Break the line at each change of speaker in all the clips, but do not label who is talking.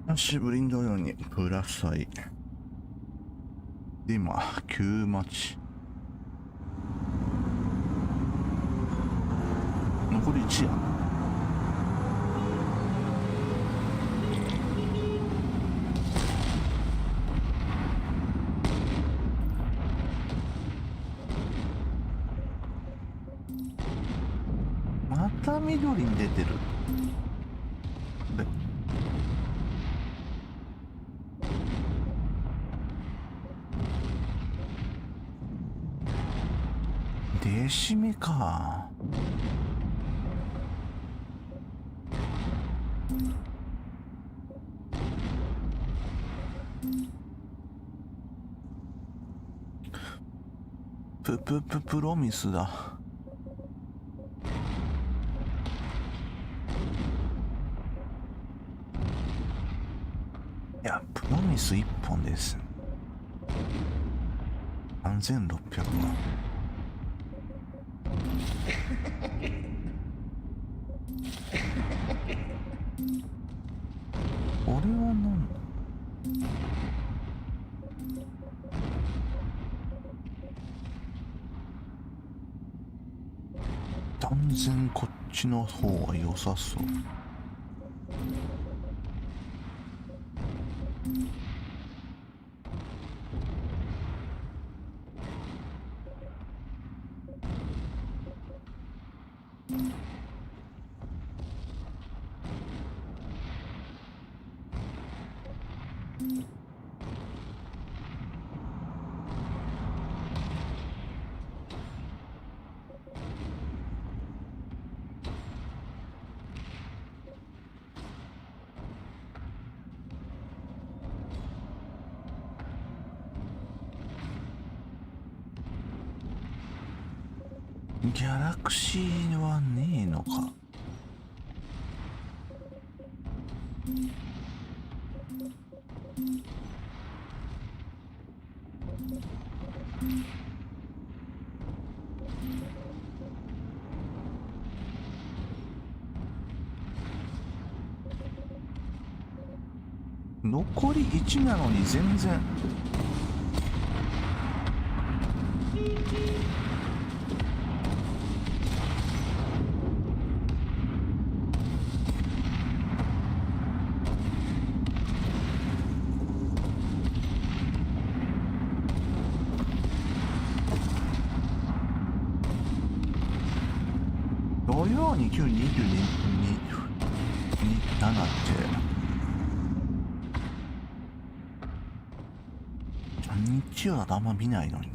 久しぶりのようにプラサイで今旧町残り1や。また緑に出てる。で出しめか。プロミスだ。いや、プロミス1本です。3600万。これは何だ。断然こっちの方が良さそう。ギャラクシーはねえのか。残り1なのに全然。土曜に9、22、7って。日曜だとあんま見ないのに。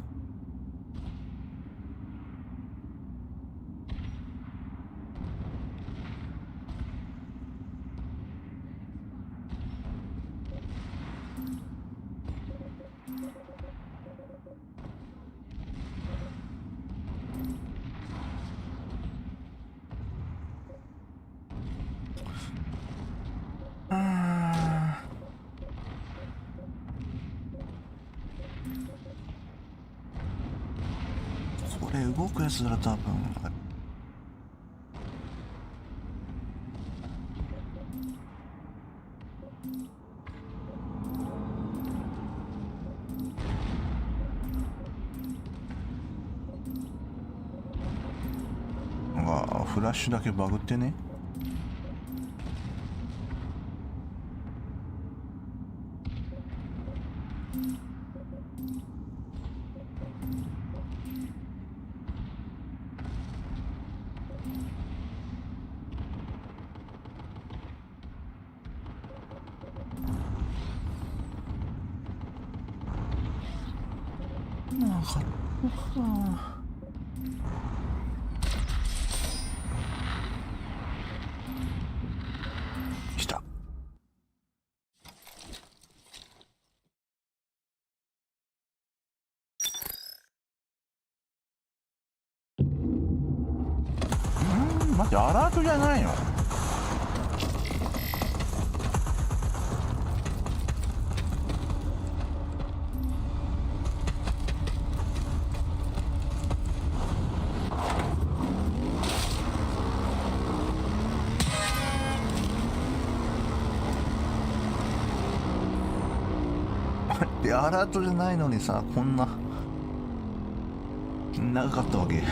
これ動くやつなら多分フラッシュだけバグってね。なかったか。来た。待って、アラートじゃないの？でアラートじゃないのにさ、こんな長かったわけ。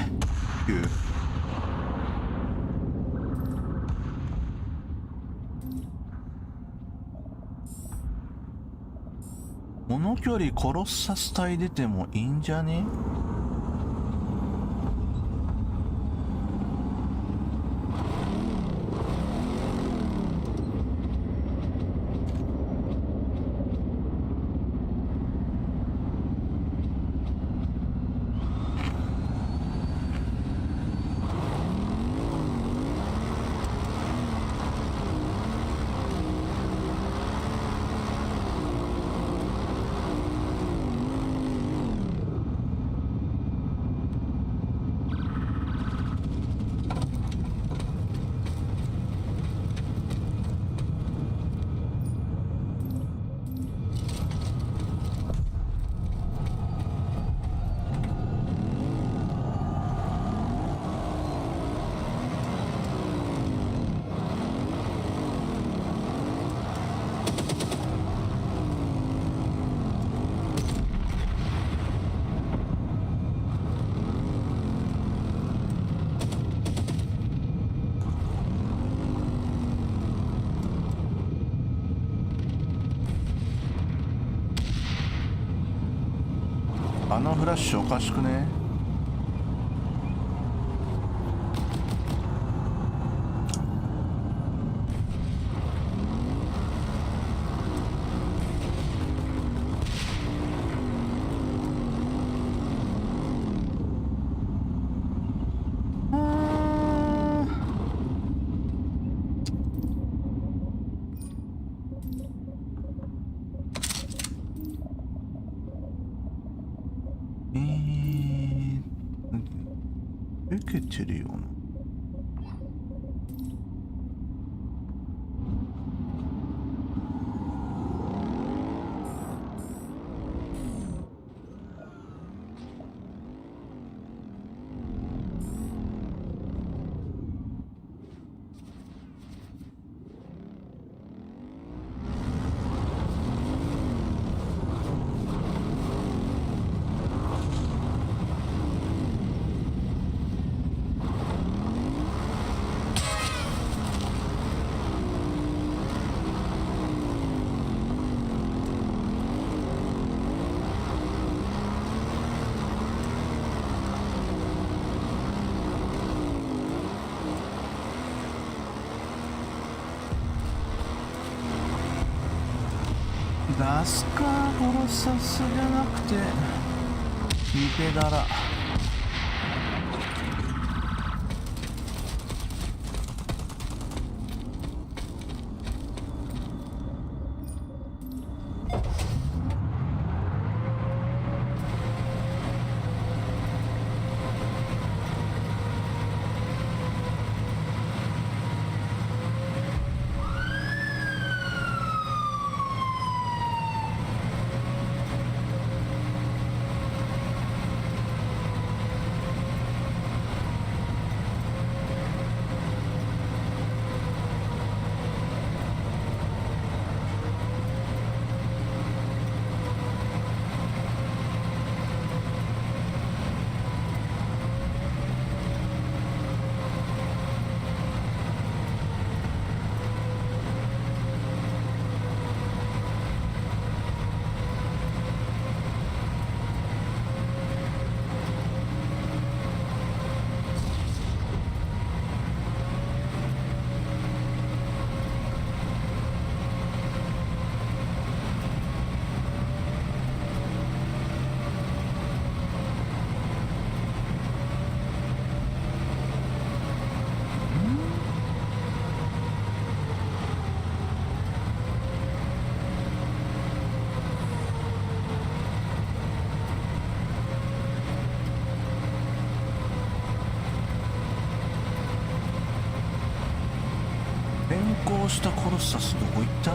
この距離コロッサス隊出てもいいんじゃね？あのフラッシュおかしくね？受けてるよな。ガスかコロサスじゃなくてリペダラ。変更したコロッサスどこ行った？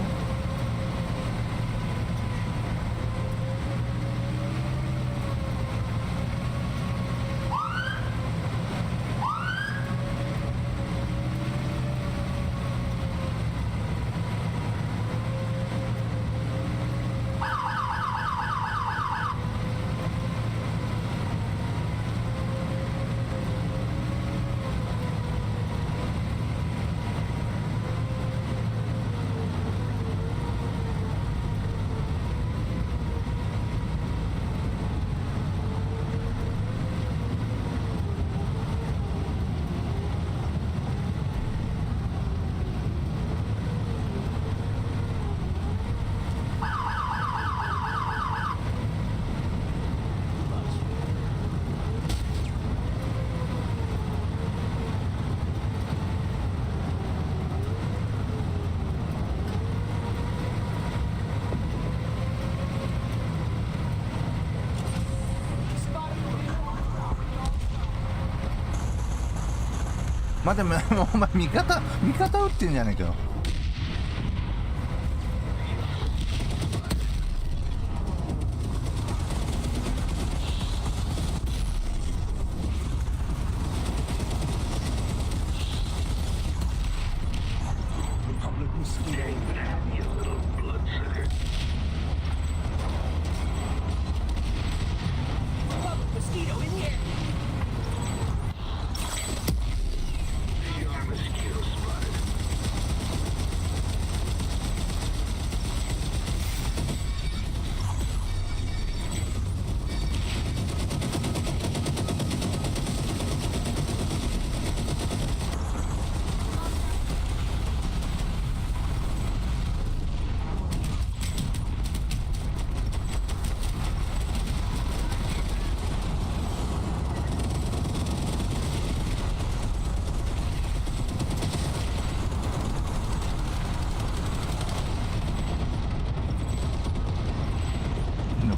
待って、もうお前味方撃ってんじゃねえかよ。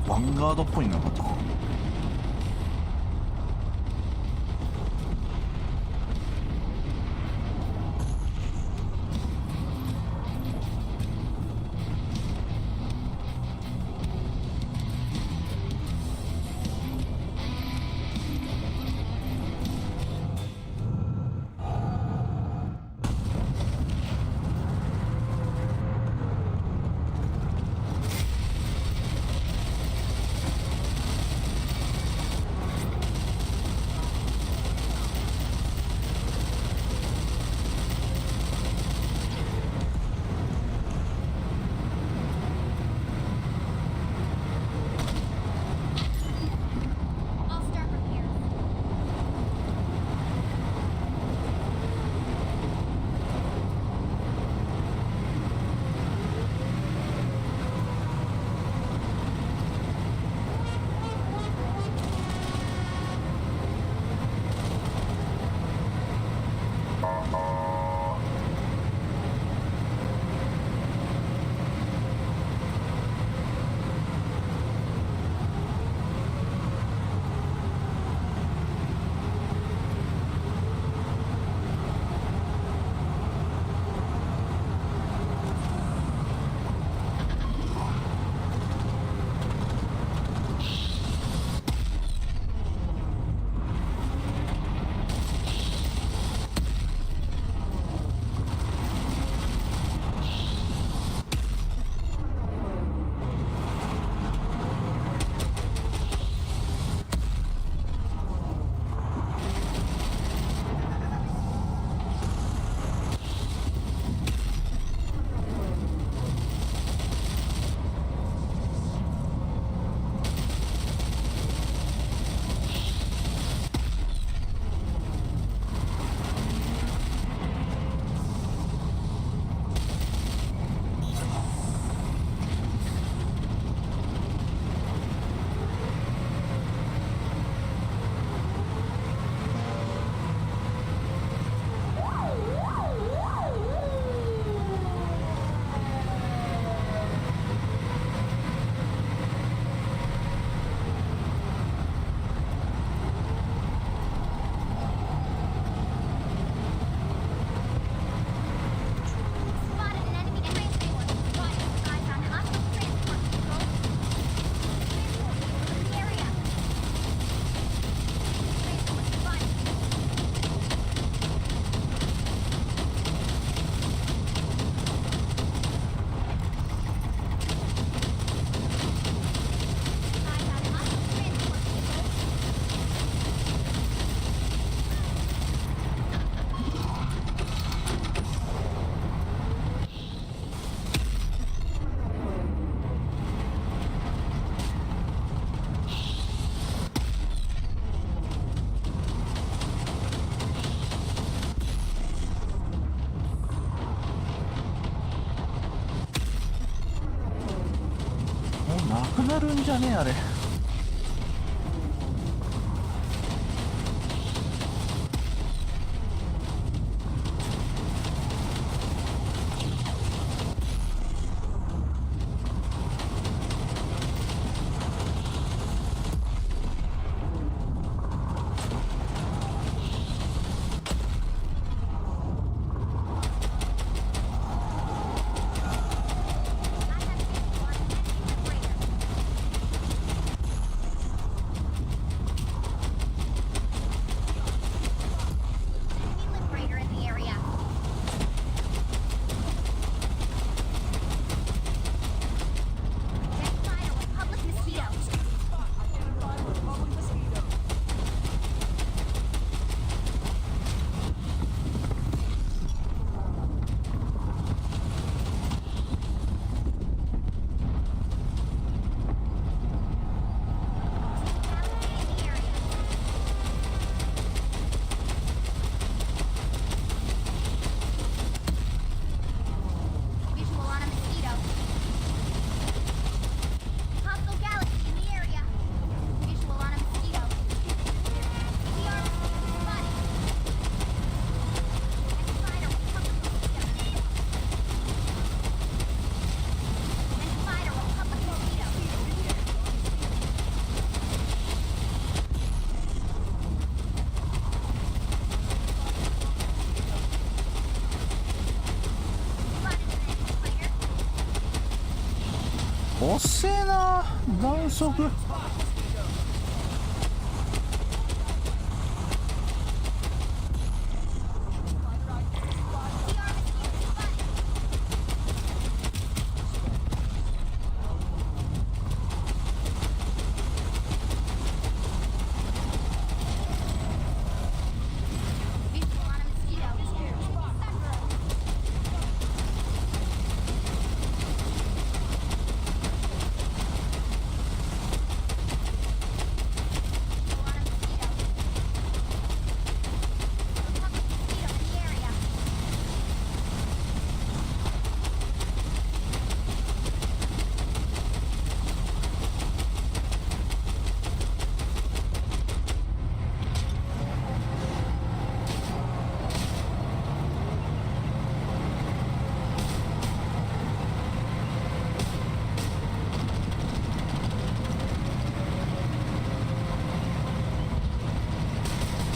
ヴァンガードっぽいな、また。なくなるんじゃねえあれ。遅えな弾速。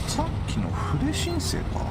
さっきの筆申請か。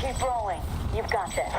Keep rolling. You've got this.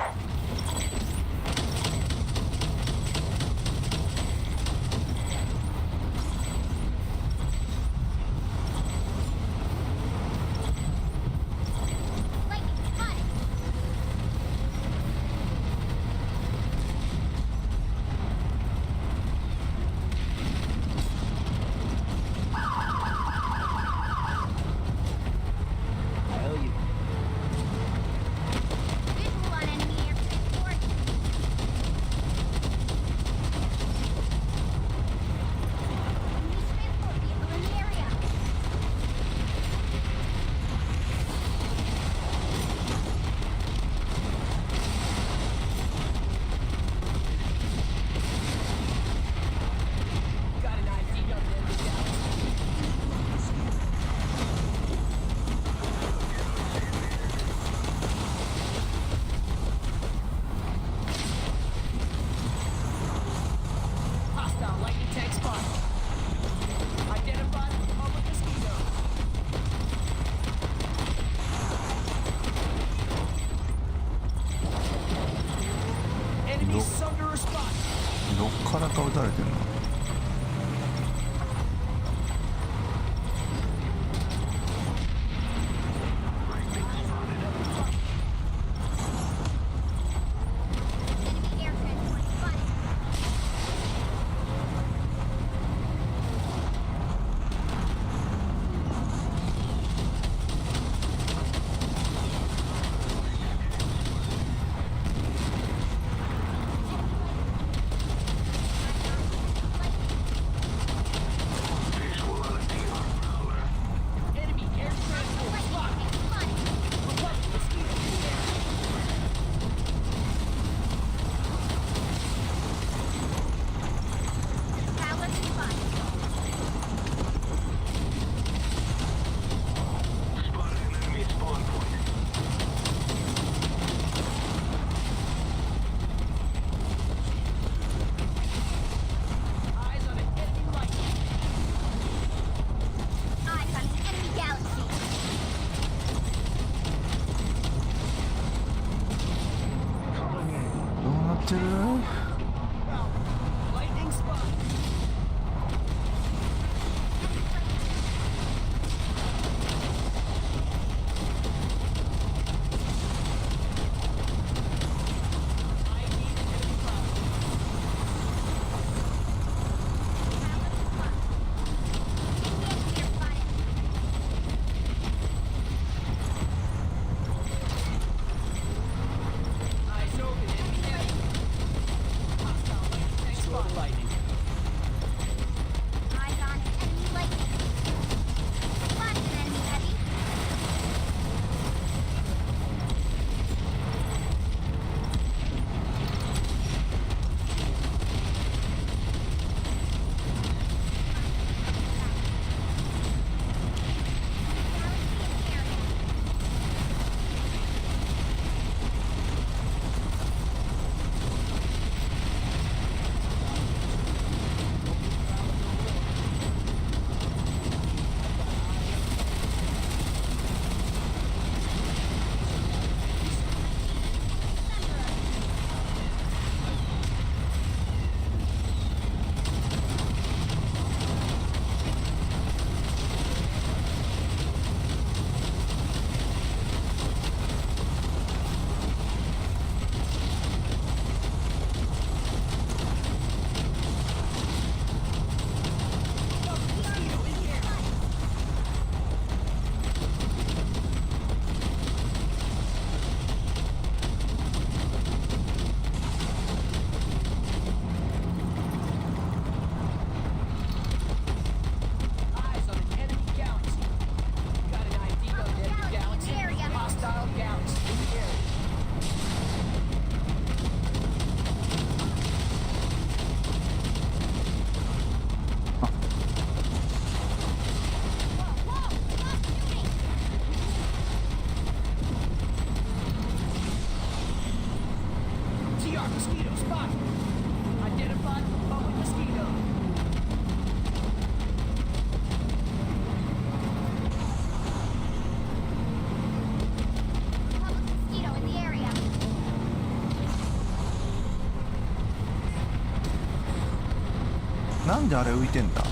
どっからか撃たれてんの？どうなってる？なんであれ浮いてんだ？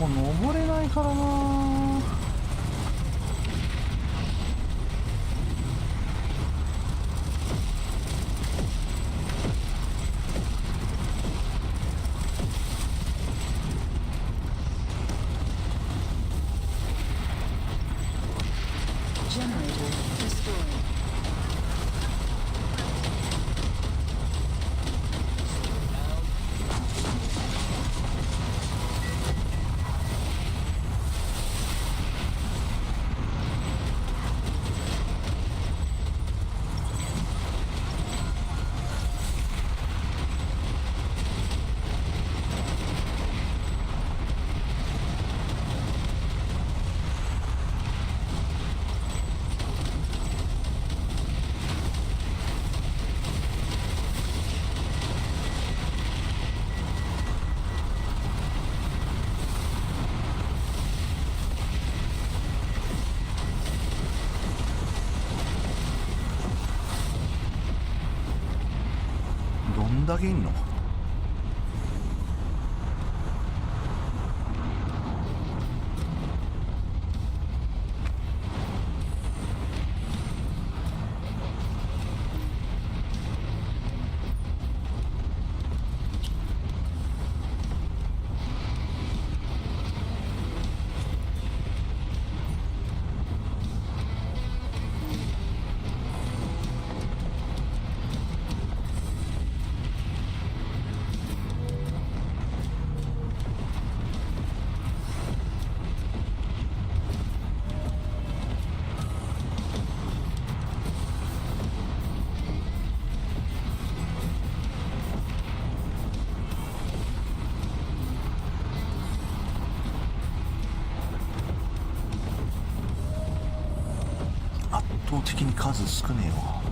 こ登れないからな。どんだけいんの？圧倒的に数少ねえわ。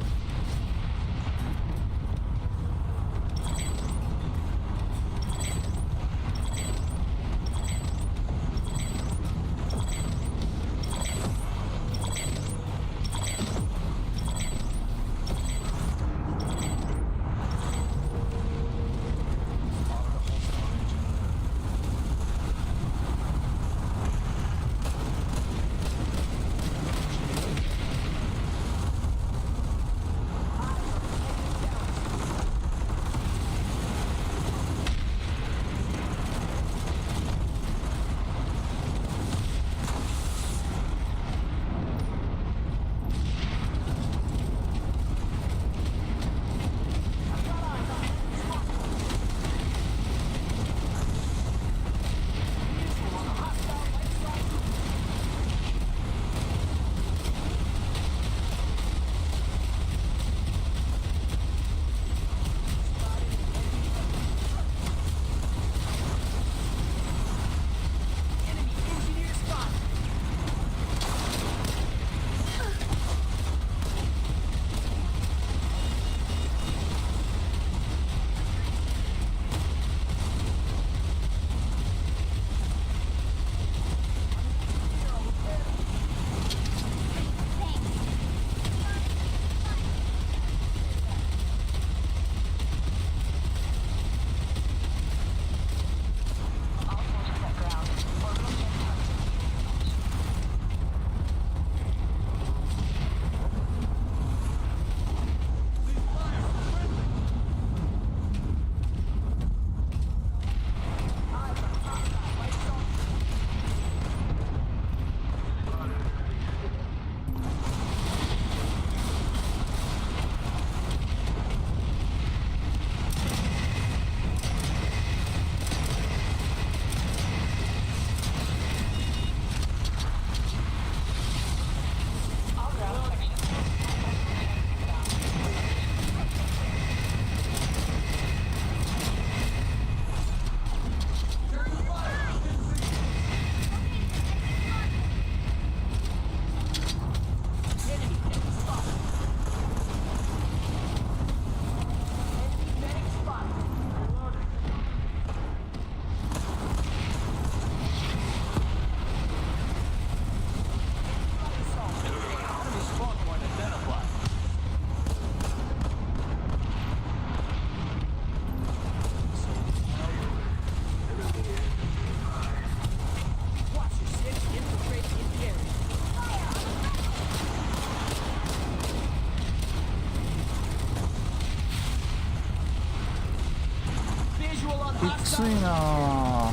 きついなあ。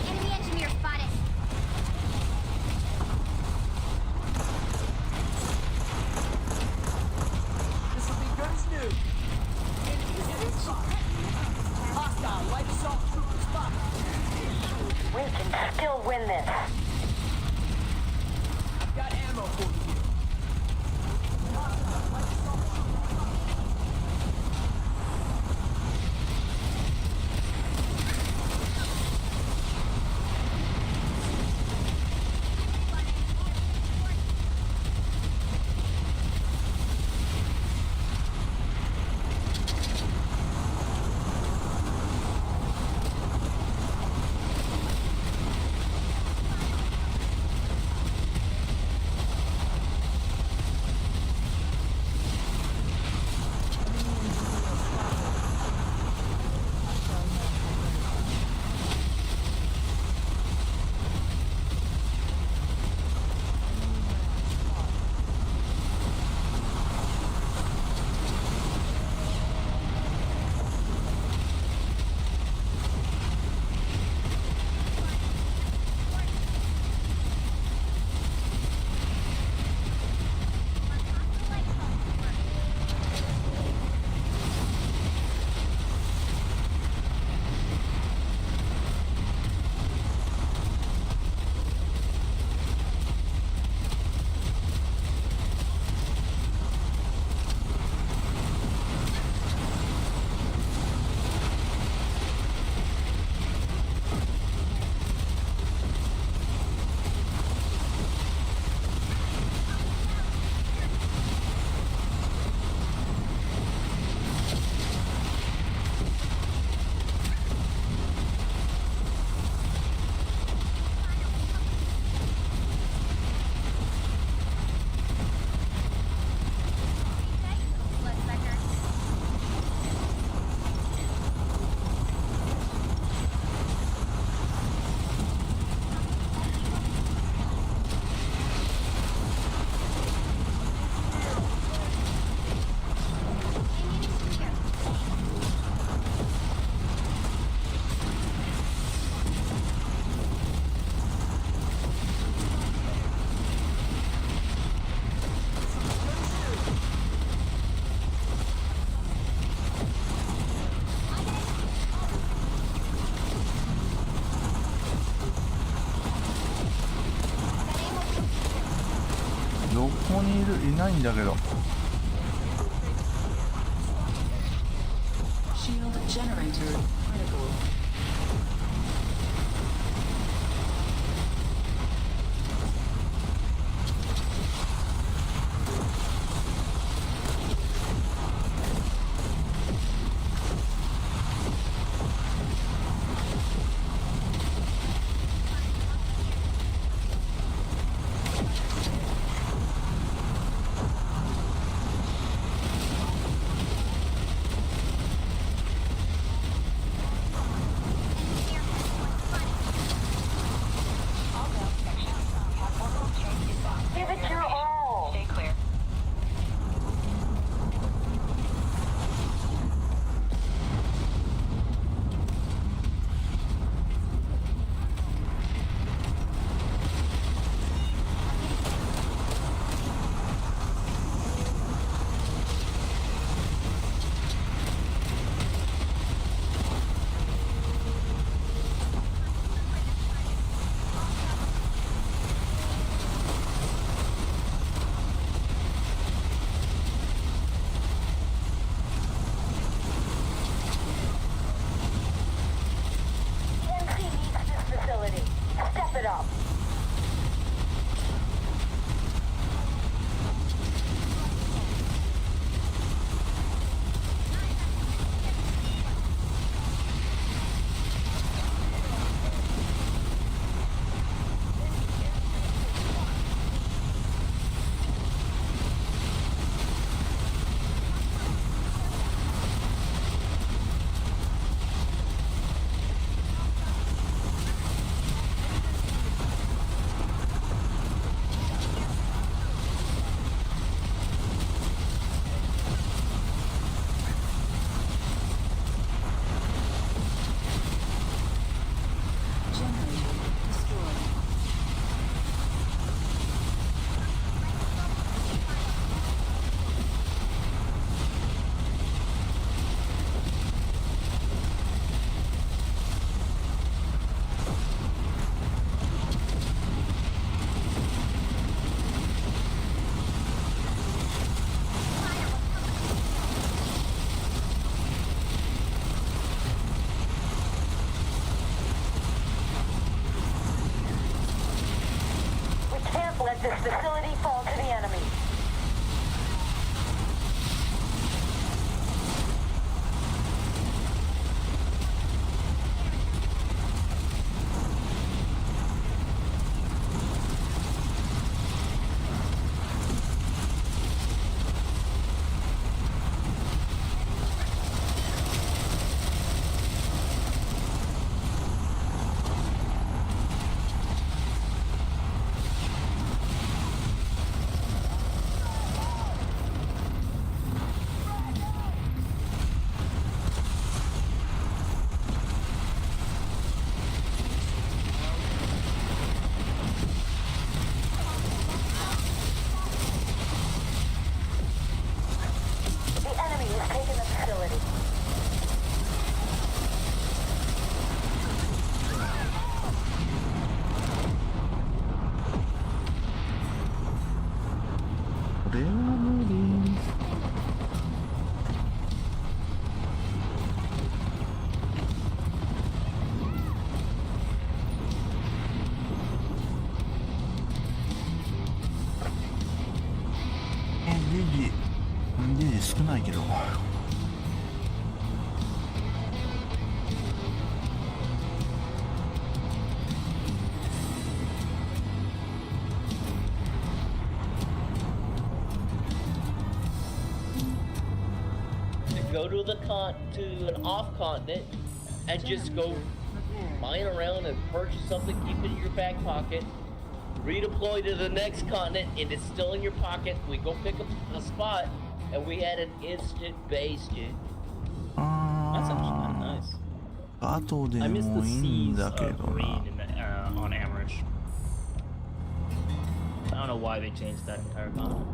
Enemy engineer spotted.
This will be good as new. Hostile, light assault trooper spotted.
We can still win this.
I've got ammo for you here. Hostile, light assault trooper spotted.
どこにいないんだけど。
Shield generator critical.
こ
can't let this facility fall to the enemy. The enemy has taken the facility.
ゲージ少ないけど。
Go to an off continent and just go flying around and purchase something, keep it in your back pocket, redeploy to the next continent, and it's still in your pocket. We go pick up a spot, and we had an instant base, dude.
That's actually kind of nice.
後で
I miss
も
the
いいん
seas
だけ
of
どな。
green on Amrish. I don't know why they changed that entire continent.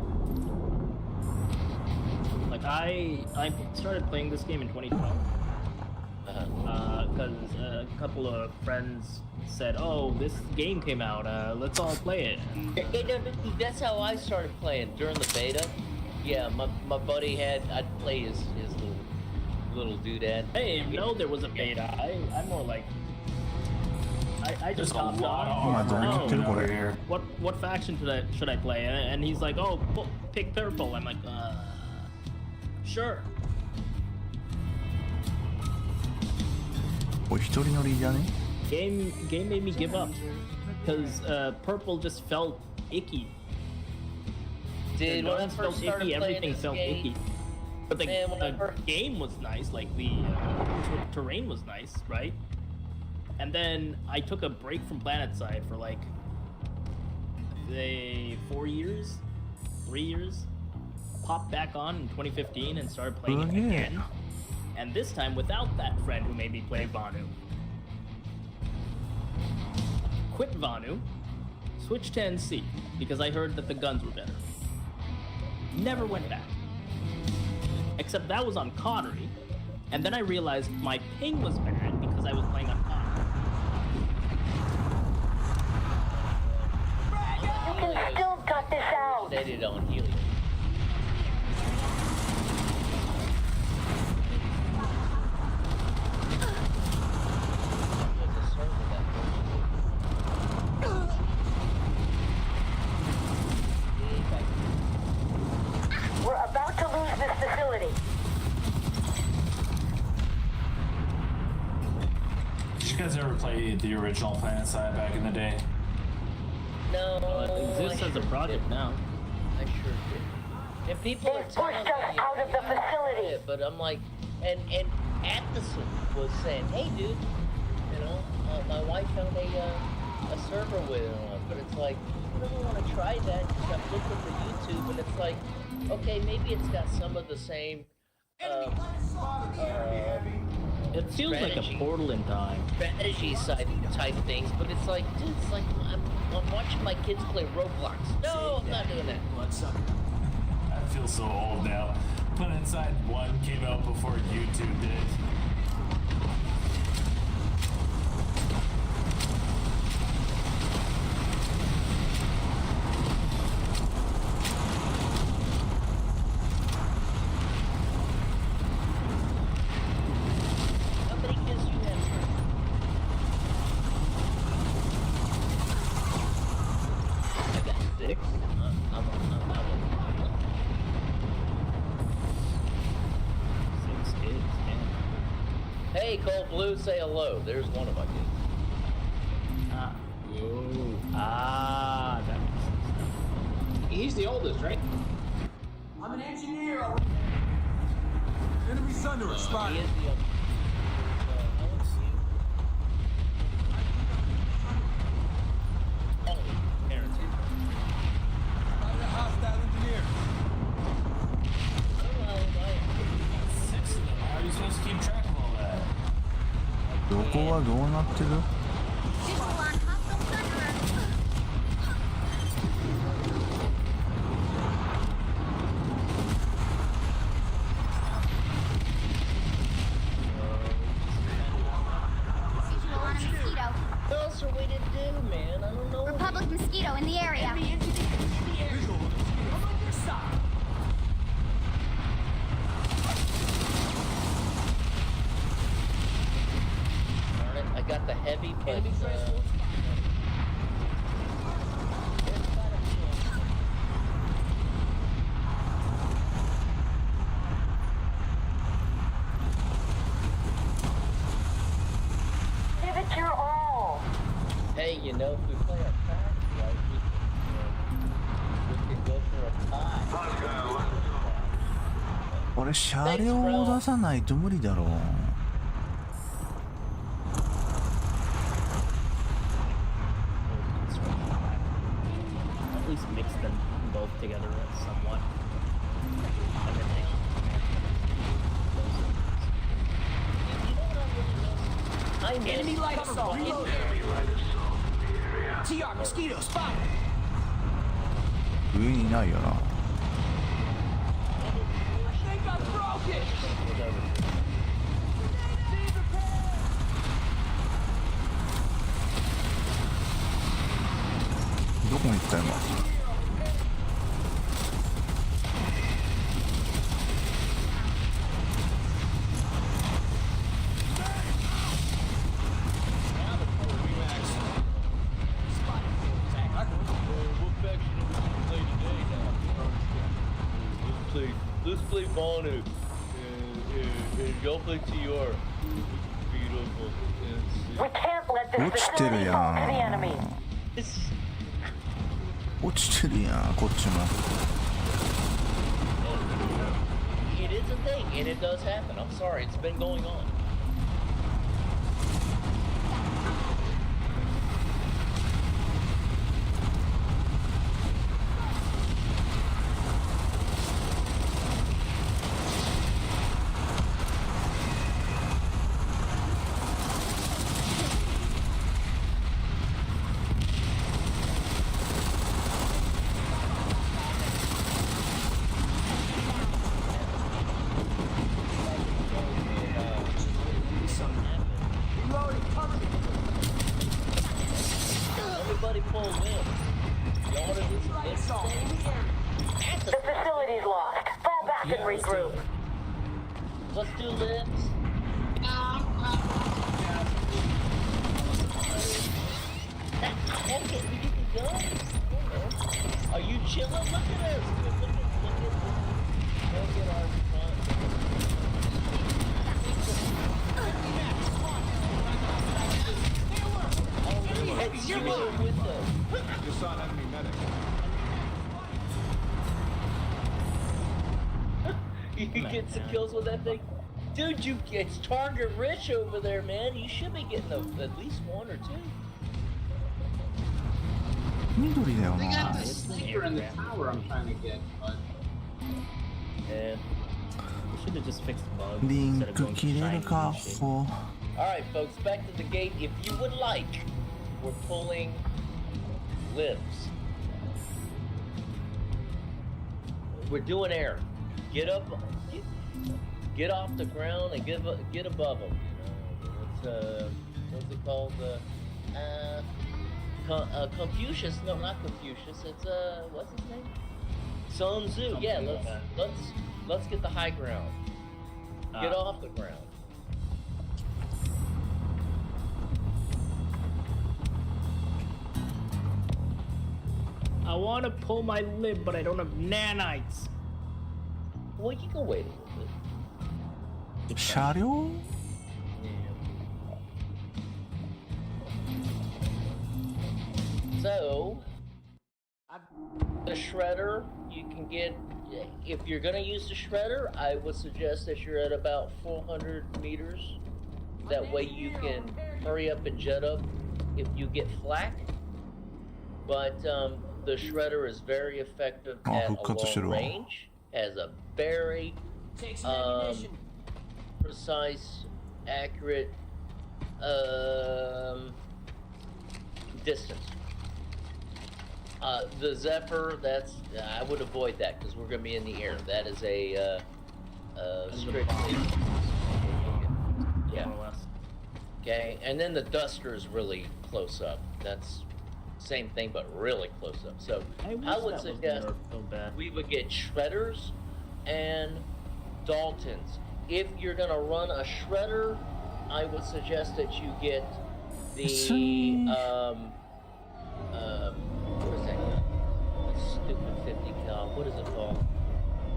Like I started playing this game in 2012 because a couple of friends said, "Oh, this game came out. Let's all play it."
That's how I started playing during the beta. Yeah, my buddy I'd play his little doodad.
Hey, no, there was a beta. I'm more like I just
There's a
hopped
lot
on.
of armor
Oh,
over here.
What faction should I play? And he's like, "Oh, pick purple." I'm like, sure.
お一人乗りじゃね？
Game made me give up because purple just felt icky.
Dude,
The
when I
guns
first
felt
started
icky,
playing
everything
this
felt
game,
icky. But the
Man, when I first-
game was nice, like the terrain was nice, right? And then I took a break from Planetside for like 4 years, 3 years. Popped back on in 2015 and started playing it
Okay.
again. And this time without that friend who made me play Vanu. Quit Vanu, switched to NC because I heard that the guns were better. Never went back. Except that was on Connery, and then I realized my ping was bad because I was playing on Connery.
You can still cut this out.
They did it on helium.
We're about to lose this facility.
Did you guys ever play the original Planetside back in the day?
No,
It exists
I
as a
sure
project
did.
now.
I sure did. And people are
They've
telling
pushed
me
us out of the facility.
Yeah, but I'm like, and Atkinson was saying, hey, dude, you know, my wife found a server with it on, but it's like, I don't want to try that because I'm looking for YouTube, and it's like, okay, maybe it's got some of the same.
It feels like a
strategy.
portal in time.
Strategy side type things, but it's like, dude, it's like I'm watching my kids play Roblox. No, I'm not doing that.
I feel so old now. Planetside 1 came out before YouTube did.
How many kids do you have? I got
6?
I'm
6 kids, damn.
Hey, Cold Blue, say hello. There's one of my kids.
Ah. Ah, that makes sense.
He's the oldest, right?
I'm an engineer. Enemy under us,
He
spotted.
is the youngest.
Parents here.
Spotted a hostile engineer.
6 of them. How are you supposed to keep track of all that?
どこはどうなってる？
Visual on hostile thunderer. Visual on a mosquito.
What else are we to do, man? I don't know.
Republic mosquito in the area.
Visual on the mosquito. I'm on your side.
Darn it, I got the heavy, but
Enemy transport spotted.
Give it your all.
hey, you know, if we play our cards right, we can go for a tie.
これ車両を出さないと無理だろう。
At least mix them both together somewhat. And then they
I miss
Enemy light assault. Reloading. TR mosquito spotted.
上にいないよな。
I think I broke it.
whatever.
どこに行った今？
Let's play Bonu. Y'all play TR. Beautiful.
We can't let this
落ちてる
facility
や
fall to the
ん。
enemy.
落ちてるやん、こっちも。
It is a thing, and it does happen. I'm sorry, it's been going on.
Reloading. Cover me.
Everybody pull in. Y'all to
Enemy light assault. In the area.
The facility's lost. Fall back and regroup.
Let's do lips. Heck it, we get the guns. Are you chilling? Look at us. Look at our front. Oh, it's you with us.
Just saw an enemy medic.
You can get some kills with that thing. Dude, it's target rich over there, man. You should be getting at least one or two.
緑だよ
They
な
got。the sniper in the tower I'm trying to get, but
Yeah.
We should have just fixed the bug
リン
instead of
ク
going
切れる
shiny
か
and shit.
ほ。
Alright, folks, back to the gate. If you would like, we're pulling limbs. We're doing air. Get up, get off the ground and get above them. You know, what's it called? Confucius? No, not Confucius. It's what's his name? Sun Tzu. Yeah, let's get the high ground. Get off the ground.
I want to pull my lid, but I don't have nanites.
Well, you can wait a little bit.
車両
So, the shredder, you can get, if you're gonna use the shredder, I would suggest that you're at about 400 meters. That way you can hurry up and jet up if you get flak. But the shredder is very effective at a long range, has a very precise, accurate distance. The Zephyr, that's I would avoid that because we're going to be in the air. That is a strictly yeah.
More or less.
Okay, and then the Duster is really close up. That's same thing, but really close up. So I would suggest we would get Shredders and Daltons. If you're going to run a Shredder, I would suggest that you get the what is that? Stupid 50 cal. What is it called?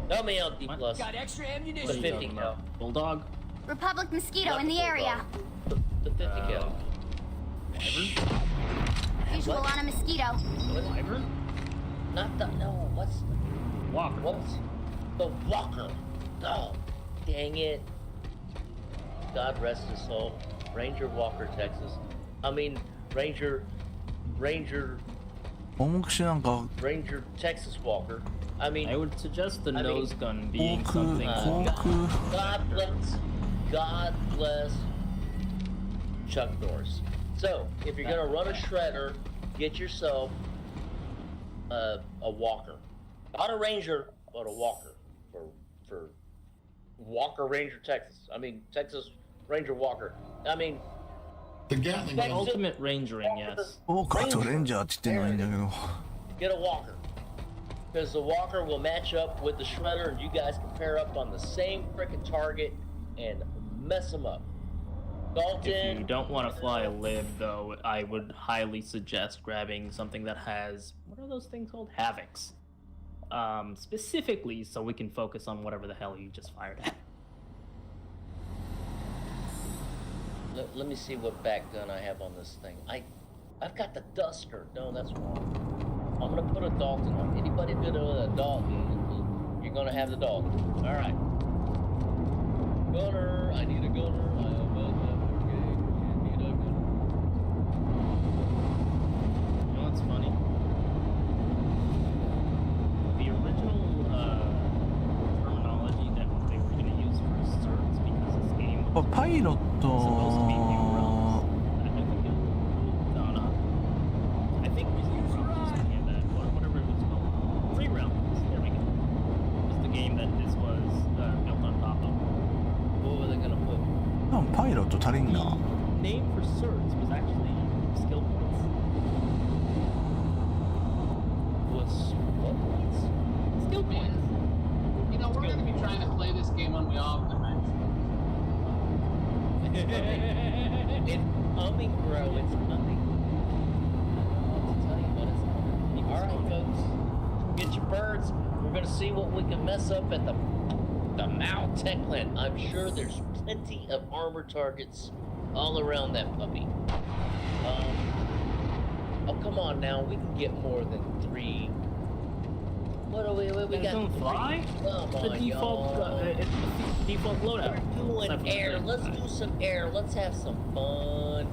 Help me out, D+.
Got extra ammunition.
The 50 cal.
Bulldog.
Republic mosquito in the area.
The 50 cal.
Visual on a mosquito.
Wyvern?
Not the, no, what's the,
Walker.
what's the Walker? Oh, dang it. God rest his soul. Ranger Walker, Texas. I mean, Ranger Texas Walker. I mean,
I would suggest the nose gun being something.
God bless Chuck Norris. So, if you're gonna run a shredder, get yourself a Walker, not a Ranger, but a Walker for Walker Ranger Texas. I mean Texas Ranger Walker. I mean.
The ultimate rangering, yes.
ウォーカーとレンジャーって言ってんのはいいんだけど
Get a Walker. Because the Walker will match up with the Shredder and you guys can pair up on the same frickin' target and mess them up.
If you
Dalton.
don't want to fly a lib, though, I would highly suggest grabbing something that has, what are those things called? Havocs. Specifically so we can focus on whatever the hell you just fired at.
Let me see what back gun I have on this thing. I've got the Duster. No, that's wrong. I'm gonna put a Dalton on. Anybody good with a Dalton? You're gonna have the Dalton. All right. Gunner. I need a gunner. I am about that. Okay. I need a gunner.
You know what's funny? The original terminology that they were going to use for certs because this game was
パイロッ
supposed to be new
ト
realms. I think it was new realms just became that, whatever it was called. Free realms. There we go. Was the game that this was built on top of.
What were they gonna put?
パイロット足りんな
The name for certs was actually skill points.
What's what?
Skill points.
You know, we're going to be trying to play this game when we all have dementia.
It's coming, bro. It's coming. I'll tell you what it's coming. All right, folks. Get your birds. We're gonna see what we can mess up at the Mao Tech Plant. I'm sure there's plenty of armor targets all around that puppy. Oh, come on now. We can get more than 3. What do we got?
Don't fly?
Come
The
on,
default,
y'all.
it's the default loadout.
We're
Except
doing
for
air.
the
Let's
side.
do some air. Let's have some fun.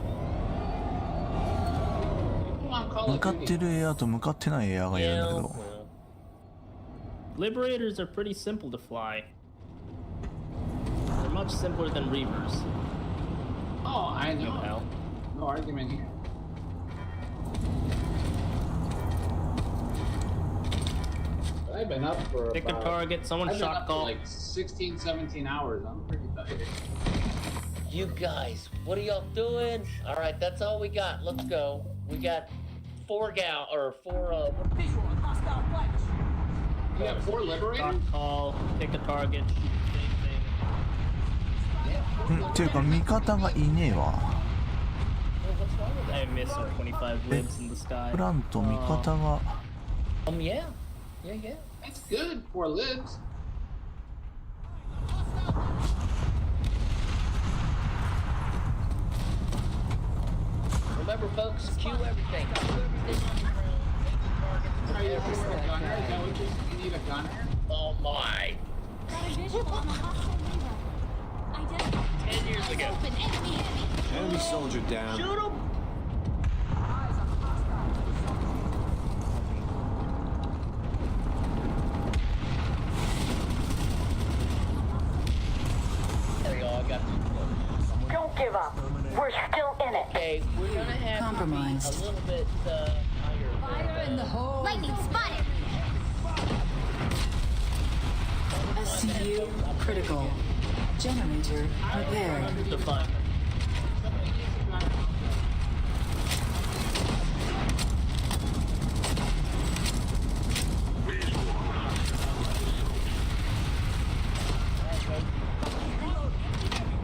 Come on, Call
向
of
かって
Duty.
るエアと向かってないエアがいるんだけ
Yeah,
ど
Liberators are pretty simple to fly. They're much simpler than Reavers.
Oh, I
You
know.
know.
No argument here. I've been up for
Pick a
about...
target, someone
I've been
shot
up for
call.
like 16, 17 hours. I'm pretty tired.
you guys, what are y'all doing? All right, that's all we got. Let's go. We got 4
Visual on hostile flash.
You got 4 Liberators?
Shot call, pick a target, shoot the same
っていうか味方がいねえわ
thing. I missed some 25 libs in the sky.
プランと味方が
Yeah. Yeah.
That's good. 4 lives.
Remember, folks, queue everything. Queue everything on the ground.
Are you
Make the
a
targets.
gunner? Is that what you need a gunner?
Oh my.
Got a visual on the hostile leader. Identify.
10 years ago.
Open enemy heavy.
Enemy soldier down.
Shoot him! There we go, I got too close.
Don't give up. We're still in it.
Okay, we're gonna have
Compromised.
to be a little bit higher.
Fire in the hole. Lightning spotted.
SCU critical. Generator repaired.
Define.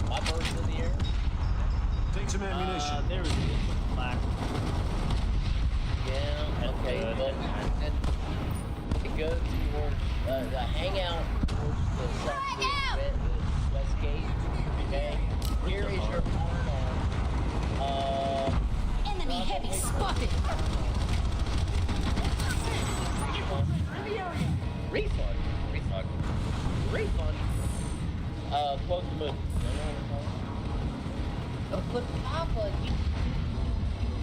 My bird's in the air.
Take some ammunition.
There we go. Black.
Yeah, okay,
Good.
but and it goes towards the hangout towards the west gate. Okay, here is your corn arm.
Enemy heavy spotted.
Refund. Quote the movie. Oh, but Papa, you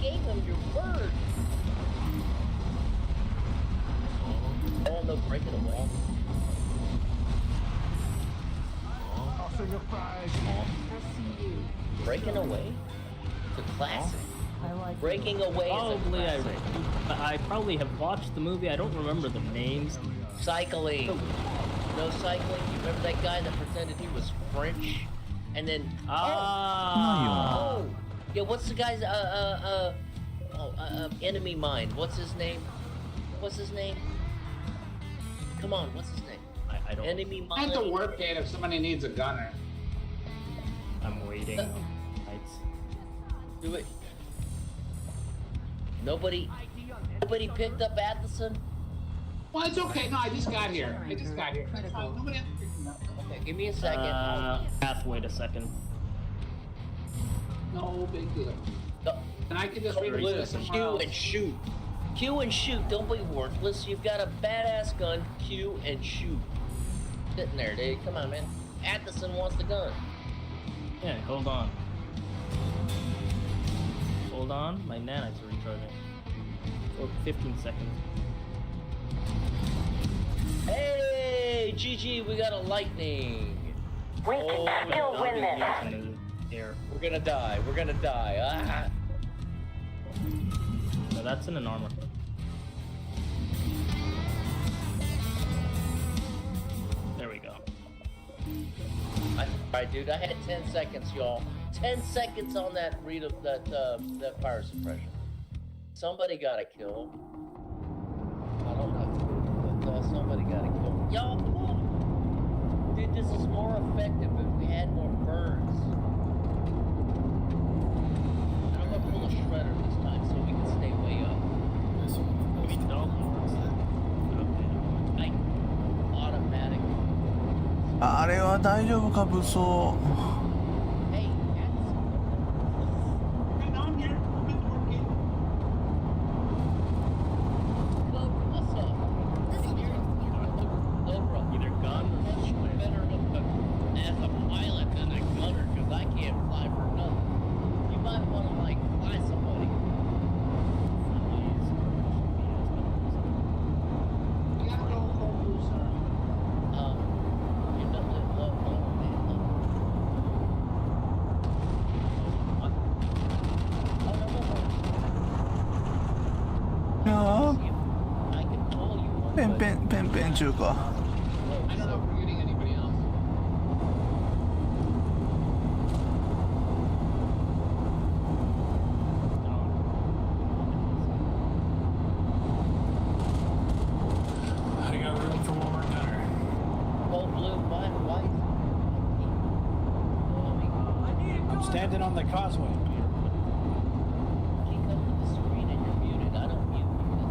gave him your word. Oh no, breaking a wall. Breaking away? The classic. Breaking away is a
Probably
classic.
I probably have watched the movie. I don't remember the names.
Cycling. No cycling. You remember that guy that pretended he was French? And then oh, yeah. What's the guy's enemy mine? What's his name? Come on, what's his name?
I don't.
Enemy
I
mine.
have to work it if somebody needs a gunner.
I'm waiting.
Do it. Nobody picked up Addison.
Well, it's okay. No, I just got here. It's fine. Nobody else picked him up.
Okay, give me a second.
Wait a second.
No big deal.
No.
And I can just replay
Blue,
this somewhere
Q
else.
and shoot. Q and shoot. Don't be worthless. You've got a badass gun. Q and shoot. Sitting there, dude. Come on, man. Addison wants the gun.
Yeah, hold on. Hold on. My nanites are recharging. For 15 seconds.
Hey, GG, we got a lightning.
We can still win this.
In the air.
We're gonna die. Ah.
No, that's in an armor. There we go.
Alright, dude, I had 10 seconds, y'all. 10 seconds on that that fire suppression. Somebody got a kill. I don't know, but somebody got a kill. Y'all, come on. Dude, this is more effective if we had more birds. I'm gonna pull a shredder this time so we can stay way up.
We don't.
Like, automatic.
あれは大丈夫か武装
Hey,
Hang on here. I'm at work it.
what's up? Cobra.
Either gun or
Much better as a pilot than a gunner, because I can't fly for nothing. You might want to, like, fly somebody.
You gotta go cold blue, sir.
You know,
いやー
I can call you one,
ペン
but
ペンペンペン中か
I don't know if we're getting anybody else.
I got room for one more gunner.
cold blue, why
I'm standing on the causeway.
keep up with the screen and you're muted? I don't mute because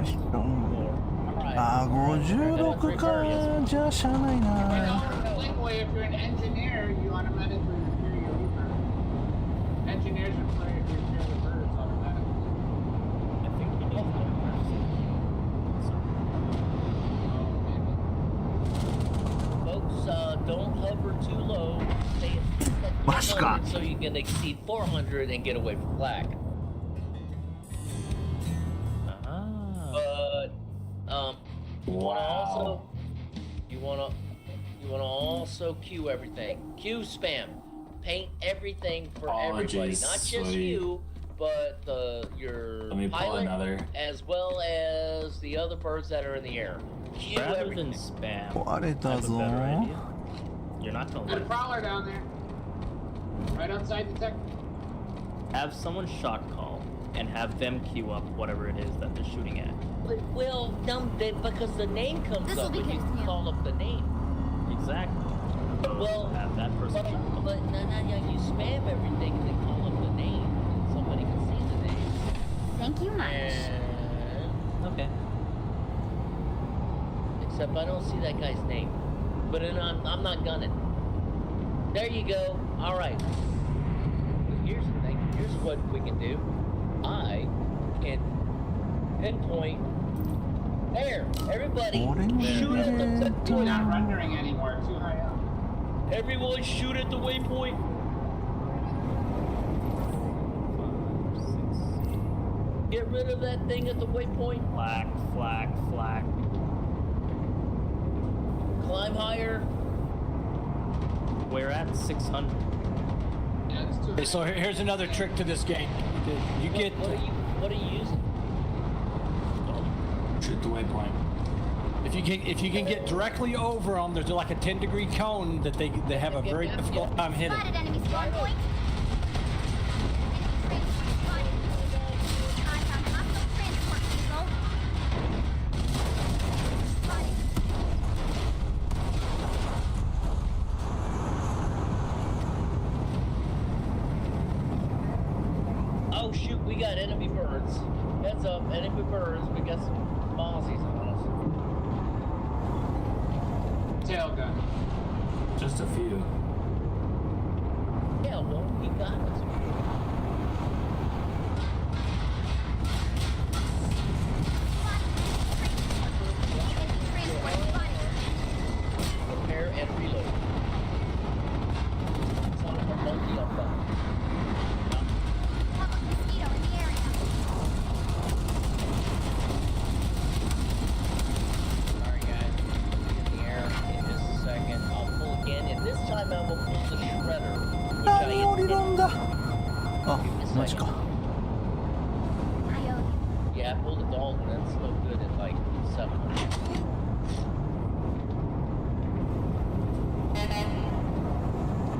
ましょう。
Alright.
あー、56か。じゃあしゃあない
You
な。
know, Linkway, if you're an engineer, you automatically repair your reaper. Engineers repair the birds automatically.
I think he needs to
Folks, don't hover too low. Stay at
Mascot.
300 so you can exceed 400 and get away from flak. But you wanna also queue everything. Queue spam. Paint everything for everybody,
geez,
not just
sweet.
you, but your
Let me pull
pilot
another.
as well as the other birds that are in the air. Queue
Rather
everything.
than spam,
壊れ
I
た
have a
ぞ。
better idea. You're not gonna
Got a
like it.
prowler down there. Right outside the tech.
Have someone shot call and have them queue up whatever it is that they're shooting at.
Well, because the name comes
This'll
up
be
and you
good,
can
yeah.
call up the name.
Exactly. So
Well,
have that person shot call.
but no, you spam everything and then call up the name and somebody can see the name.
Thank you much.
And
Okay.
except I don't see that guy's name. But then I'm not gunning. There you go. All right. Here's the thing. Here's what we can do. I can pinpoint. There, everybody,
Orange
shoot at the
It's not
waypoint.
rendering anymore. Too high up.
Everyone, shoot at the waypoint.
5, 6,
Get rid of that thing at the waypoint.
flag, flag, flag.
Climb higher.
We're at 600.
Yeah, it's too high.
Okay, so here's another trick to this game. You get
What are you using?
Shoot the waypoint.
if you can get directly over them, there's like a 10-degree cone that they have a very difficult time hitting.
Spotted enemy spawn point. Enemy transport spotted. I found hostile transport vehicle. Spotted.
Oh shoot, we got enemy birds. Heads up, enemy birds. We got some mozzies on us.
Tail gun.
Just a few.
Yeah, well, he got us.
Transport spotted.
Prepare and reload. Son of a monkey up there.
Public mosquito in the area.
Sorry guys, in the air in just a second. I'll pull again, and this time I will pull the shredder, which I
何降りるんだ。あ、マジか。
I owe you.
Yeah, I pulled a Dalton. That's no good at like 700.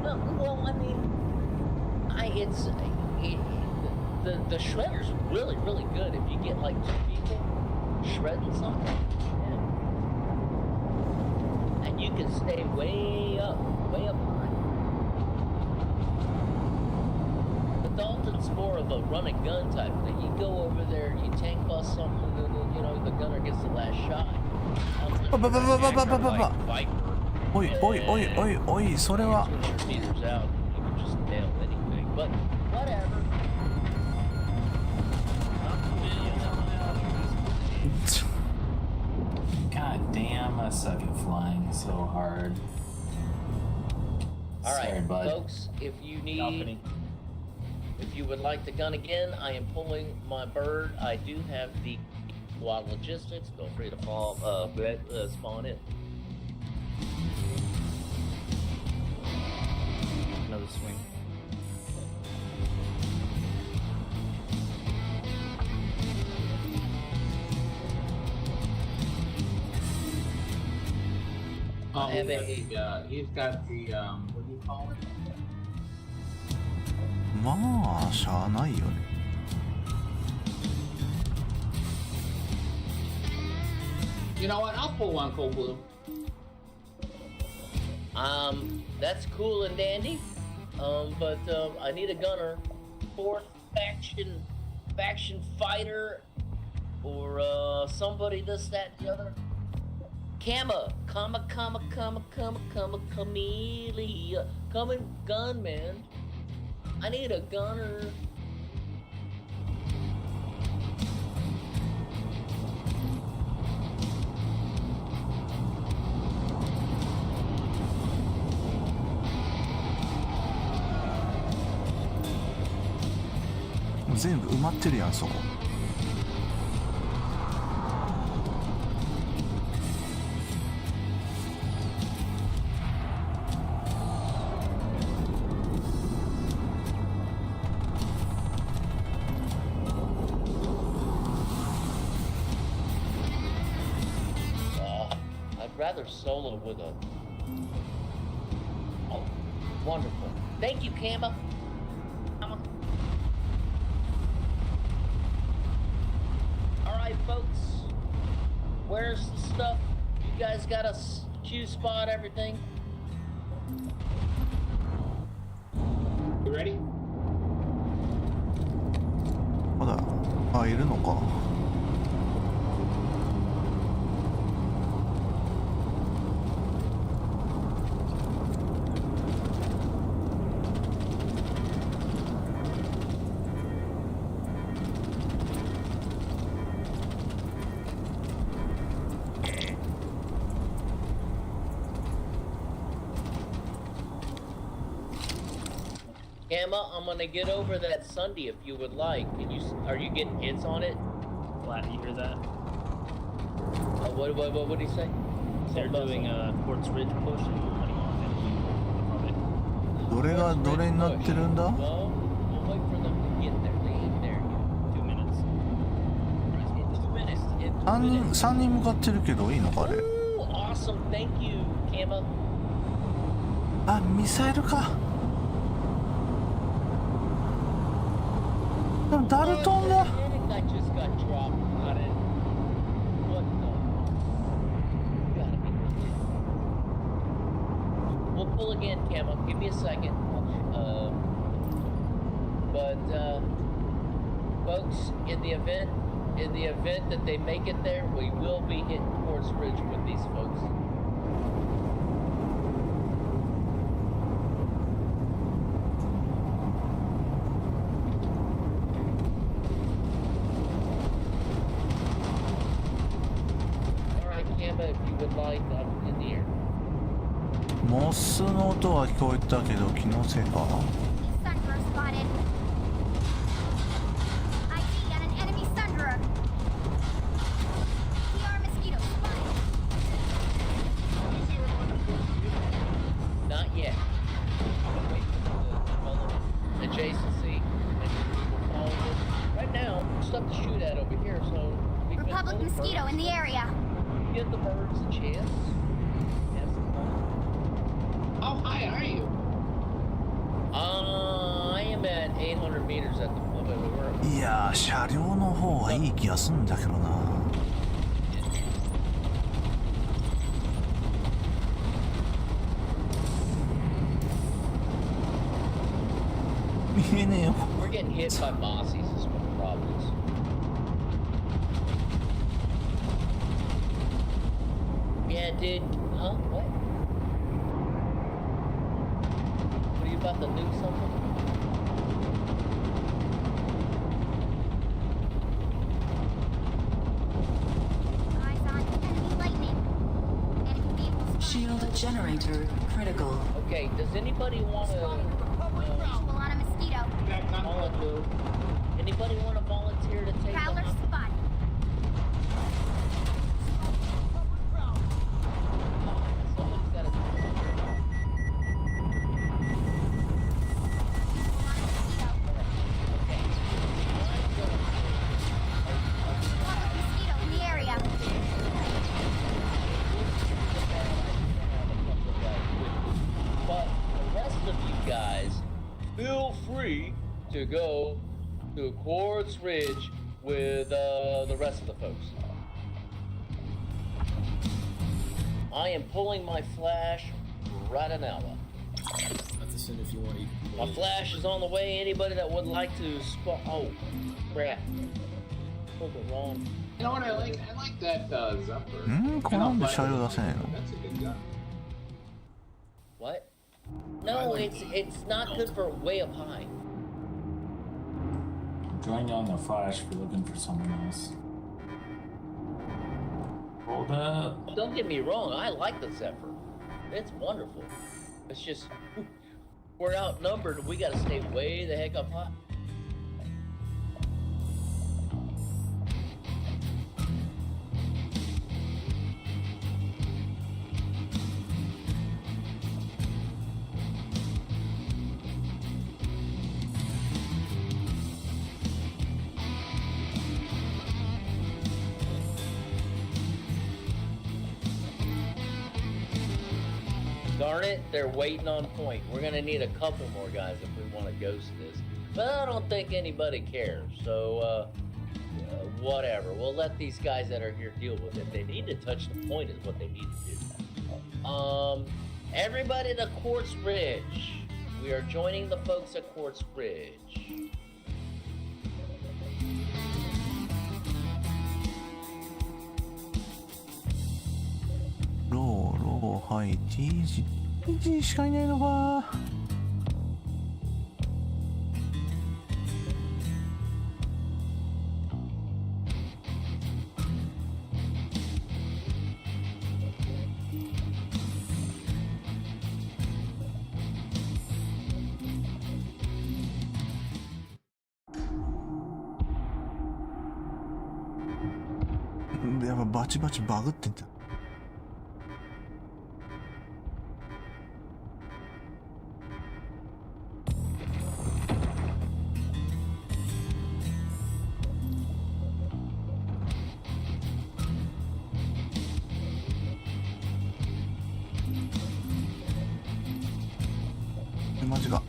No, well, I mean, the shredder's really good if you get like 2 people shredding something. Yeah. And you can stay way up high. The Dalton's more of a run and gun type thing. You go over there, you tank bust something, and then, you know, the gunner gets the last shot. Viper.
おいおいおいおいおい、それは。
200 meters out, you can just nail anything. But whatever.
God damn, I suck at flying so hard.
All right,
Sorry, bud.
folks. If you need,
Balcony.
if you would like the gun again, I am pulling my bird. I do have the quad logistics. Feel free to spawn in.
Another swing.
Oh,
I have
he's got the what do you call it?
まあ、しゃあないよね。
You know what? I'll pull one cold blue.
That's cool and dandy. But I need a gunner. 4th faction fighter. or somebody this, that, the other. Camelia. Come and gun, man. I need a gunner.
Oh, 全部埋まってるやん、そこ。
I'd rather solo with a... Oh, wonderful. Thank you, Camelia. Alright, folks. Where's the stuff? You guys got a queue spot, everything?
You ready?
まだ、あ、いるのか。
Camelia, I'm gonna get over that Sunday if you would like. Are you getting hits on it?
Glad to hear that.
What did he say?
They're doing a Quartz Ridge push and you're cutting off energy.
どれがどれになってるんだ？
Well, we'll wait for them to get there. They ain't there yet.
2 minutes.
In 2 minutes.
3人向かってるけどいいのかあれ。
Ooh, awesome. Thank you, Camelia.
あ、ミサイルか。でもダルトンが。
I just got dropped on it. What the? You gotta be kidding. We'll pull again, Camelia. Give me a second. Folks, in the event that they make it there, we will be hitting Quartz Ridge with these folks. If you would like, I'm in the air.
モスの音は聞こえたけど気のせいか。
Sunderer spotted. ID on an enemy Sunderer. PR mosquito spotted.
Not yet. Wait for the adjacency. And we'll follow this. Right now, stuff to shoot at over here, so we can
Republic
pull the
mosquito
birds.
in the area.
Give the birds a chance. Have some fun.
How high are you?
I am at 800 meters at the moment. We're
いやー、車両の方がいい気がすんだけどな。見えねえよ。
We're getting hit by Mossies is what the problem is. Yeah, dude. Huh? What? What are you about to nuke something?
Eyes on enemy lightning. Enemy vehicles.
Shield generator critical.
Okay, does anybody want to
Visual on a mosquito.
volunteer? Anybody want to volunteer to take
Prowler
them?
spotted.
Somebody's got to do something.
Republic mosquito in the area.
But the rest of you guys, feel free to go to Quartz Ridge with the rest of the folks. I am pulling my flash right now.
That's as soon as you want to.
My flash is on the way. Anybody that would like to spot? Oh, crap! pulled the wrong.
You know what I like? I like that Zephyr.
これなんで車両出せないの？
That's a good gun.
What? No, it's not good for way up high.
Join on the flash if you're looking for someone else. Hold up.
Don't get me wrong, I like the Zephyr. It's wonderful. It's just we're outnumbered. We gotta stay way the heck up high. Darn it, they're waiting on point. We're gonna need a couple more guys if we want to ghost this. But I don't think anybody cares, so whatever. We'll let these guys that are here deal with it. They need to touch the point is what they need to do. Everybody to Quartz Ridge. We are joining the folks at Quartz Ridge.
Low, high, TG しかいないのか。やっぱバチバチバグってんじゃん。マジか。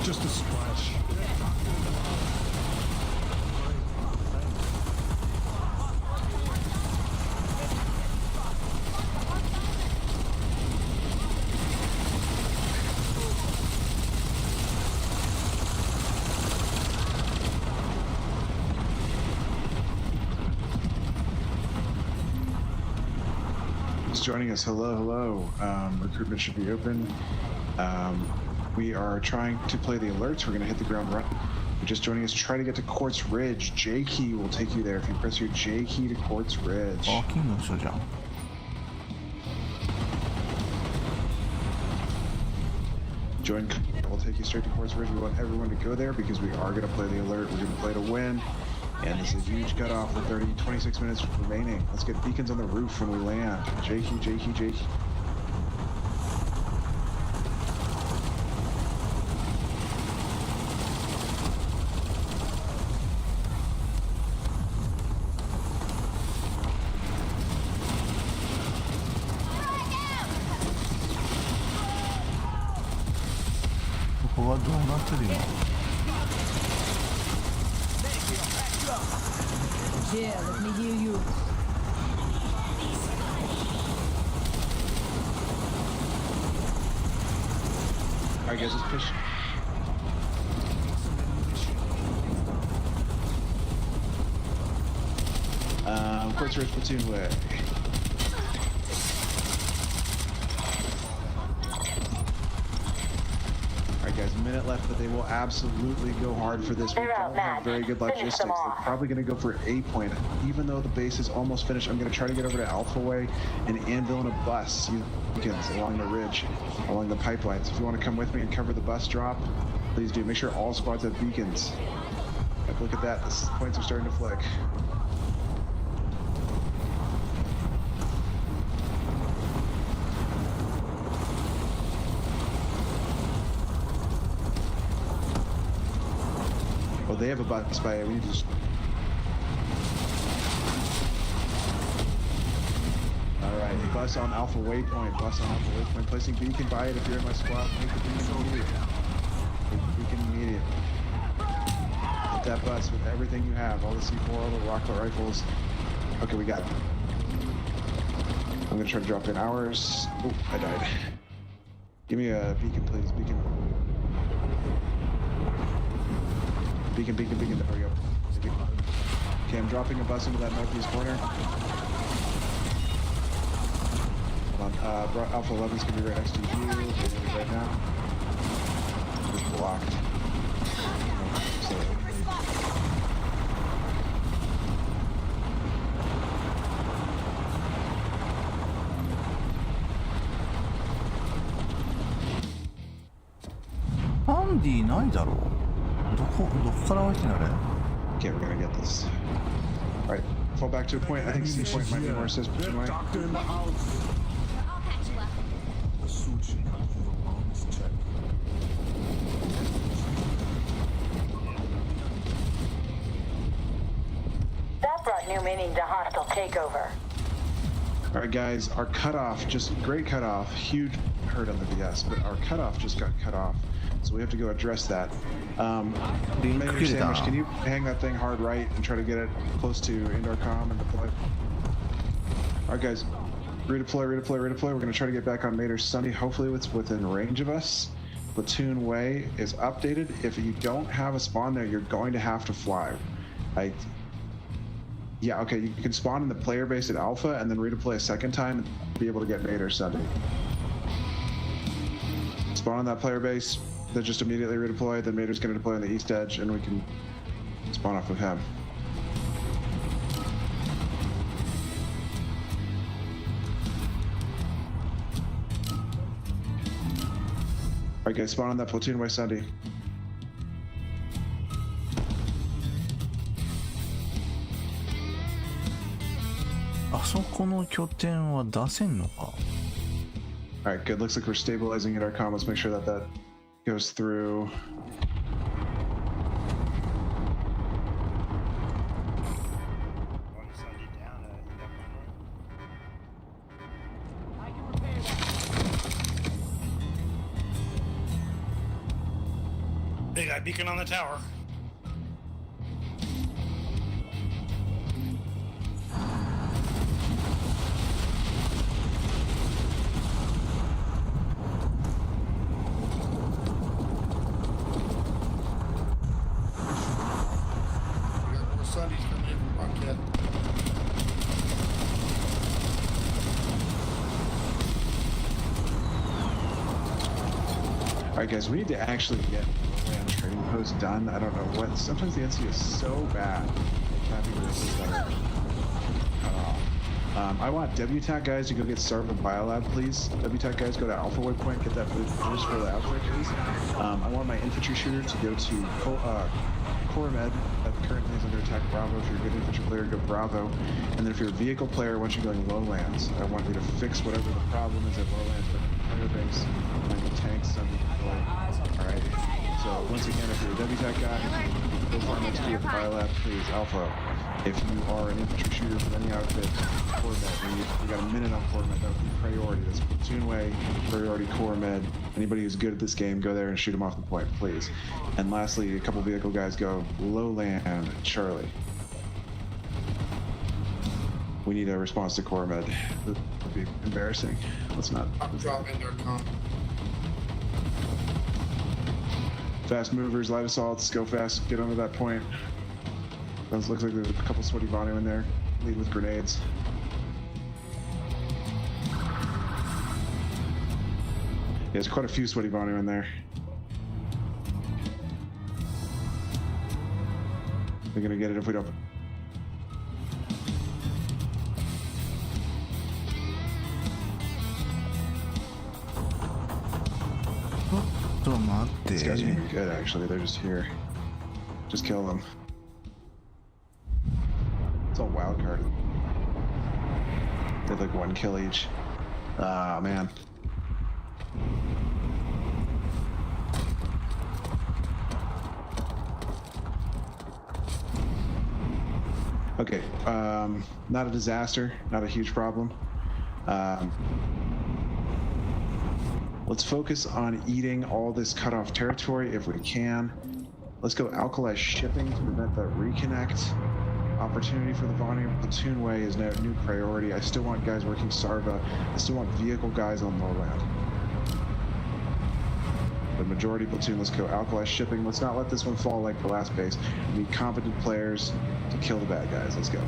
Just a splash. Just joining us. Hello. Recruitment should be open. We are trying to play the alerts. We're going to hit the ground you're just joining us, try to get to Quartz Ridge. J key will take you there if you press your J key to Quartz Ridge.
あ、金の人じゃん。
Join will take you straight to Quartz Ridge. We want everyone to go there because we are going to play the alert. We're going to play to win. And this is a huge cutoff with 26 minutes remaining. Let's get beacons on the roof when we land. J key, J key, J key.
Yeah, let me hear you.
Alright guys, let's push. Quartz Ridge platoon way. Alright guys, a minute left, but they will absolutely go hard for this. We
They're
don't have
outmatched.
very good
Finish
logistics.
them
They're
off.
probably going to go for A point. Even though the base is almost finished, I'm going to try to get over to Alpha Way and anvil in a bus. You beacons along the ridge, along the pipelines. If you want to come with me and cover the bus drop, please do. Make sure all squads have beacons. Like, look at that. The points are starting to flick. Well, they have a bus by. We just. All right, bus on Alpha Waypoint. Bus on Alpha Waypoint. Placing beacon by it. If you're in my squad, make the beacon immediate. Make the beacon immediate. Hit that bus with everything you have. All the C4, all the rocket rifles. Okay, we got it. I'm gonna try to drop in ours. Oh, I died. Give me a beacon, please. Beacon. Beacon, beacon, beacon. There we go. Okay, I'm dropping a bus into that northeast corner. Hold on. Alpha 11's gonna be right next to you. Right now. Just blocked. So.
パンディないだろう。どこから湧いてんのあれ。
Okay, we're gonna get this. All right, fall back to a point. I think C point might be more assist between
I'll patch you up.
That brought new meaning to hostile takeover.
All right, guys, our cutoff, just great cutoff, huge hurt on the VS, but our cutoff just got cut off, so we have to go address that. Mayor Sandwich, can you hang that thing hard right and try to get it close to indoor comm and deploy? All right, guys, redeploy, redeploy, redeploy. We're gonna try to get back on Mater Sunday. Hopefully it's within range of us. Platoon Way is updated. If you don't have a spawn there, you're going to have to fly. Yeah, okay, you can spawn in the player base at Alpha and then redeploy a second time and be able to get Mater Sunday. Spawn on that player base, then just immediately redeploy, then Mater's gonna deploy on the east edge and we can spawn off of him. Alright guys, spawn on that platoon by Sunday. Alright, good. Looks like we're stabilizing at our comm. Let's make sure that that goes through.
They got a beacon on the tower. Sunday's coming in from Marquette.
Alright guys, we need to actually get land trading post done. I don't know what. Sometimes the NC is so bad. Traffic vehicles that are cut off. I want WTAC guys to go get Sarva Biolab, please. WTAC guys go to Alpha Waypoint, get that boost for the Alpha, please. I want my infantry shooter to go to Core Med, that currently is under attack Bravo. If you're a good infantry player, go Bravo. And then if you're a vehicle player, once you're going lowlands, I want you to fix whatever the problem is at lowlands, but fire base, and the tanks on the deploy. Alright. So once again, if you're a WTAC guy, go farm XP with Biolab, please. Alpha. If you are an infantry shooter from any outfit, Core Med, we got a minute on Core Med, that would be priority. That's Platoon Way, priority Core Med. Anybody who's good at this game, go there and shoot them off the point, please. And lastly, a couple vehicle guys go lowland Charlie. We need a response to Core Med. That would be embarrassing. Let's not.
I'm dropping their comp.
Fast movers, light assaults, go fast, get onto that point. Looks like there's a couple sweaty Vanu in there. Lead with grenades. Yeah, there's quite a few sweaty Vanu in there. They're gonna get it if we don't. These guys are gonna be good, actually. They're just here. Just kill them. It's all wild card. They have like 1 kill each. Ah, man. Okay, not a disaster, not a huge problem. Let's focus on eating all this cut off territory if we can. Let's go alkali shipping to prevent that reconnect. Opportunity for the Vanu Platoon Way is now a new priority. I still want guys working Sarva. I still want vehicle guys on lowland. The majority platoon, let's go alkali shipping. Let's not let this one fall like the last base. We need competent players to kill the bad guys. Let's go.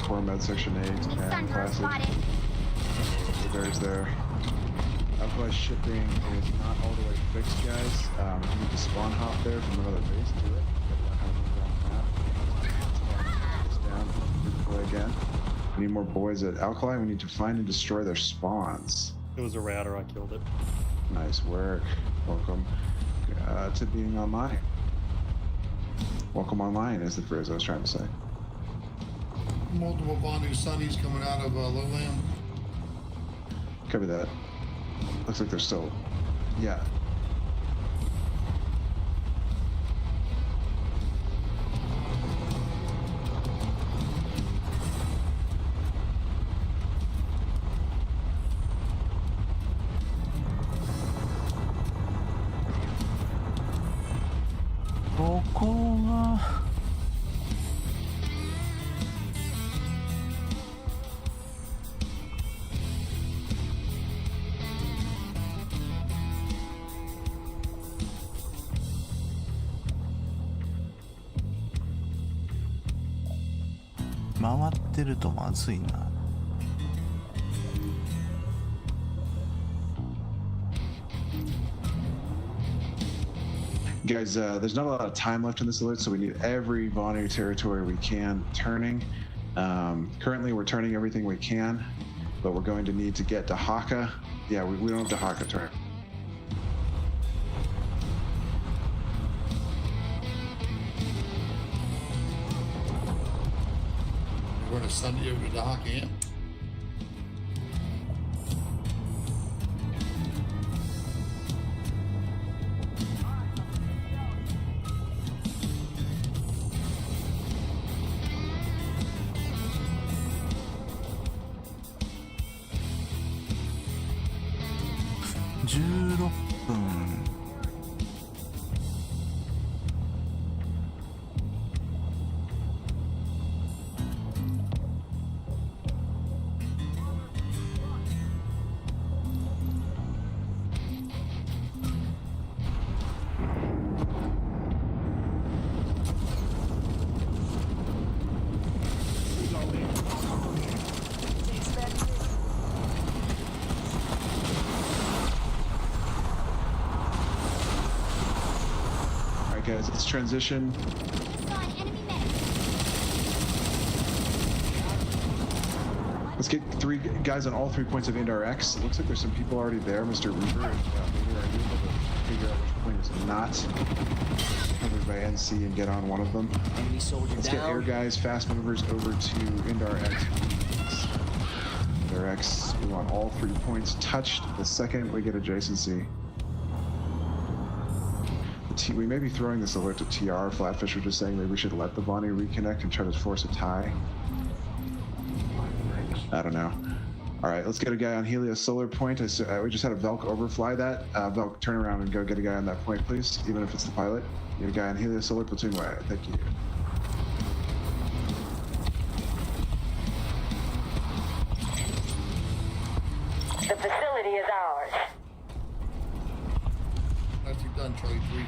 Core Med Section 8 and Classic. There's there. Alkali shipping is not all the way fixed, guys. You need to spawn hop there from another base to it. Down, again. We need more boys at Alkali. We need to find and destroy their spawns.
It was a router, I killed it.
Nice work. Welcome to being online. Welcome online is the phrase I was trying to say.
Multiple Vanu Sunnies coming out of lowland.
Cover that. Looks like they're still. Yeah.
回ってるとまずいな。
Guys, there's not a lot of time left in this alert, so we need every Vanu territory we can turning. Currently, we're turning everything we can, but we're going to need to get to Haka. Yeah, we don't have to Haka turn.
We're going to send you over to Haka, yeah?
guys, let's transition.
Saw an enemy medic.
Let's get 3 guys on all 3 points of IndRX. It looks like there's some people already there. Mr. Reaver, maybe are you able to figure out which point is not covered by NC and get on one of them?
Enemy soldier
Let's get air guys, fast movers over to IndRX. IndRX, we want all 3 points touched the second we get adjacency. We may be throwing this alert to TR. Flatfish were just saying maybe we should let the Bonnie reconnect and try to force a tie. I don't know. All right, let's get a guy on Helios Solar Point. We just had a Velk overfly that. Velk, turn around and go get a guy on that point, please, even if it's the pilot. Get a guy on Helios Solar Platoon Y. Thank you.
The facility is ours.
Nicely done, Charlie 3.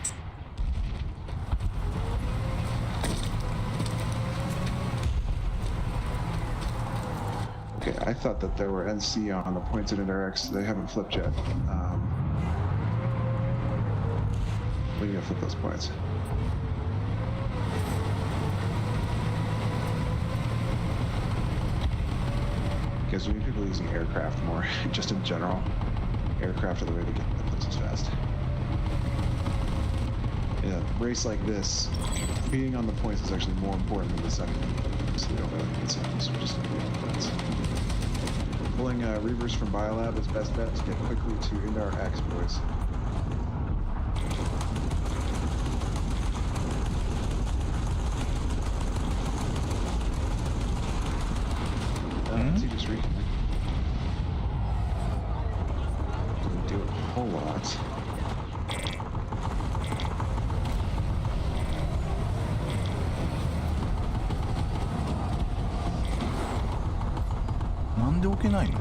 Okay, I thought that there were NC on the points at IndRX. They haven't flipped yet. We need to flip those points. Because we need people using aircraft more, just in general. Aircraft are the way to get the places fast. In a race like this, being on the points is actually more important than the second. So we don't really need some, so we're just going to be on the points. Pulling Reavers from Biolab is best bet to get quickly to IndRX, boys. Let's just reconnect. Doesn't do a whole lot.
なんで置けないの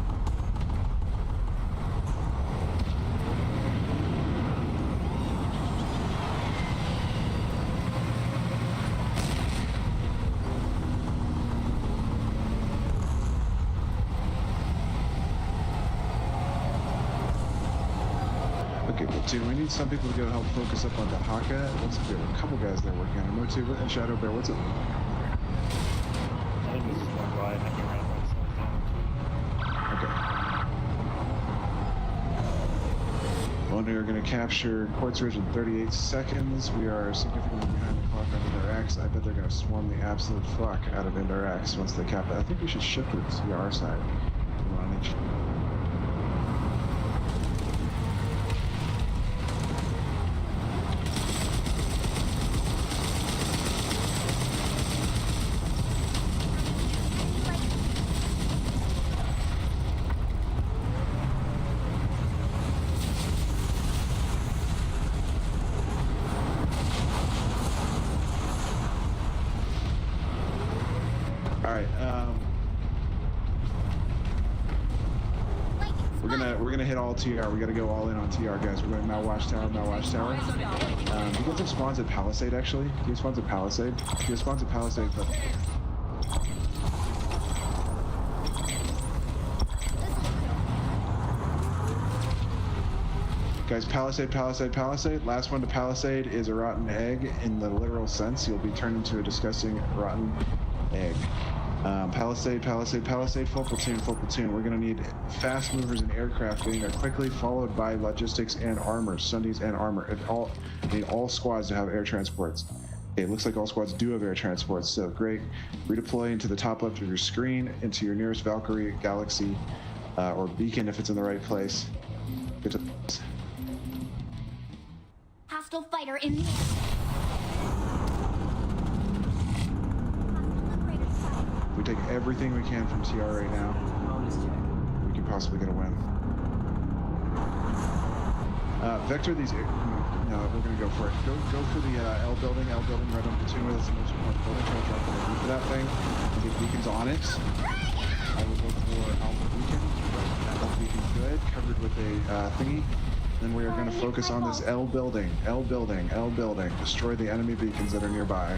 ？Okay,
Platoon, we need some people to go help focus up on the Haka. It looks like we have a couple guys there working on it. Motu and Shadow Bear, what's it look like?
I think this is one ride. I can ride myself down.
Okay. Well, we are going to capture Quartz Ridge in 38 seconds. We are significantly behind the clock on IndRX. I bet they're going to swarm the absolute fuck out of IndRX once they cap it. I think we should shift to the TR side. One on each. We're gonna hit all TR. We gotta go all in on TR, guys. We're going Mal Watchtower. He gets some spawns at Palisade, actually. He spawns at Palisade. But guys, Palisade. Last one to Palisade is a rotten egg in the literal sense. You'll be turned into a disgusting rotten egg. Palisade, full platoon. We're gonna need fast movers and aircraft getting there quickly, followed by logistics and armor, Sundays and armor. Need all squads to have air transports. Okay, it looks like all squads do have air transports, so great. Redeploy into the top left of your screen, into your nearest Valkyrie, Galaxy, or Beacon if it's in the right place. Get to
Hostile fighter in the air.
We take everything we can from TR right now. We can possibly get a win. Vector these. No, we're gonna go for it. Go for the L building right on platoon with us. The most important building. Try to drop the roof of that thing. Get beacons on it. I will go for Alpha Beacon. Alpha Beacon's good. Covered with a thingy. Then we are going to focus on this L building. Destroy the enemy beacons that are nearby.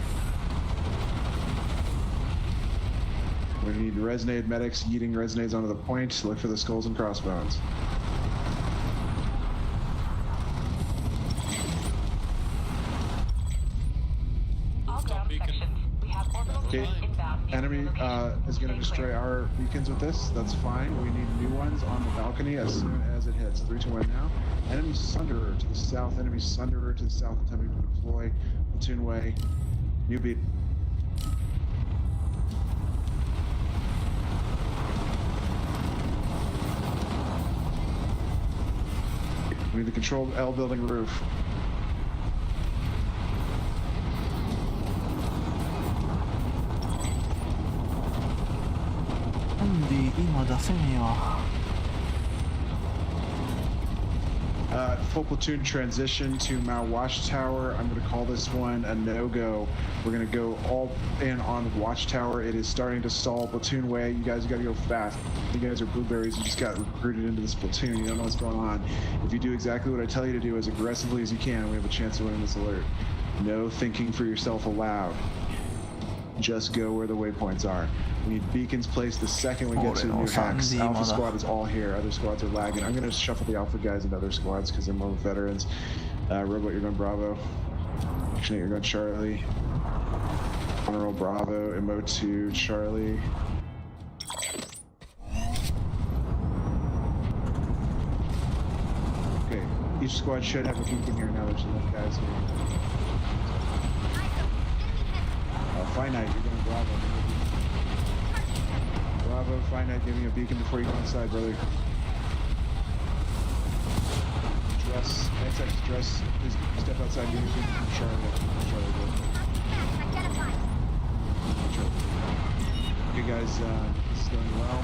We need resonade medics yeeting resonades onto the point. Look for the skulls and crossbones. Okay, enemy is going to destroy our beacons with this. That's fine. We need new ones on the balcony as soon as it hits. 3, 2, 1 now. Enemy Sunderer to the south. Enemy Sunderer to the south. Attempting to deploy. Platoon way. New beat. We need the controlled L building roof. Full platoon transition to Mao Watchtower. I'm going to call this one a no-go. We're going to go all in on Watchtower. It is starting to stall. Platoon way. You guys got to go fast. You guys are blueberries. You just got recruited into this platoon. You don't know what's going on. If you do exactly what I tell you to do as aggressively as you can, we have a chance of winning this alert. No thinking for yourself allowed. Just go where the waypoints are. We need beacons placed the second we get to the new hacks. Alpha squad is all here. Other squads are lagging. I'm going to shuffle the alpha guys into other squads because they're more veterans. Robot, you're going Bravo. Actually, you're going Charlie. Honorable Bravo. Emo 2, Charlie. Okay, each squad should have a beacon here now. There's enough guys here. Finite, you're going Bravo. Bravo, Finite, give me a beacon before you go inside, brother. Dress, Planetside, dress. Please step outside. Give me a beacon from Charlie. Charlie, go. Okay, guys, this is going well.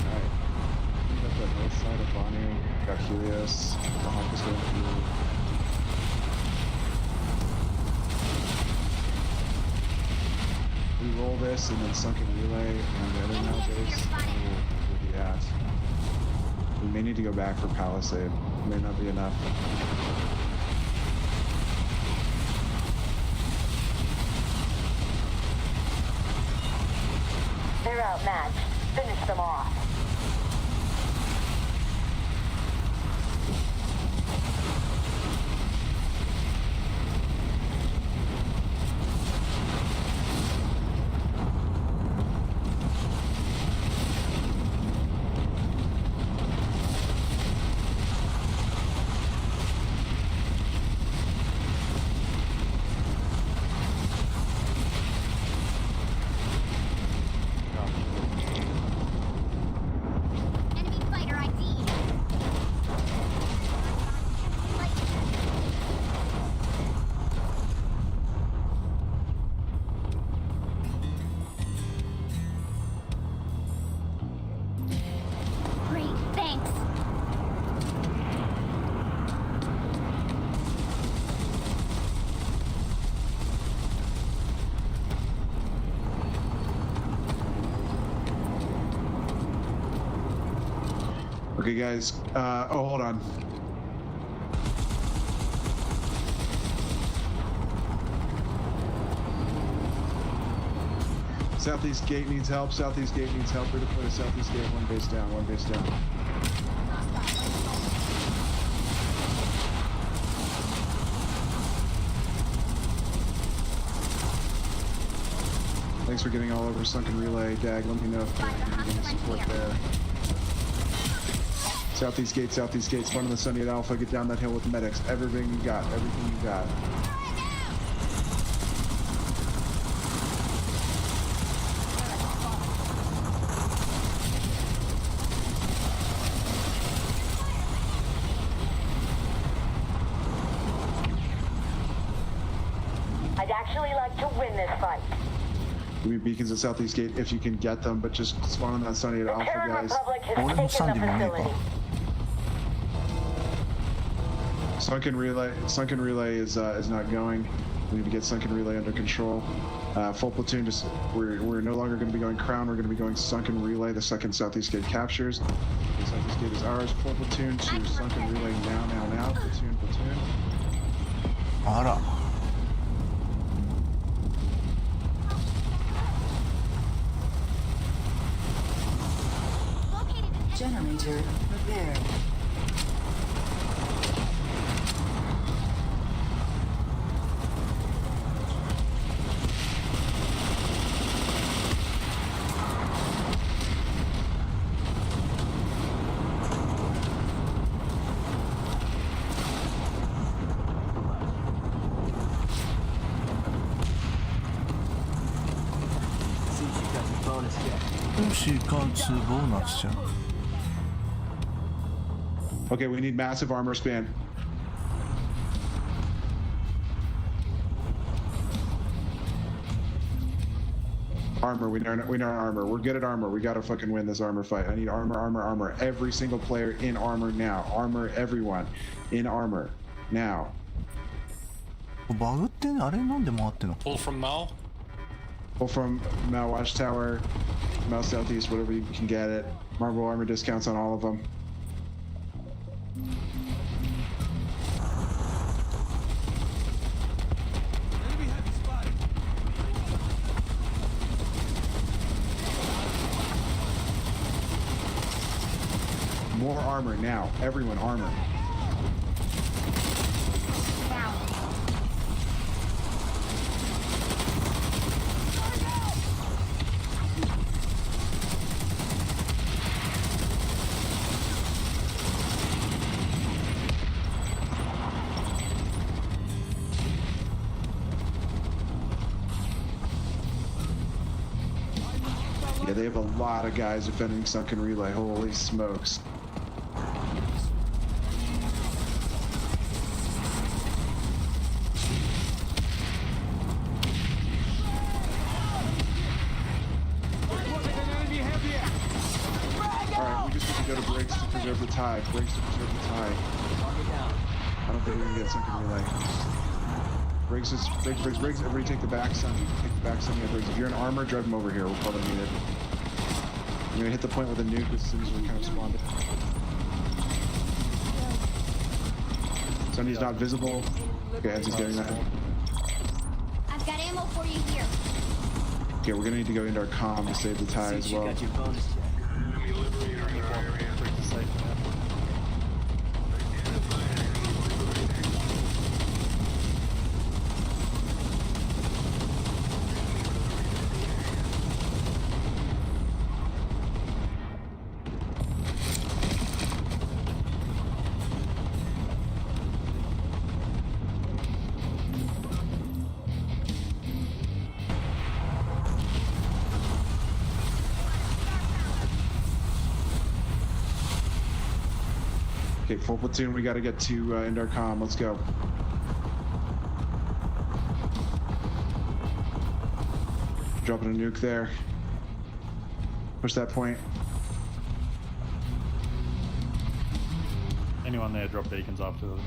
Alright. Clean up that north side of Bonnie. Got Helios. The Hawk is going through. We roll this and then sunken relay and the other now base we'll be at. We may need to go back for Palisade. May not be enough.
They're outmatched. Finish them off.
Okay, guys. Oh, hold on. Southeast gate needs help. Southeast gate needs help. Redeploy to southeast gate. One base down. One base down. Thanks for getting all over sunken relay, Dag. Let me know if you need any support there. Southeast gate, spawn on the Sunny at Alpha, get down that hill with medics. Everything you got, everything you got.
I'd actually like to win this fight.
Give me beacons at Southeast gate if you can get them, but just spawn on that Sunny at Alpha, guys.
Taken the facility.
Sunken relay is not going. We need to get sunken relay under control. Full platoon, just we're no longer going to be going Crown. We're going to be going sunken relay. The second Southeast gate captures. The Southeast gate is ours. Full platoon to sunken relay now. Platoon.
Ara.
Generator repaired.
Okay,
串カツボーナスじゃん。
Okay, we need massive armor span. Armor, we know armor. We're good at armor. We gotta fucking win this armor fight. I need armor, armor, armor. Every single player in armor now. Armor, everyone. In armor. Now.
バグってね、あれなんで回ってんの？
Pull from Mao.
Pull from Mao Watchtower, Mao Southeast, whatever you can get it. Marble armor discounts on all of them. More armor now. Everyone, armor. Yeah, they have a lot of guys defending sunken relay. Holy smokes. Alright, we just need to go to breaks to preserve the tie. Breaks to preserve the tie. I don't think we're gonna get sunken relay. Breaks. Everybody take the back sun. Take the back sun. Breaks. If you're in armor, drive them over here. We'll probably need it. I'm gonna hit the point with a nuke as soon as we kind of spawned it. Sunny's not visible. Okay, Ansy's getting that.
I've got ammo for you here.
Okay, we're gonna need to go into our comm to save the tie as well. Okay, full platoon, we gotta get to Indar comm. Let's go. Dropping a nuke there. Push that point.
Anyone there, drop beacons after the nuke.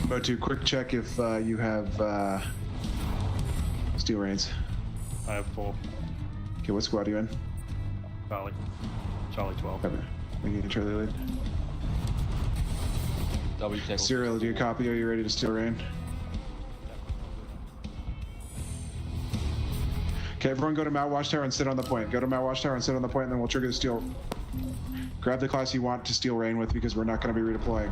Motu, quick check if you have steel reins.
I have 4.
Okay, what squad are you in?
Charlie 12.
Okay. Making a Charlie lead. Cyril, do you copy? Are you ready to steel rain? Okay, everyone go to Mount Watchtower and sit on the point. Go to Mount Watchtower and sit on the point, and then we'll trigger the steel. Grab the class you want to steel rain with, because we're not going to be redeploying.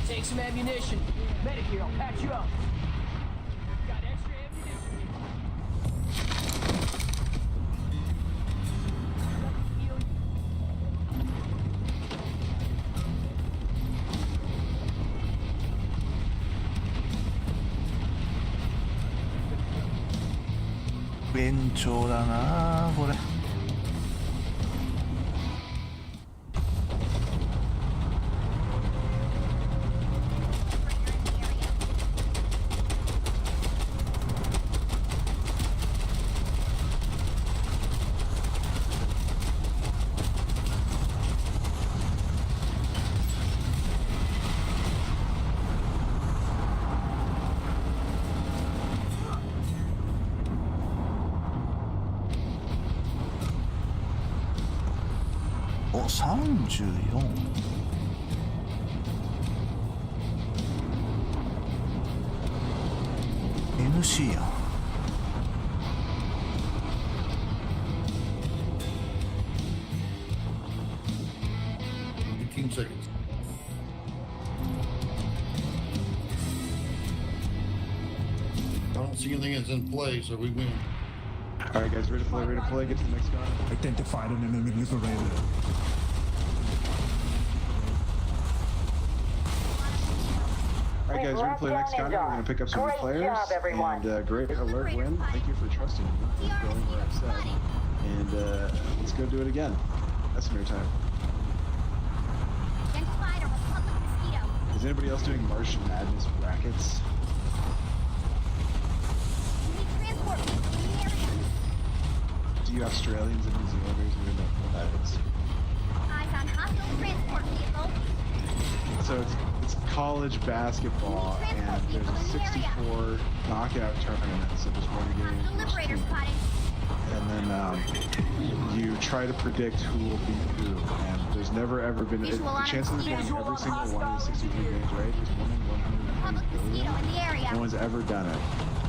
Take some ammunition. Medic here, I'll patch you up. Got extra ammunition.
便長だなこれ。お、34。NC やん。
15 seconds. I don't see anything that's in play, so we win.
Alright guys, ready to play, get to the next guy.
Identified an enemy liberated.
Alright guys, ready to play next guy. We're going to pick up some new players. And great alert win. Thank you for trusting me. Keep going where I said. And let's go do it again. That's some time. Is anybody else doing Martian Madness brackets? Do you Australians and New Zealanders who know what that is?
Eyes on hostile transport vehicle.
So it's college basketball, and there's a 64 knockout tournament, so just one game.
Liberator spotted.
And then you try to predict who will beat who, and there's never ever been the chances of getting every single one of the 63 games right is 1 in 120 billion. No one's ever done it.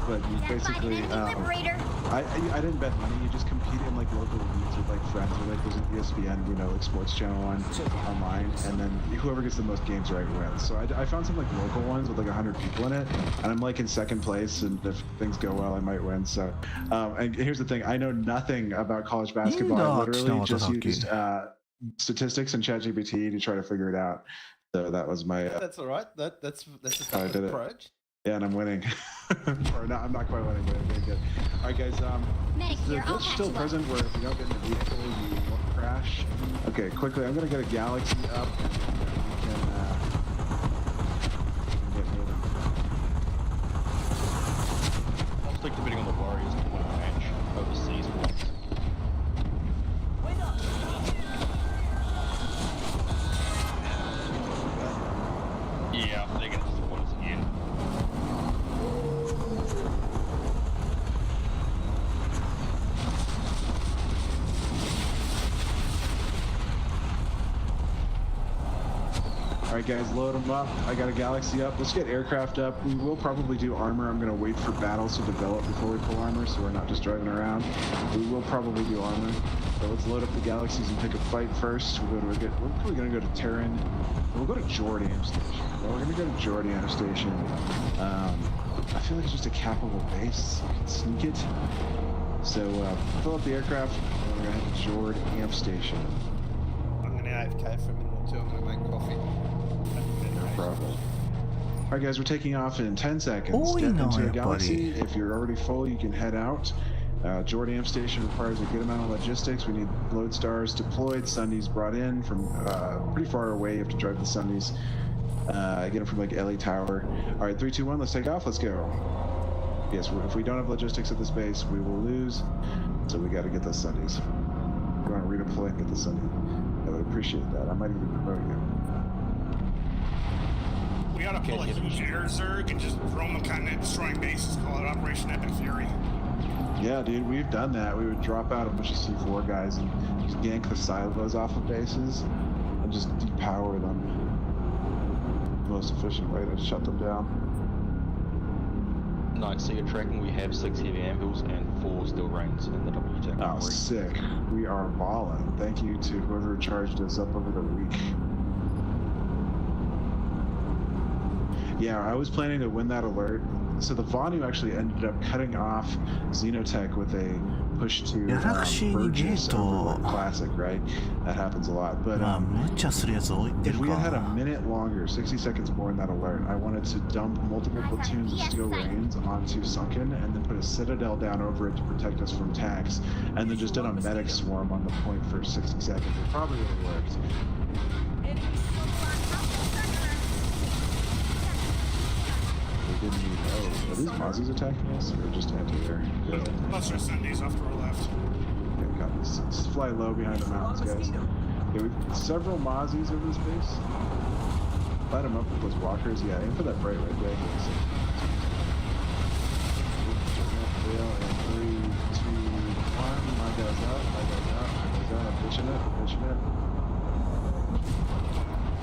But you basically, I didn't bet money. You just compete in like local leagues with like friends, or like there's an ESPN, like sports channel online, and then whoever gets the most games right wins. So I found some like local ones with like 100 people in it, and I'm like in second place, and if things go well, I might win. So, and here's the thing: I know nothing about college basketball. I literally just used statistics and ChatGPT to try to figure it out. So that was my.
That's all right. That's a
I did it.
approach.
Yeah, and I'm winning. Or not, I'm not quite winning, but I'm doing good. Alright guys, the glitch still present where if you don't get in the vehicle, you won't crash. Okay, quickly, I'm gonna get a Galaxy up, and we can get moving.
I'll stick to bidding on the Warriors to win a match overseas once. Yeah, they're gonna support us again.
Alright guys, load them up. I got a Galaxy up. Let's get aircraft up. We will probably do armor. I'm going to wait for battles to develop before we pull armor, so we're not just driving around. We will probably do armor. So let's load up the Galaxies and pick a fight first. We're probably going to go to Terran. We'll go to Jordan Station. Well, we're going to go to Jordan Station. I feel like it's just a capital base. We can sneak it. So fill up the aircraft, and we're going to head to Jordan Station.
I'm going to AFK for a minute or two. I'm going to make coffee.
No problem. Alright guys, we're taking off in 10 seconds. Get into the Galaxy. If you're already full, you can head out. Jordan Station requires a good amount of logistics. We need load stars deployed, Sundays brought in from pretty far away. You have to drive the Sundays. Get them from like Ellie Tower. Alright, 3, 2, 1, let's take off. Let's go. Yes, if we don't have logistics at this base, we will lose. So we got to get those Sundays. We want to redeploy and get the Sunday. I would appreciate that. I might even promote you.
We ought to pull a huge air zerg and just roam the continent, destroying bases, call it Operation Epic Fury.
Yeah, dude, we've done that. We would drop out a bunch of C4 guys and just gank the silos off of bases and just depower them. The most efficient way to shut them down.
No, so you're tracking we have 6 heavy ambuls and 4 steel reigns in the WJ.
Oh, sick. We are balling. Thank you to whoever charged us up over the week. Yeah, I was planning to win that alert. So the Vanu actually ended up cutting off Xenotech with a push to Burgess over Classic, right? That happens a lot. But if we had had a minute longer, 60 seconds more in that alert, I wanted to dump multiple platoons of steel reigns onto Sunken and then put a citadel down over it to protect us from tanks, and then just did a medic swarm on the point for 60 seconds. It probably would have worked. We didn't need. Oh, are these Mozzies attacking us or just anti-air?
Buster Sundays off to our left.
Okay, we got this. Let's fly low behind the mountains, guys. Okay, we've several Mozzies over this base. Light them up with those walkers. Yeah, aim for that bright red guy. In 3, 2, 1. My guy's out. My guy's out. My guy's out. I'm pushing it. I'm pushing it.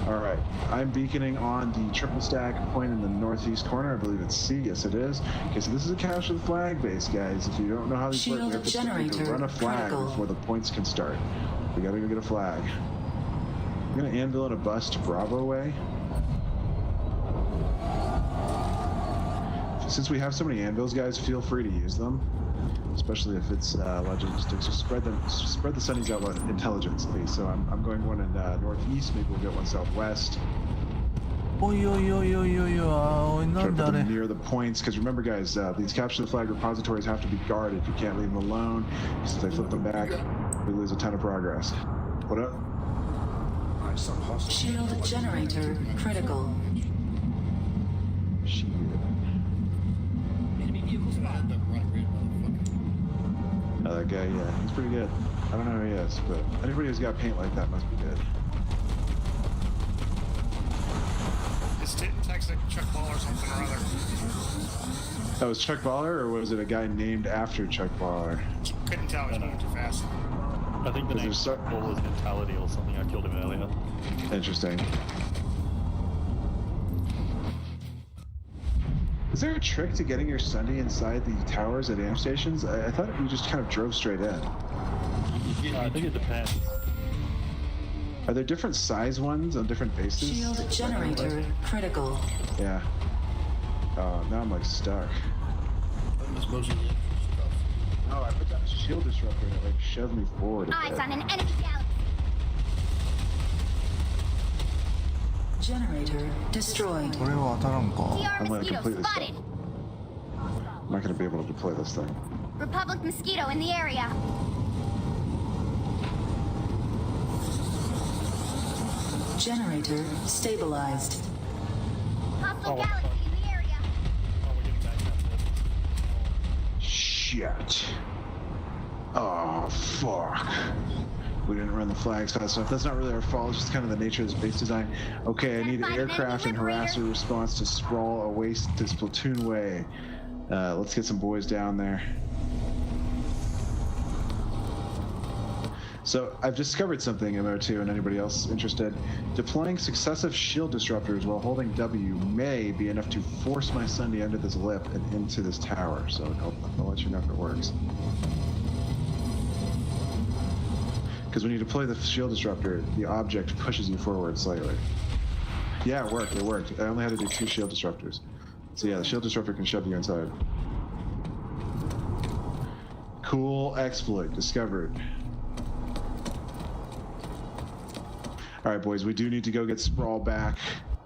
All right, I'm beaconing on the triple stack point in the northeast corner. I believe it's C. Yes, it is. Okay, so this is a capture the flag base, guys. If you don't know how these work, we have to run a flag before the points can start. We gotta go get a flag. I'm gonna anvil in a bus to Bravo way. Since we have so many anvils, guys, feel free to use them, especially if it's logistics. Just spread the sunnies out intelligently. So I'm going one in northeast. Maybe we'll get one southwest. Try to put them near the points, because remember, guys, these capture the flag repositories have to be guarded. You can't leave them alone. Since I flip them back, we lose a ton of progress. What up?
Shield generator critical.
Shield. Oh, that guy, yeah, he's pretty good. I don't know who he is, but anybody who's got paint like that must be good.
It's texting Chuck Ball or something or other.
That was Chuck Baller, or was it a guy named after Chuck Baller?
Couldn't tell, he's moving too fast.
I think the name Chuck Ball is mentality or something. I killed him earlier.
Interesting. Is there a trick to getting your Sunday inside the towers at amp stations? I thought you just kind of drove straight in.
I think it depends.
Are there different size ones on different bases?
Shield generator critical.
Yeah. Oh, now I'm like stuck. Oh, I put down a shield disruptor and it like shoved me forward.
Eyes on an enemy galaxy.
Generator destroyed.
I'm like completely stuck. I'm not gonna be able to deploy this thing.
Republic mosquito in the area.
Generator stabilized.
Hostile galaxy in the area.
Shit. Oh, fuck. We didn't run the flags fast enough. That's not really our fault. It's just kind of the nature of this base design. Okay, I need aircraft and harasser response to sprawl oasis platoon way. Let's get some boys down there. So I've discovered something, MO2, and anybody else interested. Deploying successive shield disruptors while holding W may be enough to force my Sunday under this lip and into this tower. So I'll let you know if it works. Because when you deploy the shield disruptor, the object pushes you forward slightly. Yeah, it worked. I only had to do 2 shield disruptors. So yeah, the shield disruptor can shove you inside. Cool exploit discovered. All right, boys, we do need to go get Sprawl back,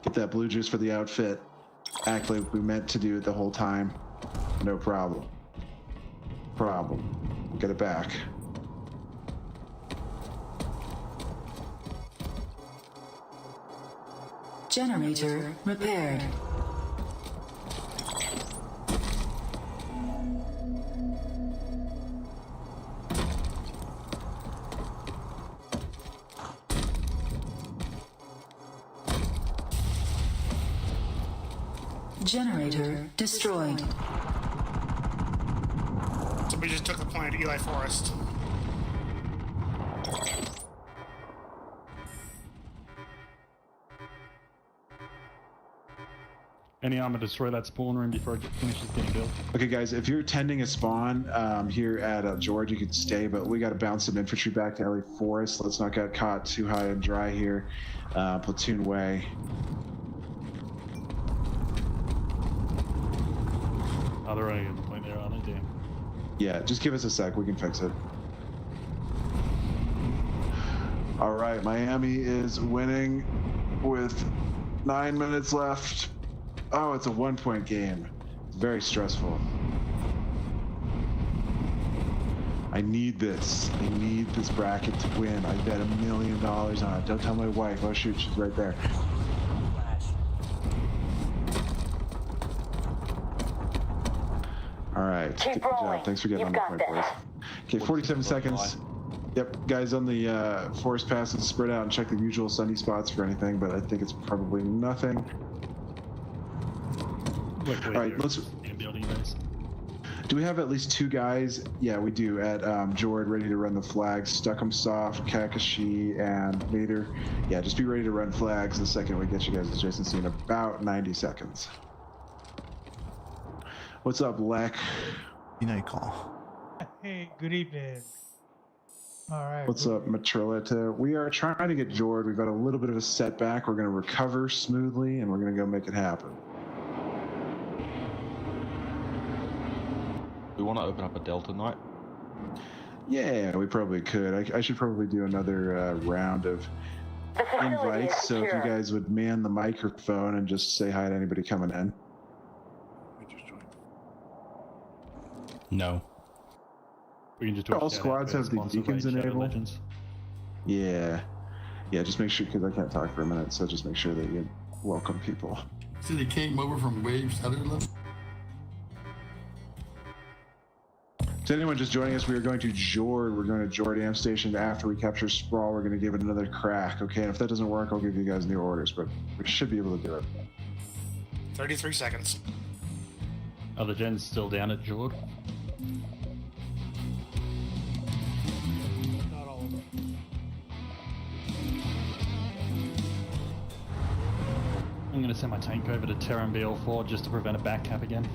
get that blue juice for the outfit, act like we meant to do it the whole time. No problem. Get it back.
Generator repaired. Generator destroyed.
So we just took the planet Eli Forest.
Any armor destroy that spawn room before it finishes getting built.
Okay, guys, if you're tending a spawn here at George, you could stay, but we got to bounce some infantry back to LA Forest. Let's not get caught too high and dry here. Platoon way.
Oh, they're running in the point there, aren't they? Damn.
Yeah, just give us a sec. We can fix it. All right, Miami is winning with 9 minutes left. Oh, it's a 1-point game. It's very stressful. I need this. I need this bracket to win. I bet $1 million on it. Don't tell my wife. Oh shoot, she's right there. All right. Good job. Thanks for getting on the point, boys. Okay, 47 seconds. Yep, guys on the forest passes, spread out and check the usual sunny spots for anything, but I think it's probably nothing. All right, let's. Do we have at least 2 guys? Yeah, we do. At Jord, ready to run the flags. Stuckum Soft, Kakashi, and Vader. Yeah, just be ready to run flags the second we get you guys adjacency in about 90 seconds. What's up, Lek?
Hey, good evening. All right.
What's up, Matrilita? We are trying to get Jord. We've got a little bit of a setback. We're going to recover smoothly, and we're going to go make it happen.
We want to open up a Delta night?
Yeah, we probably could. I should probably do another round of invites, so if you guys would man the microphone and just say hi to anybody coming in.
No. We can just do
all squads have the beacons enabled. Yeah. Yeah, just make sure, because I can't talk for a minute, so just make sure that you welcome people.
See, they came over from Waves. How did it look?
To anyone just joining us, we are going to Jord. We're going to Jord Amp Station. After we capture Sprawl, we're going to give it another crack, okay? And if that doesn't work, I'll give you guys new orders, but we should be able to do it.
33 seconds.
Are the gens still down at Jord?
Not all of them.
I'm going to send my tank over to Terran BL4 just to prevent a back cap again.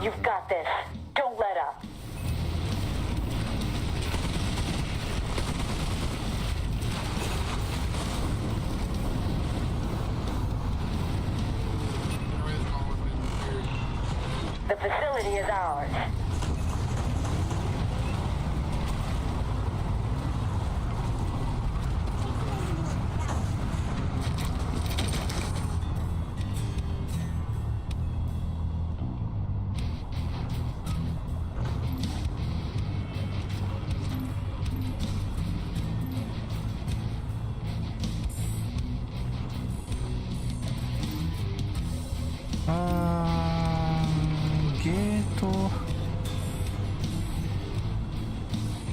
You've got this. Don't let up. The facility is ours.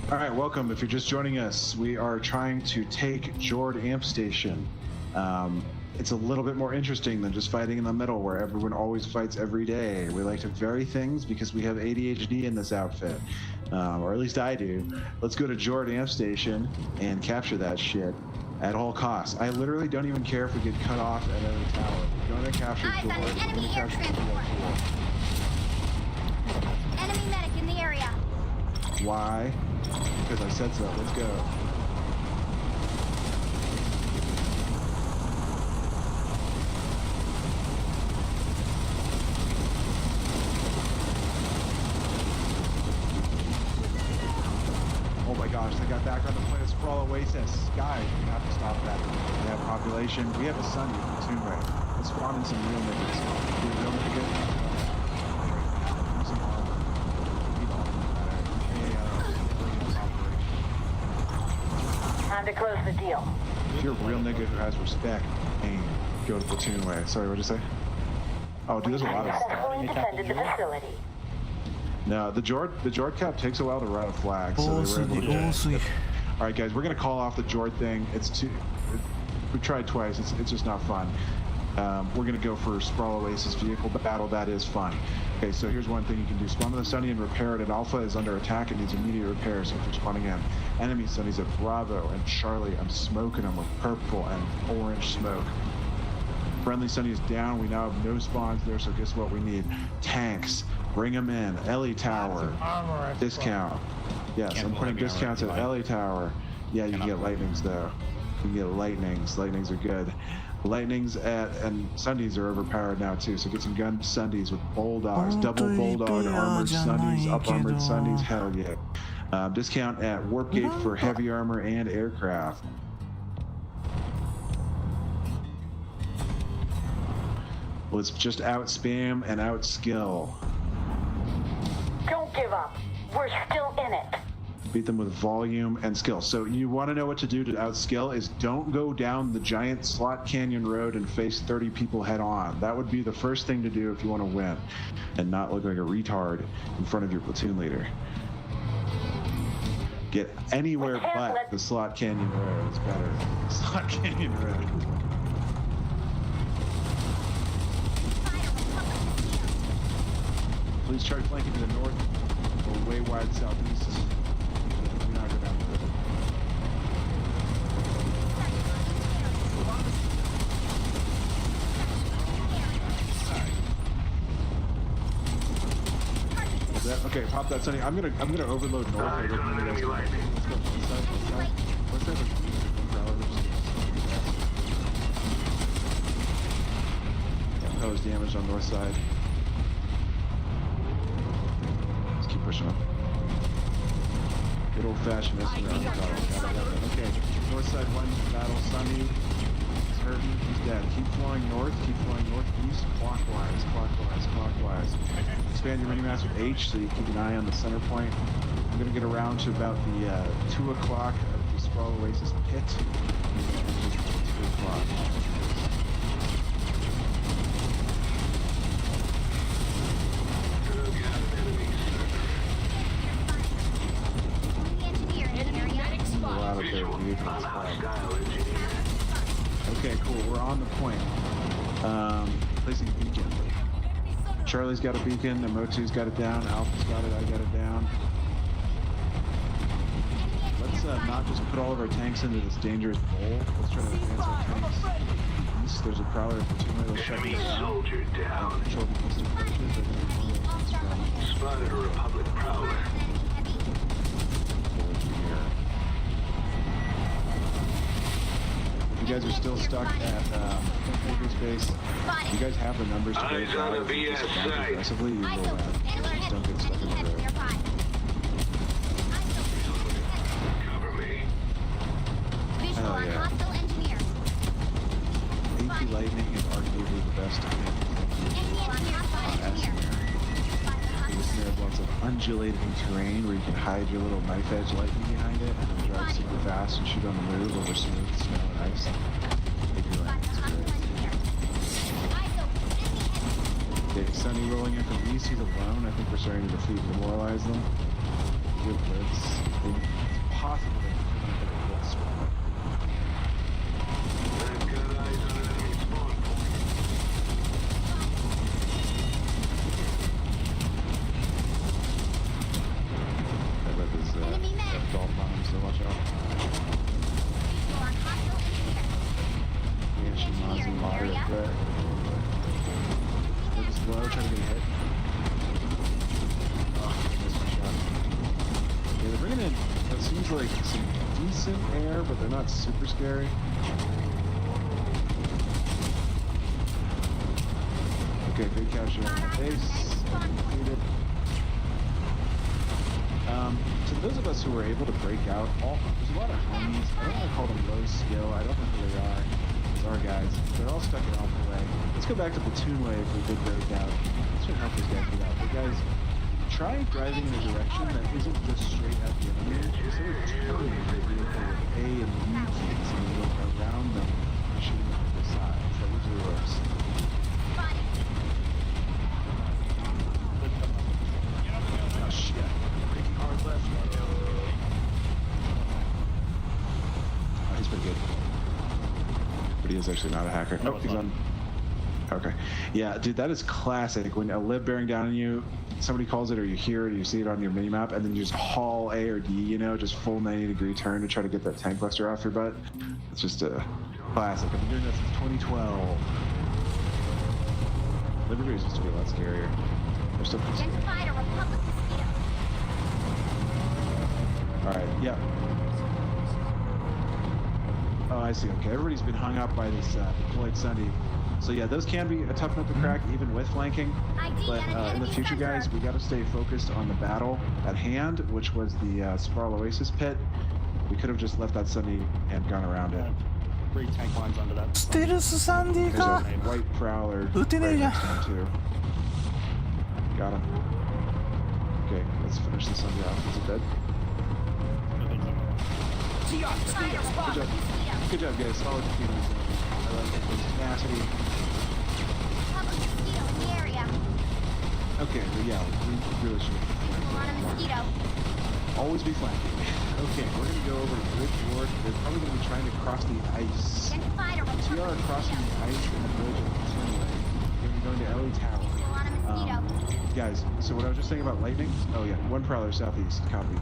All right, welcome. If you're just joining us, we are trying to take Jord Amp Station. It's a little bit more interesting than just fighting in the middle where everyone always fights every day. We like to vary things because we have ADHD in this outfit, or at least I do. Let's go to Jord Amp Station and capture that shit at all costs. I literally don't even care if we get cut off at every tower. We're going to capture Jord. We're going to capture Jord.
Enemy medic in the area.
Why? Because I said so. Let's go. Oh my gosh, they got back on the planet Sprawl Oasis. Guys, we have to stop that. We have population. We have a sun in Toonway. Let's spawn in some real niggas. Do real niggas. Some armor.
Time to close the deal.
If you're a real nigga who has respect, aim. Go to Platoon way. Sorry, what'd you say? Oh, dude, there's a lot of
Successfully defended the facility.
No, the Jord cap takes a while to run a flag, so they were able to all right, guys, we're gonna call off the Jord thing. We tried twice. It's just not fun. We're gonna go for Sprawl Oasis vehicle battle. That is fun. Okay, so here's one thing you can do. Spawn with the Sunny and repair it. And Alpha is under attack and needs immediate repair, so if you're spawning in. Enemy Sunny's at Bravo and Charlie. I'm smoking them with purple and orange smoke. Friendly Sunny is down. We now have no spawns there, so guess what we need? Tanks. Bring them in. Ellie Tower. Discount. Yes, I'm putting discounts at Ellie Tower. Yeah, you can get lightnings though. You can get lightnings. Lightnings are good. Lightnings and Sundays are overpowered now too, so get some gun Sundays with bulldogs, double bulldog armored Sundays, up armored Sundays, hell yeah. Discount at Warp Gate for heavy armor and aircraft. Let's just out spam and out skill.
Don't give up. We're still in it.
Beat them with volume and skill. So you want to know what to do to outskill is don't go down the giant slot canyon road and face 30 people head on. That would be the first thing to do if you want to win and not look like a retard in front of your platoon leader. Get anywhere but the slot canyon road. It's better. Slot canyon road. Please try flanking to the north or way wide southeast. Do not go down the river. Okay, pop that Sunny. I'm gonna overload north. Let's go east side. What's that? That was damaged on north side. Let's keep pushing up. Good old fashioned battle. Okay, north side one battle. Sunny. He's hurting. He's dead. Keep flying north. Keep flying northeast. Clockwise. Expand your mini-maps with H so you keep an eye on the center point. I'm going to get around to about the 2 o'clock of the Sprawl Oasis pit. 2 o'clock. A lot of their vehicles. Okay, cool. We're on the point. Placing beacon. Charlie's got a beacon, Emotu's got it down, Alpha's got it, I got it down. Let's not just put all of our tanks into this dangerous bowl. Let's try to advance our tanks east. There's a prowler for 2 minutes. Enemy soldier down. Control the east approaches. Spotted a Republic prowler. You guys are still stuck at Baker's base. You guys have the numbers to break out. If you just advance aggressively, you will just don't get stuck in the road. Hell yeah. AP Lightning is arguably the best There's lots of undulating terrain where you can hide your little knife edge lightning behind it and then drive super fast and shoot on the move over smooth snow and ice. Okay, Sunny rolling in from east, he's alone. I think we're starting to defeat and demoralize them. Good blitz. It's possible that we could have a blitz spot. I read this F-Dalt bomb, so watch out. Yeah, Shimazu moderate threat. Low, trying to get a hit. Oh, missed my shot. Yeah, they're bringing in what seems like some decent air, but they're not super scary. Okay, big capture on the base. Completed. To those of us who were able to break out, there's a lot of homies. I don't want to call them low skill. I don't know who they are. These are guys. They're all stuck in Alpha Way. Let's go back to Platoon Way if we did break out. This should help these guys get out. But guys, try driving in a direction that isn't just straight at the enemy. Instead of turning the vehicle with A and B keys and you look around them and shooting them to the side. That usually works. Oh shit. Breaking hard left. Oh, he's pretty good. But he is actually not a hacker. Oh, he's on. Okay. Yeah, dude, that is classic. When a lib bearing down on you, somebody calls it or you hear it or you see it on your minimap, and then you just haul A or D, you know, just full 90-degree turn to try to get that tank buster off your butt. It's just a classic. I've been doing that since 2012. Liberties used to be a lot scarier. They're still pretty scary. Alright, yeah. Oh, I see. Okay, everybody's been hung up by this deployed Sunday. So yeah, those can be a tough nut to crack, even with flanking. But in the future, guys, we got to stay focused on the battle at hand, which was the Sprawl Oasis pit. We could have just left that Sunday and gone around it.
3 tank lines under that.
ステルスサンディ
There's
か
a white prowler
撃てねえじゃん
right next to him, too. Got him. Okay, let's finish this Sunday off. Is it dead? Good job. Good job, guys. Solid defeat. I like it. There's tenacity. Okay, but yeah, we really should. Always be flanking. Okay, we're gonna go over to Bridge Ward. They're probably gonna be trying to cross the ice. TR crossing the ice in the bridge of the Platoon Way. We're gonna be going to LA Tower. Guys, so what I was just saying about lightnings, oh yeah, one prowler southeast, copy.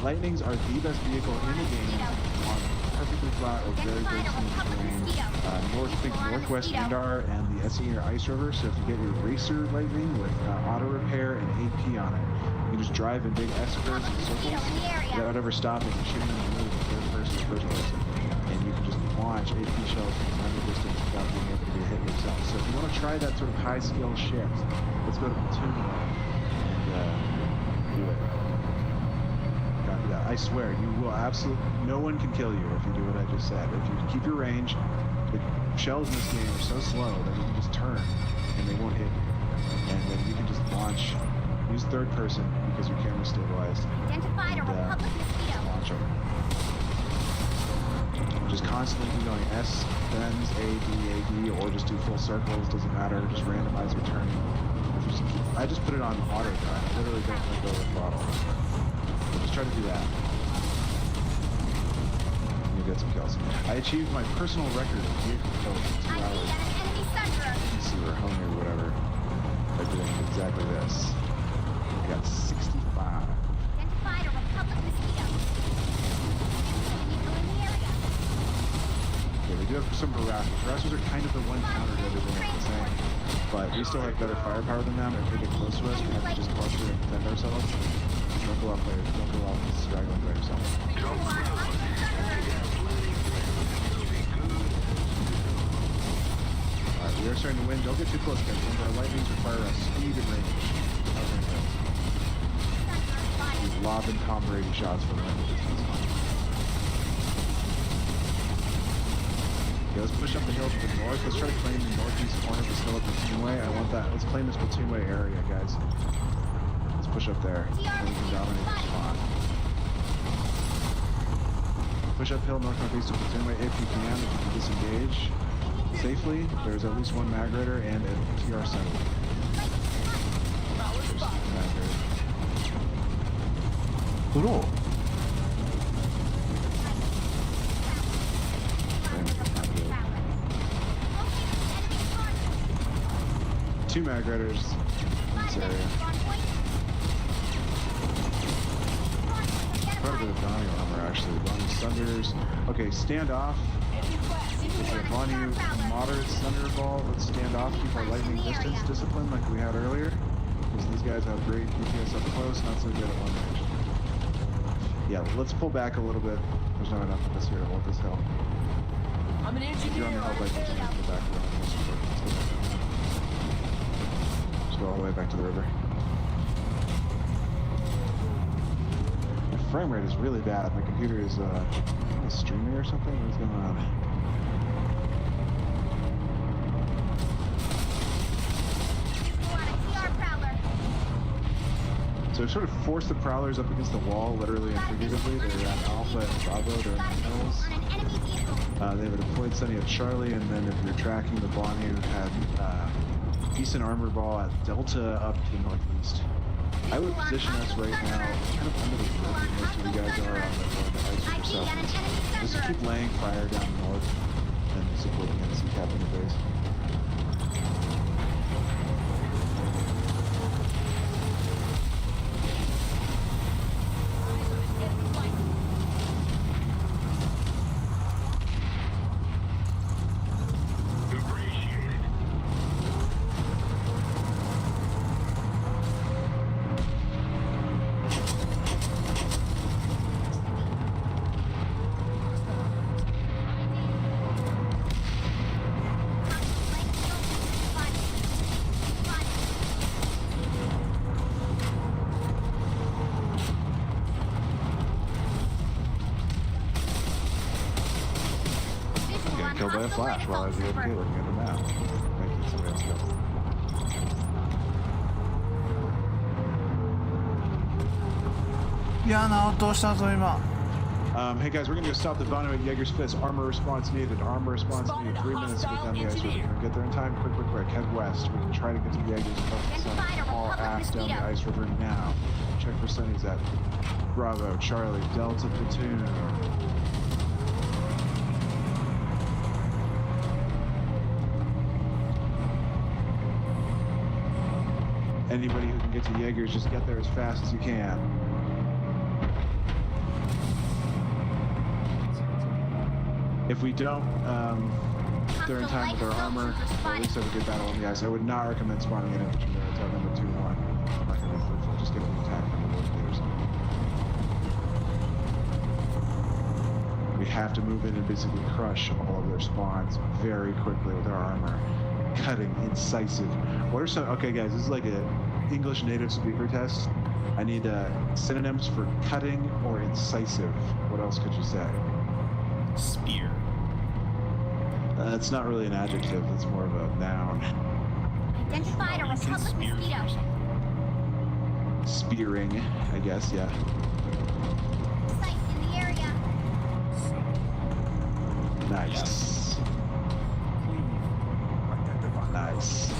Lightnings are the best vehicle in the game on perfectly flat or very smooth terrain. Think Northwest Indar and the Essener Ice River, so if you get your racer lightning with auto repair and AP on it, you can just drive in big S curves and circles without ever stopping and shooting in the middle of third person or first person. And you can just launch AP shells from any distance without being able to get hit yourself. So if you want to try that sort of high skill shit, let's go to Platoon and do it. Copy that. I swear, you will absolutely, no one can kill you if you do what I just said. If you keep your range, the shells in this game are so slow that you can just turn and they won't hit you. And then you can just launch, use third person because your camera's stabilized.
Identified a Republic mosquito.
Launch over. Just constantly keep going S, bends, A, B, A, B, or just do full circles, doesn't matter, just randomize your turning. I just put it on auto drive, I literally don't let go of the throttle. So just try to do that. You get some kills. I achieved my personal record of vehicle kills in 2 hours. PC or home or whatever. By doing exactly this. I got 65.
Identified a Republic mosquito.
Yeah, we do have some harassers. Harassers are kind of the one counter to everything I've been saying. But we still have better firepower than them. If they get close to us, we have to just cluster and defend ourselves. Don't go off there. Don't go off straggling by yourself. Alright, we are starting to win. Don't get too close, guys. Remember, our lightnings require us speed and range. These lob and Tom Brady shots from range distance. Okay, let's push up the hill to the north. Let's try to claim the northeast corner of this hill at Platoonway. I want that. Let's claim this Platoonway area, guys. Let's push up there. And we can dominate the spot. Push uphill north-northeast of Platoonway if you can. If you can disengage safely, there's at least one mag raider and a TR-70. There's a mag raider.
Cool.
Two mag raiders in this area. Quite a bit of Bonnie armor actually. Bonnie Sunders. Okay, stand off. Okay, Bonnie moderate Sunder ball. Let's stand off. Keep our lightning distance discipline like we had earlier. Because these guys have great DPS up close, not so good at one range. Yeah, let's pull back a little bit. There's not enough of us here to hold this hill.
I'm an
If you're on the hill, like, just pull back around. Let's go back down. Just go all the way back to the river. My frame rate is really bad. My computer is streaming or something. What's going on? So we sort of forced the prowlers up against the wall, literally and figuratively. They're at Alpha and Bravo, they're in the hills. They have a deployed Sunny at Charlie, and then if you're tracking the Bonnie, you had decent armor ball at Delta up to the northeast. I would position us right now kind of under the bridge where most of you guys are on the ice river south. Just keep laying fire down north and supporting NC Cap in the base. Killed by a flash while I was looking at the map. Thank you, somebody else go. Hey guys, we're gonna go stop the Bono at Jaeger's Fist. Armor response needed. Armor response needed. 3 minutes to get down the ice river. Can we get there in time? Quick. Head west. We can try to get to Jaeger's Fist. All ass down the ice river now. Check for Sunny's at Bravo, Charlie, Delta, Platoon. Anybody who can get to Jaegers, just get there as fast as you can. If we don't, if they're in time with our armor, or at least have a good battle on the ice, I would not recommend spawning an infantry there. It's outnumber 2-1. I'm not going to be fruitful. Just get an attack from the warriors. We have to move in and basically crush all of their spawns very quickly with our armor. Cutting, incisive. What are some... Okay, guys, this is like a English native speaker test. I need synonyms for cutting or incisive. What else could you say?
Spear.
It's not really an adjective. It's more of a noun.
Identified a Republic mosquito.
Spearing, I guess, yeah.
Site in the area.
Nice. Nice.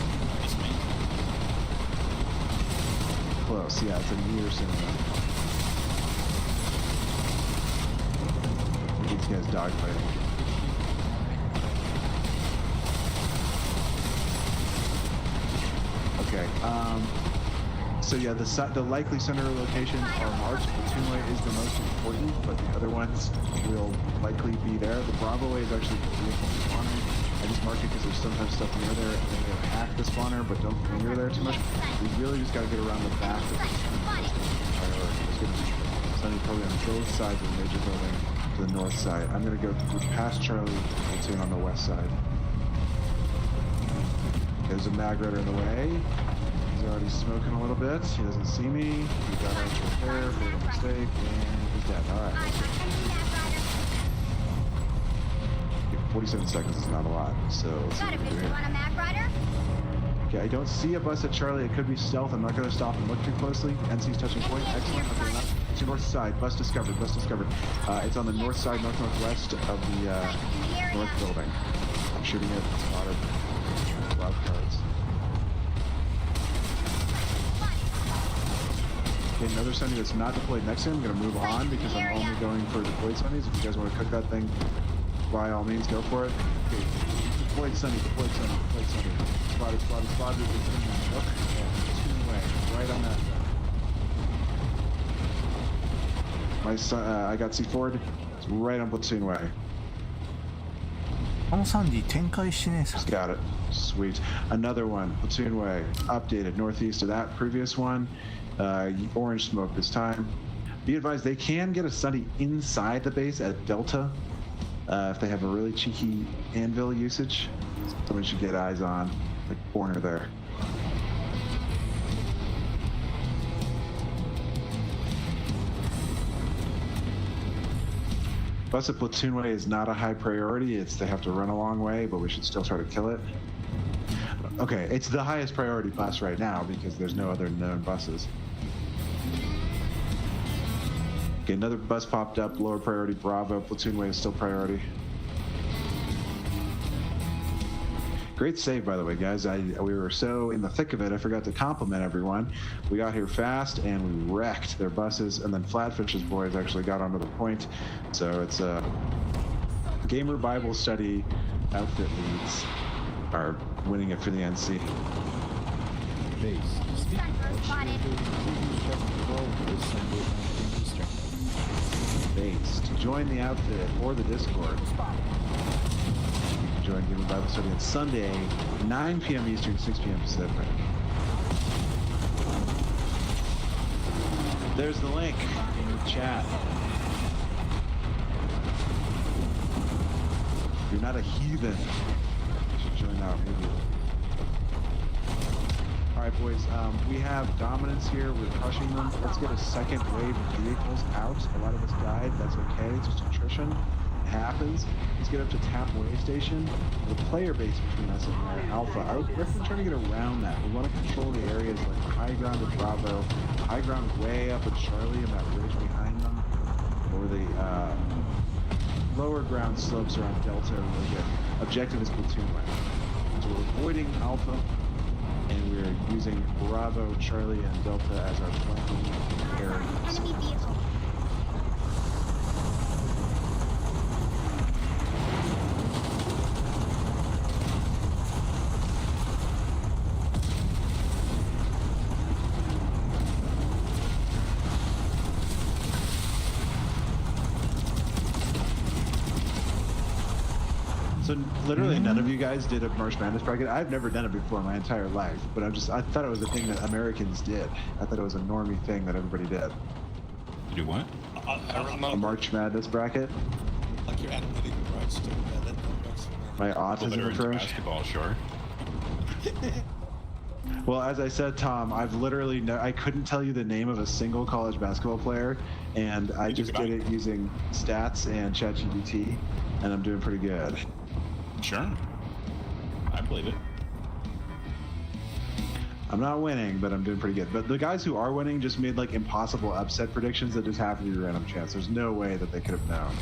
Close, yeah, it's a near synonym. These guys dogfighting. Okay, so yeah, the likely center locations are marked. Platoon Way is the most important, but the other ones will likely be there. The Bravo Way is actually the vehicle spawner. I just marked it because there's sometimes stuff near there, and then they'll hack the spawner, but don't linger there too much. We really just gotta get around the back of the priority. There's gonna be Sunny probably on both sides of the major building to the north side. I'm gonna go past Charlie platoon on the west side. There's a mag rider in the way. He's already smoking a little bit. He doesn't see me. He got out to repair, made a mistake, and he's dead. Alright. 47 seconds is not a lot, so let's see what we can do here. Okay, I don't see a bus at Charlie. It could be stealth. I'm not going to stop and look too closely. NC's touching point. Excellent. Okay, not. It's the north side. Bus discovered. Bus discovered. It's on the north side, northwest of the north building. I'm shooting it. It's a lot of cards. Okay, another Sunny that's not deployed next to him. I'm going to move on because I'm only going for deployed Sunnies. If you guys want to cook that thing, by all means, go for it. Okay, deployed Sunny, deployed Sunny, deployed Sunny. Spotted. Look, platoon way, right on that. My son, I got C4'd. It's right on platoon way.
このサンディ展開してねえさ。
Just got it. Sweet. Another one, platoon way, updated northeast of that previous one. Orange smoke this time. Be advised, they can get a Sunny inside the base at Delta. If they have a really cheeky anvil usage, someone should get eyes on the corner there. Bus at platoon way is not a high priority. They have to run a long way, but we should still try to kill it. Okay, it's the highest priority bus right now because there's no other known buses. Okay, another bus popped up, lower priority, Bravo. Platoon way is still priority. Great save, by the way, guys. We were so in the thick of it, I forgot to compliment everyone. We got here fast, and we wrecked their buses, and then Flatfish's boys actually got onto the point. So it's a Gamer Bible Study outfit leads are winning it for the NC. Base to join the outfit or the Discord. You can join Gamer Bible Study on Sunday, 9 p.m. Eastern, 6 p.m. Pacific. There's the link in the chat. If you're not a heathen, you should join out. Alright, boys, we have dominance here. We're crushing them. Let's get a second wave of vehicles out. A lot of us died. That's okay. It's just attrition. It happens. Let's get up to Tap Way Station. The player base between us and Alpha. We're trying to get around that. We want to control the areas like high ground at Bravo, high ground way up at Charlie and that ridge behind them, or the lower ground slopes around Delta are really good. Objective is platoon way. So we're avoiding Alpha, and we're using Bravo, Charlie, and Delta as our flanking areas.
Enemy vehicle.
So literally none of you guys did a March Madness bracket. I've never done it before in my entire life, but I thought it was a thing that Americans did. I thought it was a normie thing that everybody did.
You do what?
A March Madness bracket.
Like your analytic approach to that works for me.
My autism approach.
Basketball, sure.
Well, as I said, Tom, I've literally I couldn't tell you the name of a single college basketball player, and I just did it using stats and ChatGPT, and I'm doing pretty good.
Sure. I believe it.
I'm not winning, but I'm doing pretty good. But the guys who are winning just made like impossible upset predictions that just have to be random chance. There's no way that they could have known.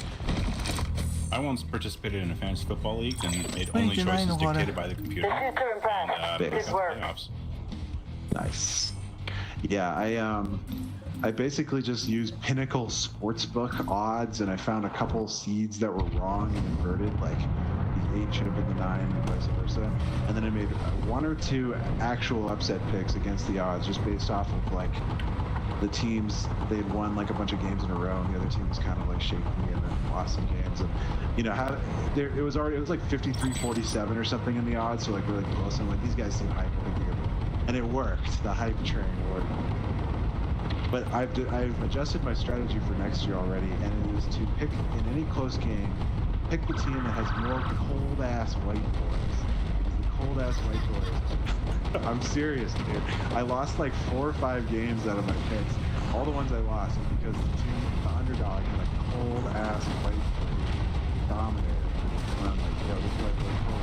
I once participated in a fantasy football league and made only choices dictated by the computer. Playoffs.
Nice. Yeah, I basically just used Pinnacle Sportsbook odds, and I found a couple seeds that were wrong and inverted, like the 8 should have been the 9 and vice versa. And then I made 1 or 2 actual upset picks against the odds, just based off of like the teams. They'd won like a bunch of games in a row, and the other team was kind of like shaky and then lost some games. And you know how it was like 53-47 or something in the odds, so like really close. And like these guys seem hype, and it worked. The hype train worked. But I've adjusted my strategy for next year already, and it is to pick in any close game, pick the team that has more cold ass white boys. The cold ass white boys. I'm serious, dude. I lost like 4 or 5 games out of my picks. All the ones I lost is because the underdog had a cold ass white boy dominated. And I'm like, yo, this white boy's cold.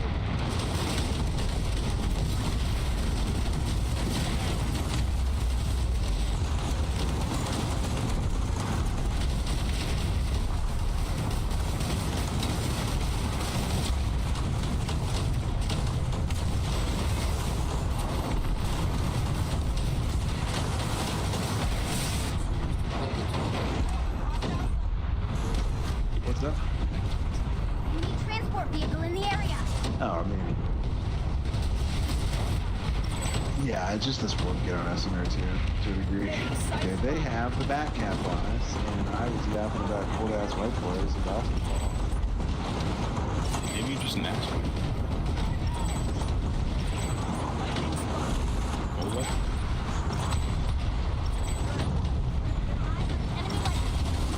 It's just this one get on SMR to a degree. Okay, they have the back cap on us, and I was yapping about cold ass white boys in basketball.
Maybe you just an asshole.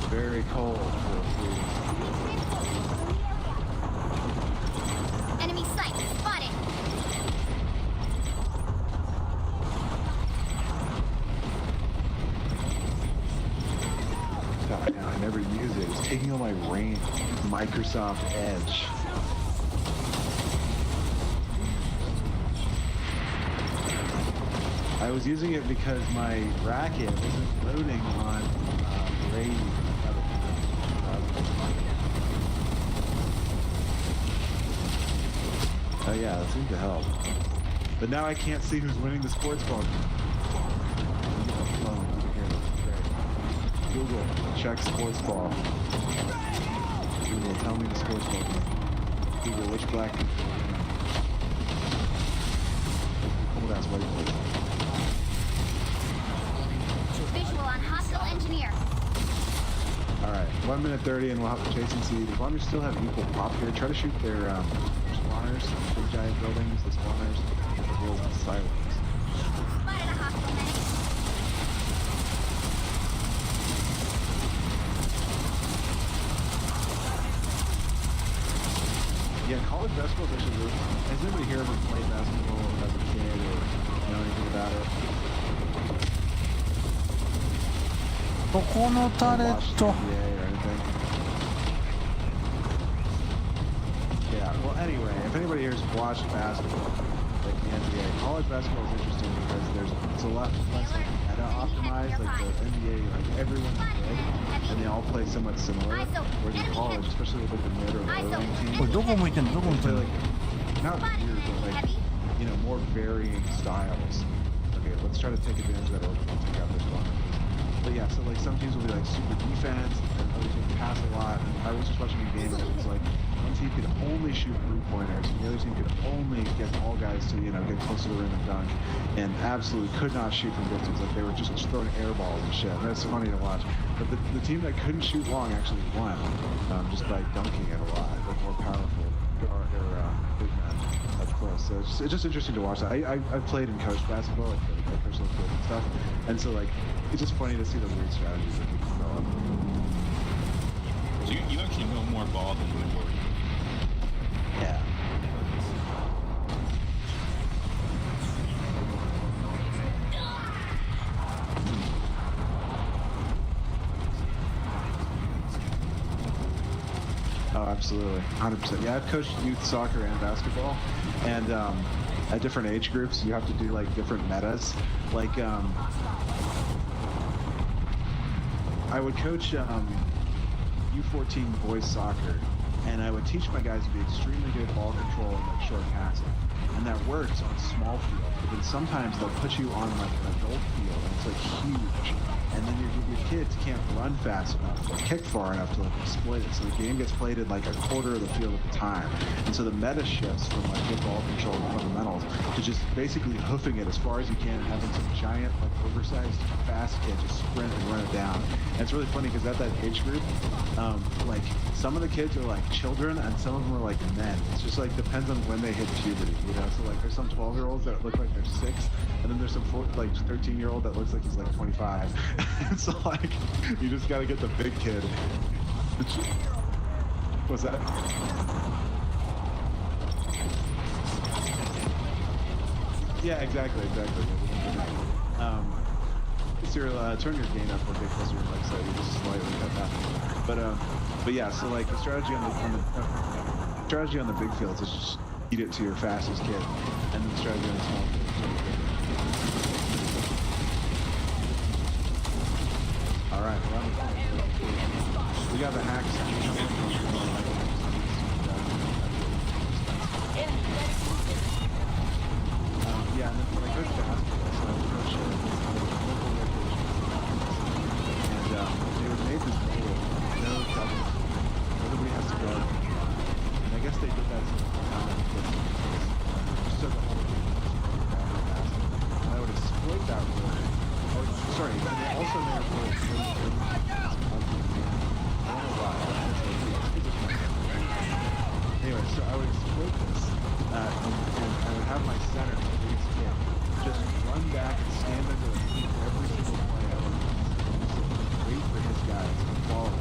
Very cold for a freeze.
Enemy sight spotted.
I never use it. It's taking all my range. Microsoft Edge. I was using it because my racket wasn't loading on Raid. Oh yeah, that seemed to help. But now I can't see who's winning the sports ball. Google, check sports ball. Google, tell me the sports ball. Google, which black people? Cold ass white boy.
Visual on hostile engineer.
Alright, 1 minute 30 and we'll have to chase and see. As long as we still have equal pop here, try to shoot their spawners, big giant buildings, the spawners, the girls in silence.
Spotted a hostile medic.
Yeah, college basketball is actually really fun. Has anybody here ever played basketball as a kid or know anything about it?
ここのタレット
Yeah, well anyway, if anybody here has watched basketball, like the NBA, college basketball is interesting because it's a lot less meta optimized, like the NBA, like everyone's good, and they all play somewhat similar, whereas in college, especially with like the mid or low rank teams,
これどこ向いてんのどこ向いてんの
like, not weird, but like, you know, more varying styles. Okay, let's try to take advantage of that order and take out this one. But yeah, so like some teams will be like super defense, and other teams pass a lot. And I was just watching a game and it was like one team could only shoot 3-pointers, and the other team could only get all guys to, you know, get close to the rim and dunk, and absolutely could not shoot from distance. Like they were just throwing air balls and shit. And that's funny to watch. But the team that couldn't shoot long actually won, just by dunking it a lot. They're more powerful. close. So it's just interesting to watch that. I've played and coached basketball, like I coached little kids and stuff, and so like it's just funny to see the weird strategies that people develop.
So you actually know more ball than you were.
Yeah. Oh, absolutely, 100%. Yeah, I've coached youth soccer and basketball, and at different age groups, you have to do like different metas. Like, I would coach U14 boys soccer, and I would teach my guys to be extremely good at ball control and like short passing, and that works on small field. But then sometimes they'll put you on like an adult field, and it's like huge. And then your kids can't run fast enough or kick far enough to like exploit it. So the game gets played at like a quarter of the field at a time. And so the meta shifts from like good ball control and fundamentals to just basically hoofing it as far as you can and having some giant, like oversized, fast kid just sprint and run it down. And it's really funny because at that age group, like some of the kids are like children and some of them are like men. It's just like depends on when they hit puberty, you know? So like there's some 12-year-olds that look like they're 6, and then there's some 13-year-old that looks like he's like 25. And so like you just gotta get the big kid. What's that? Yeah, exactly. Cyril, turn your gain up or get closer to your mic so you just slightly got that. But yeah, so like the strategy on the big fields is just eat it to your fastest kid, and then the strategy on the small fields is all right, we got the hacks. Yeah, and then when I coach basketball, so I coach and they would make this rule, no double, nobody has to guard. And I guess they did that just so the whole game and I would exploit that rule. Sorry, and they also made a rule. Anyway, so I would exploit this, and I would have my center, my biggest kid, just run back and stand under the feet every single play. I would wait for his guys to follow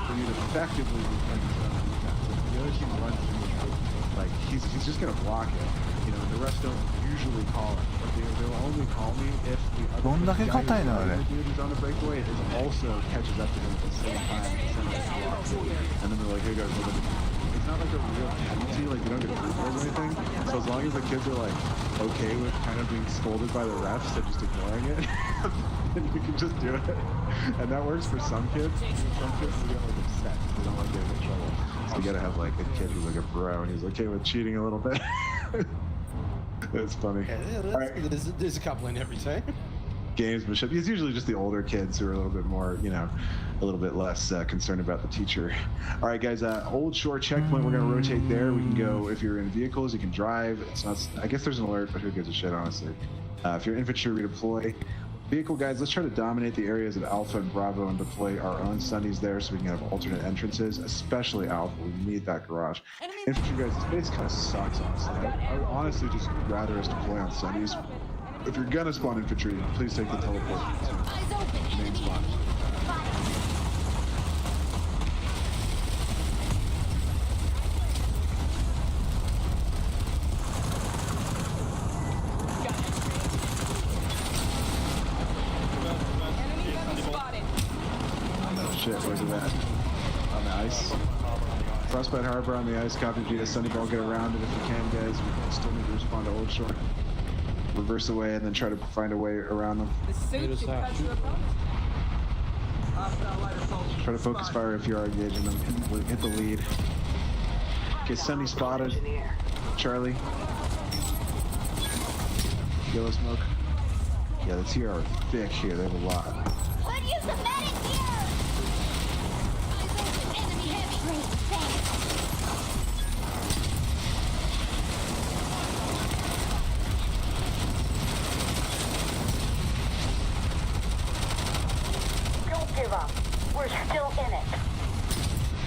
for you to effectively defend his own defense. If the other team runs into you, like he's just gonna block it. You know, the rest don't usually call it, but they'll only call me if the other guy who's on the breakaway is also catches up to him at the same time and blocks it. And then they're like, here goes. It's not like a real penalty, like you don't get free throws or anything. So as long as the kids are like okay with kind of being scolded by the refs and just ignoring it, then you can just do it. And that works for some kids. Some kids will get like upset. They don't want to get in trouble. So you gotta have like a kid who's like a bro and he's okay with cheating a little bit. It's funny.
Yeah, there's a couple in every team.
Gamesmanship. It's usually just the older kids who are a little bit more, you know, a little bit less concerned about the teacher. All right, guys. Old Shore checkpoint. We're gonna rotate there. We can go if you're in vehicles. You can drive. It's not. I guess there's an alert, but who gives a shit, honestly. If you're infantry, redeploy. Vehicle guys, let's try to dominate the areas of Alpha and Bravo and deploy our own Sunnies there so we can have alternate entrances, especially Alpha. We need that garage. Infantry guys, this base kind of sucks, honestly. I would honestly just rather us deploy on Sunnies. If you're gonna spawn infantry, please take the teleport to the main spawn. Shit, where's it at? On the ice. Frostbite Harbor on the ice, copy GS Sunny Ball, get around it if you can, guys. We still need to respond to Old Shore. Reverse away and then try to find a way around them. Try to focus fire if you are engaging them. Hit the lead. Okay, Sunny spotted. Charlie. Yellow smoke. Yeah, the TR are thick here. They have a lot.
Could use a medic here! Enemy heavy. Great, thanks.
Don't give up. We're still in it.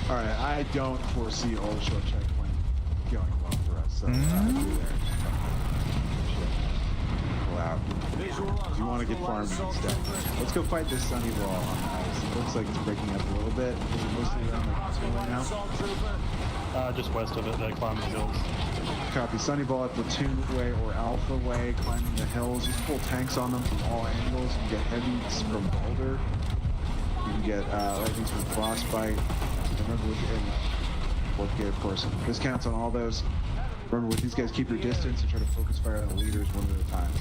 Alright, I don't foresee Old Shore checkpoint going well for us. So, be there. Pull out. If you want to get farmed instead. Let's go fight this Sunny Ball on ice. It looks like it's breaking up a little bit. Is it mostly around like two right now?
Just west of it, they climb the hills.
Copy. Sunny Ball at Platoon Way or Alpha Way, climbing the hills. Just pull tanks on them from all angles. You can get heavies from Boulder. You can get lightnings from Frostbite. Remember, fourth gate, of course. Discounts on all those. Remember, with these guys, keep your distance and try to focus fire on the leaders one at a time.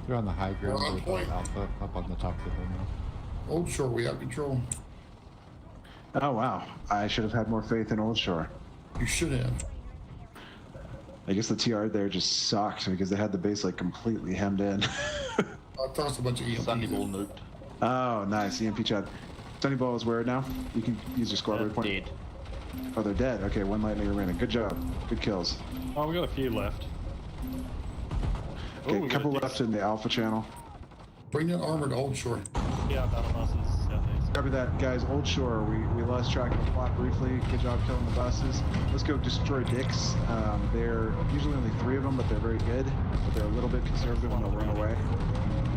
You're on the high ground with Alpha up on the top of the hill now.
Old Shore, we have control.
Oh, wow. I should have had more faith in Old Shore.
You should have.
I guess the TR there just sucked because they had the base like completely hemmed in.
I tossed a bunch of EMP.
Sunny Ball nuked.
Oh, nice. EMP chat. Sunny Ball is where now? You can use your squad point.
Dead.
Oh, they're dead. Okay, one lightning remaining. Good job. Good kills.
Oh, we got a few left.
Okay, a couple left in the Alpha channel.
Bring that armor to Old Shore.
Yeah, battle buses southeast.
Copy that, guys. Old Shore, we lost track of the plot briefly. Good job killing the buses. Let's go destroy Dix. They're usually only 3 of them, but they're very good. But they're a little bit conservative and they'll run away.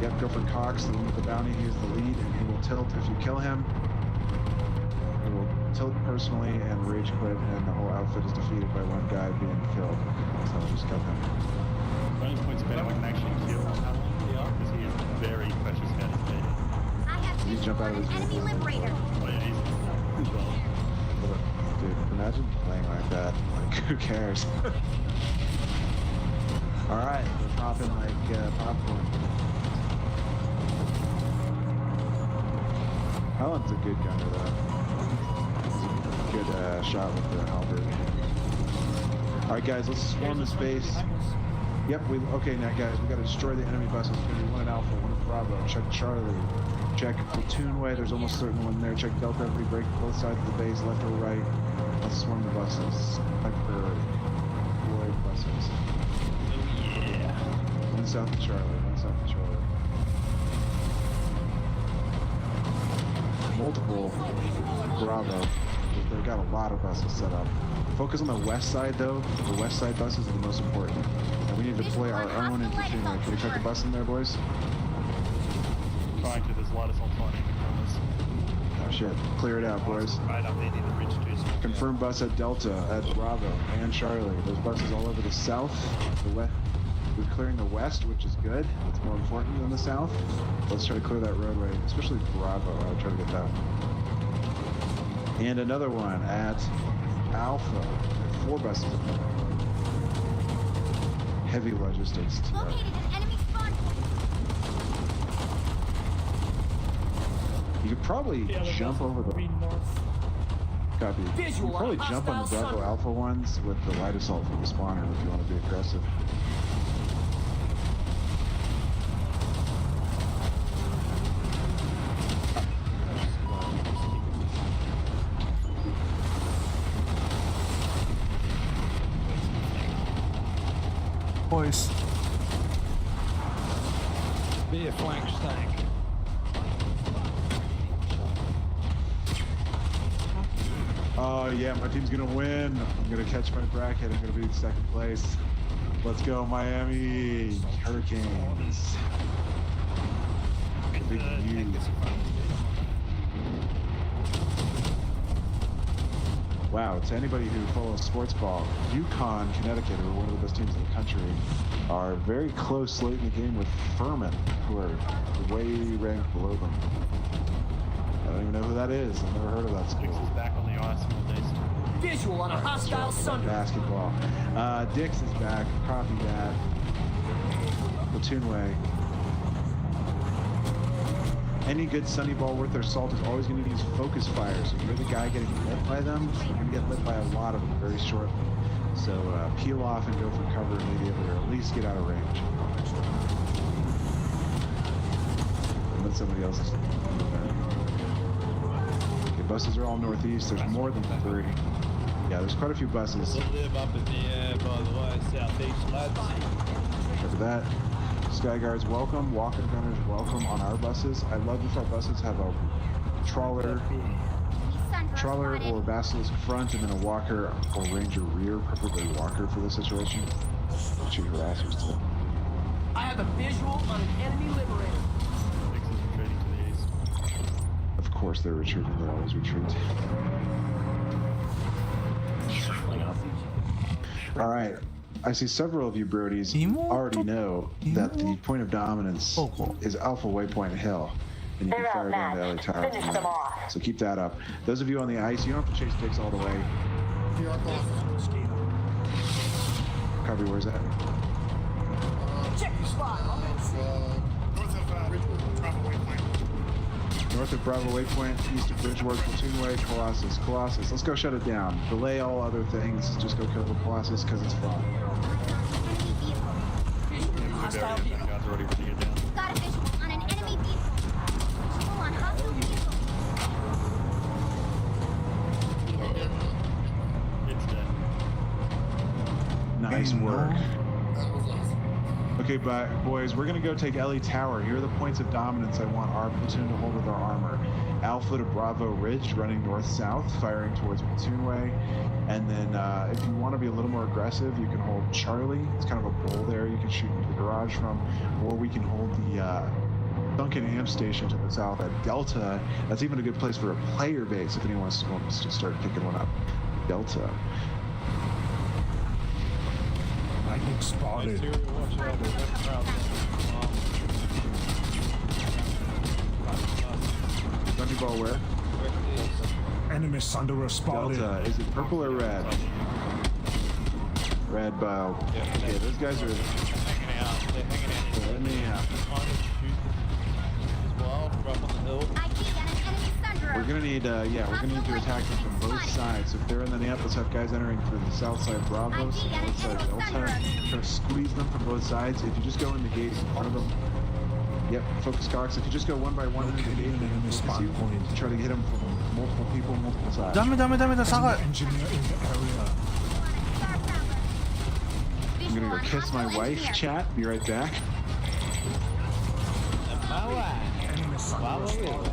Yep, go for Cox, the one with the bounty. He's the lead, and he will tilt if you kill him. He will tilt personally and rage quit, and the whole outfit is defeated by one guy being killed. So just kill him.
Bonus points if anyone can actually kill Alan because he is very precious dedicated.
You jump out of his
Enemy liberator.
Oh yeah, he's well.
Dude, imagine playing like that. Like, who cares? Alright, we're popping like popcorn. Alan's a good gunner, though. He's a good shot with the halberd. Alright, guys, let's swarm the space. Yep, okay, now guys, we gotta destroy the enemy buses. There's gonna be one at Alpha, one at Bravo. Check Charlie. Check Platoon Way, there's almost certain one there. Check Delta, every break both sides of the base, left or right. Let's swarm the buses. Like for Lloyd buses.
Yeah.
One south of Charlie, one south of Charlie. Multiple Bravo. They've got a lot of buses set up. Focus on the west side though. The west side buses are the most important. And we need to deploy our own infantry. Can we check the bus in there, boys?
Trying to, there's a lot of assault fighting in the corners.
Oh shit. Clear it out, boys.
Right up there near the bridge too.
Confirm bus at Delta, at Bravo, and Charlie. There's buses all over the south, the west. We're clearing the west, which is good. It's more important than the south. Let's try to clear that roadway, especially Bravo. I'll try to get that. And another one at Alpha. 4 buses. Heavy logistics.
Located an enemy spawn point.
You could probably jump over the. Copy. You could probably jump on the Bravo Alpha ones with the light assault from the spawner if you want to be aggressive.
Boys.
Be a flank tank.
Oh yeah, my team's gonna win. I'm gonna catch my bracket. I'm gonna be in second place. Let's go, Miami Hurricanes. Big U. Wow, to anybody who follows sports ball, UConn, Connecticut, who are one of the best teams in the country, are very close late in the game with Furman, who are way ranked below them. I don't even know who that is. I've never heard of that school.
Dix is back on the ice in all days.
Visual on a hostile sun.
Basketball. Dix is back. Copy that. Platoon Way. Any good Sunny Ball worth their salt is always going to use focus fire. So if you're the guy getting lit by them, you're going to get lit by a lot of them very shortly. So peel off and go for cover immediately, or at least get out of range. And let somebody else. Okay, buses are all northeast. There's more than 30. Yeah, there's quite a few buses.
Live up in the air, by the way, southeast lads.
Cover that. Sky Guards, welcome. Walker Gunners, welcome on our buses. I love if our buses have a trawler or basilisk front and then a walker or ranger rear, preferably walker for this situation. Shoot harassers too.
I have a visual on an enemy liberator.
Nixon's retreating to the east.
Of course they're retreating, they always retreat. Alright, I see several of you Brodies already know that the point of dominance is Alpha Waypoint Hill. And you can fire down to LA Tower. So keep that up. Those of you on the ice, you don't have to chase dicks all the way. Copy, where's that?
Check your spot.
North of Bravo Waypoint, east of Bridgeworth, Platoon Way, Colossus. Colossus, let's go shut it down. Delay all other things, just go kill the Colossus because it's fun.
Hostile vehicle.
Guys already putting it down.
Got a visual on an enemy vehicle. Visual on hostile vehicle.
It's dead.
Nice work. Okay, boys, we're gonna go take LE Tower. Here are the points of dominance I want our platoon to hold with our armor. Alpha to Bravo Ridge, running north-south, firing towards Platoon Way. And then if you want to be a little more aggressive, you can hold Charlie. It's kind of a bowl there you can shoot into the garage from. Or we can hold the Duncan Amp Station to the south at Delta. That's even a good place for a player base if anyone wants to start picking one up. Delta.
Lightning spotted.
Gunny ball where?
Enemy Sunderer spotted.
Delta. Is it purple or red? Red bow. Okay, those guys are
hanging out. They're hanging out.
let me out. We're gonna need, we're gonna need to attack them from both sides. So if they're in the Nap, let's have guys entering through the south side Bravo, so north side Delta. Try to squeeze them from both sides. If you just go in the gate in front of them, yep, focus Cox. If you just go one by one in the gate, try to hit them from multiple people, multiple sides.
Dame,下がる。
I'm gonna go kiss my wife, chat. Be right back.
Enemy Sunderer spotted.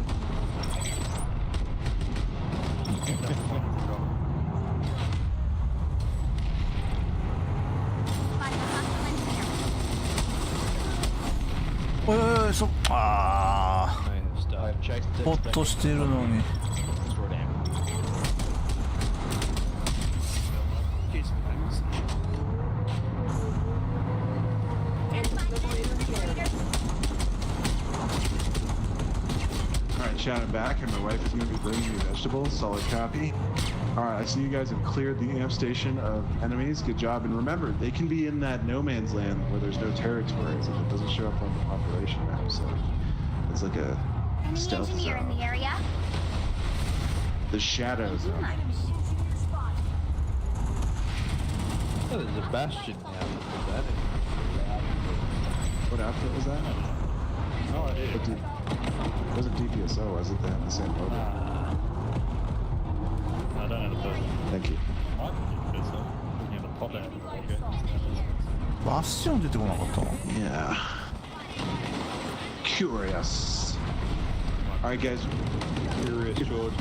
おいおい、ほっとしてるのに。
Alright, chat, I'm back, and my wife is going to be bringing me vegetables. Solid copy. Alright, I see you guys have cleared the amp station of enemies. Good job. And remember, they can be in that no man's land where there's no territories, and it doesn't show up on the population map, so it's like a stealth
Engineer in
zone.
the area.
The shadow zone.
Oh, there's a bastion now.
What outfit was that?
No idea.
It wasn't DPSO, was it? They had the same logo.
I don't know the person.
Thank you.
Might be DPSO. Looking at the pop out. Okay.
バッション出てこなかったの？
Yeah. Curious. Alright, guys.
Curious George.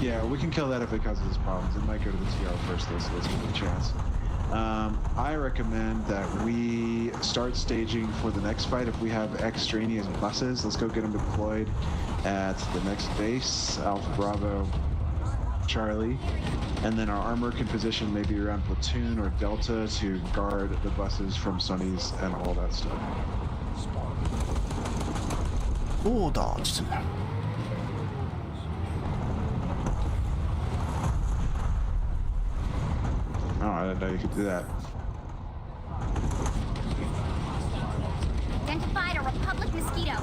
Yeah, we can kill that if it causes us problems. It might go to the TR first, though, so let's give it a chance. I recommend that we start staging for the next fight. If we have extraneous buses, let's go get them deployed at the next base, Alpha Bravo Charlie, and then our armor can position maybe around Platoon or Delta to guard the buses from Sunnies and all that stuff.
オーダーしてる。
Oh, I didn't know you could do that.
Identified a Republic mosquito.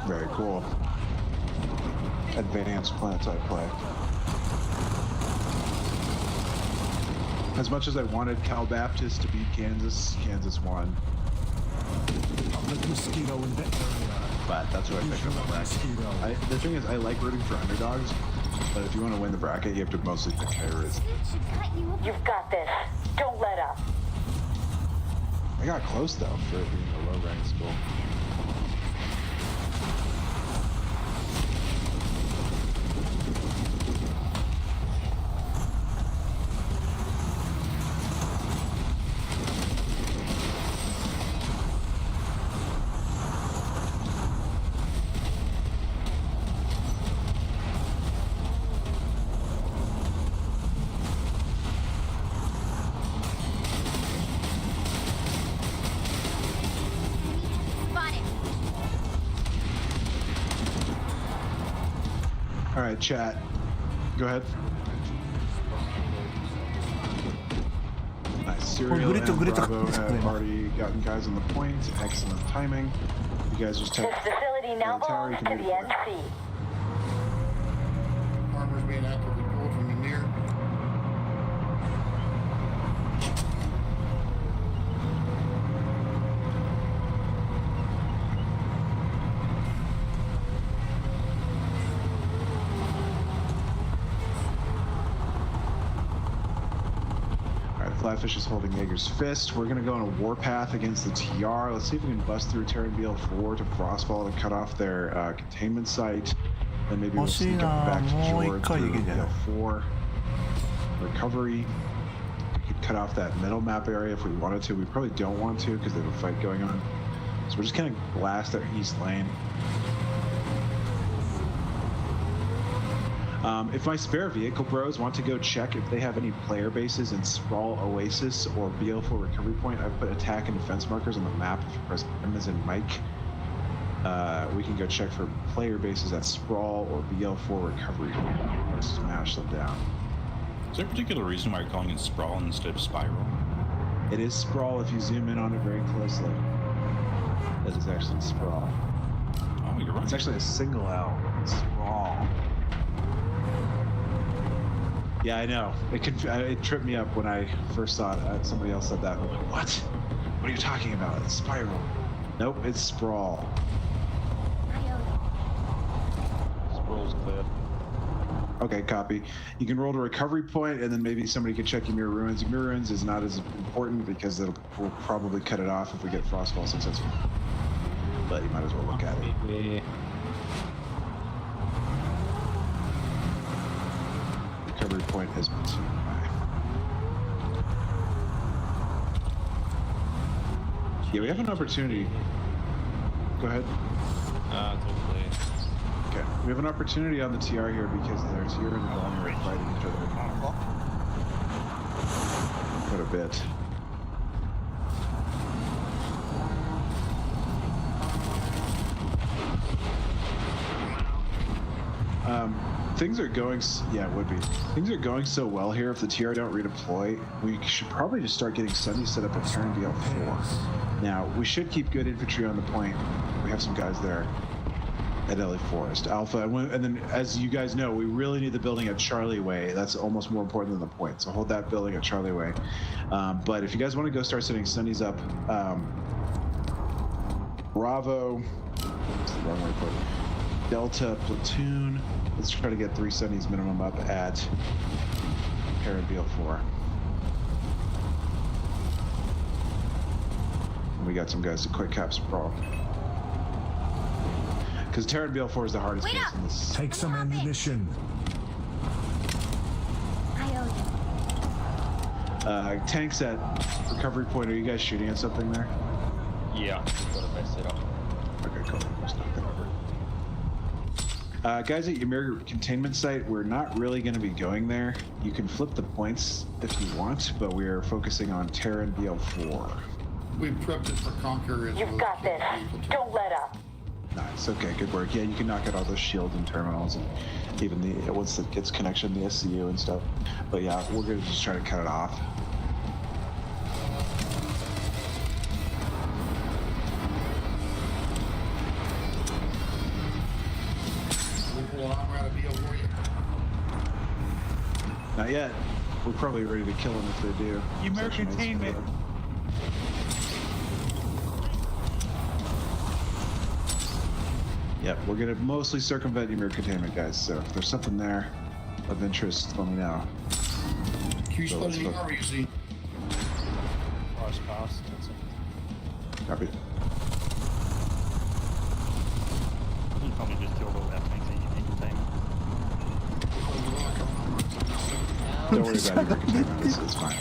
Very cool. Advanced Planetside play. As much as I wanted Cal Baptist to beat Kansas, Kansas won.
Mosquito in the area.
But that's what I picked up on bracket. The thing is, I like rooting for underdogs, but if you want to win the bracket, you have to mostly pick favorites.
You've got this. Don't let up.
I got close though for it being a low rank school. All right, chat. Go ahead. Nice. Serial and Bravo have already gotten guys on the point. Excellent timing. You guys just
This
take
facility now
the tower. You
belongs to
can
the
redeploy.
NC.
Armor's being actively pulled from the near.
Flatfish is holding Jaeger's fist. We're gonna go on a warpath against the TR. Let's see if we can bust through Terran BL4 to Frostfall to cut off their containment site. Then maybe we'll sneak up back to Jordan through BL4. Recovery. We could cut off that middle map area if we wanted to. We probably don't want to because they have a fight going on. So we're just gonna blast their east lane. If my spare vehicle bros want to go check if they have any player bases in Sprawl Oasis or BL4 Recovery Point, I've put attack and defense markers on the map. If you press M as in Mike, we can go check for player bases at Sprawl or BL4 Recovery Point or smash them down.
Is there a particular reason why you're calling it Sprawl instead of Spiral?
It is Sprawl if you zoom in on it very closely. That is actually Sprawl.
Oh, you're right.
It's actually a single L. Sprawl. Yeah, I know. It tripped me up when I first saw it. Somebody else said that. I'm like, what? What are you talking about? It's Spiral. Nope, it's Sprawl.
Sprawl's clear.
Okay, copy. You can roll to Recovery Point, and then maybe somebody could check your Mirror Ruins. Your Mirror Ruins is not as important because we'll probably cut it off if we get Frostfall successful. But you might as well look at it.
Yeah.
Recovery Point has been taken by. Yeah, we have an opportunity. Go ahead.
Totally.
Okay, we have an opportunity on the TR here because their TR and the Bomber are fighting each other quite a bit. Things are going, yeah, it would be. Things are going so well here. If the TR don't redeploy, we should probably just start getting Sunny set up at Terran DL4. Now, we should keep good infantry on the point. We have some guys there at LA Forest. Alpha, and then as you guys know, we really need the building at Charlie Way. That's almost more important than the point. So hold that building at Charlie Way. But if you guys want to go start setting Sunnies up, Bravo, that's the wrong way to put it. Delta platoon. Let's try to get 3 Sunnies minimum up at Terran BL4. And we got some guys to quick cap Sprawl. Because Terran BL4 is the hardest case in this.
Take some ammunition.
Tanks at Recovery Point. Are you guys shooting at something there?
Yeah, got a base set up.
Okay, cool. Just knock that over. Guys at Ymir containment site, we're not really going to be going there. You can flip the points if you want, but we're focusing on Terran BL4.
We prepped it for Conquer.
You've got this. Don't let up.
Nice. Okay, good work. Yeah, you can knock out all those shields and terminals, and even the once it gets connection, the SCU and stuff. But yeah, we're going to just try to cut it off. Not yet. We're probably ready to kill them if they do.
Ymir containment.
Yep, we're gonna mostly circumvent Ymir containment, guys. So if there's something there of interest, let me know.
Can you split any armor you see?
Cross past.
Copy.
You probably just killed all that things that you need to contain.
Don't worry about it. It's fine.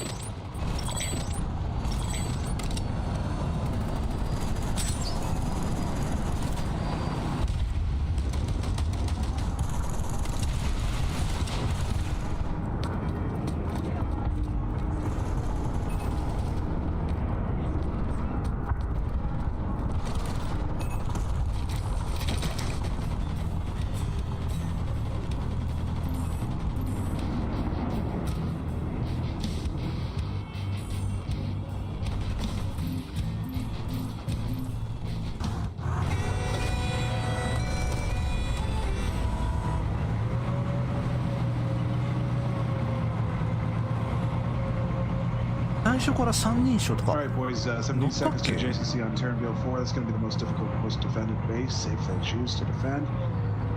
Alright
boys, 17 seconds to adjacency on Turnville 4. That's going to be the most difficult, most defended base, if they choose to defend.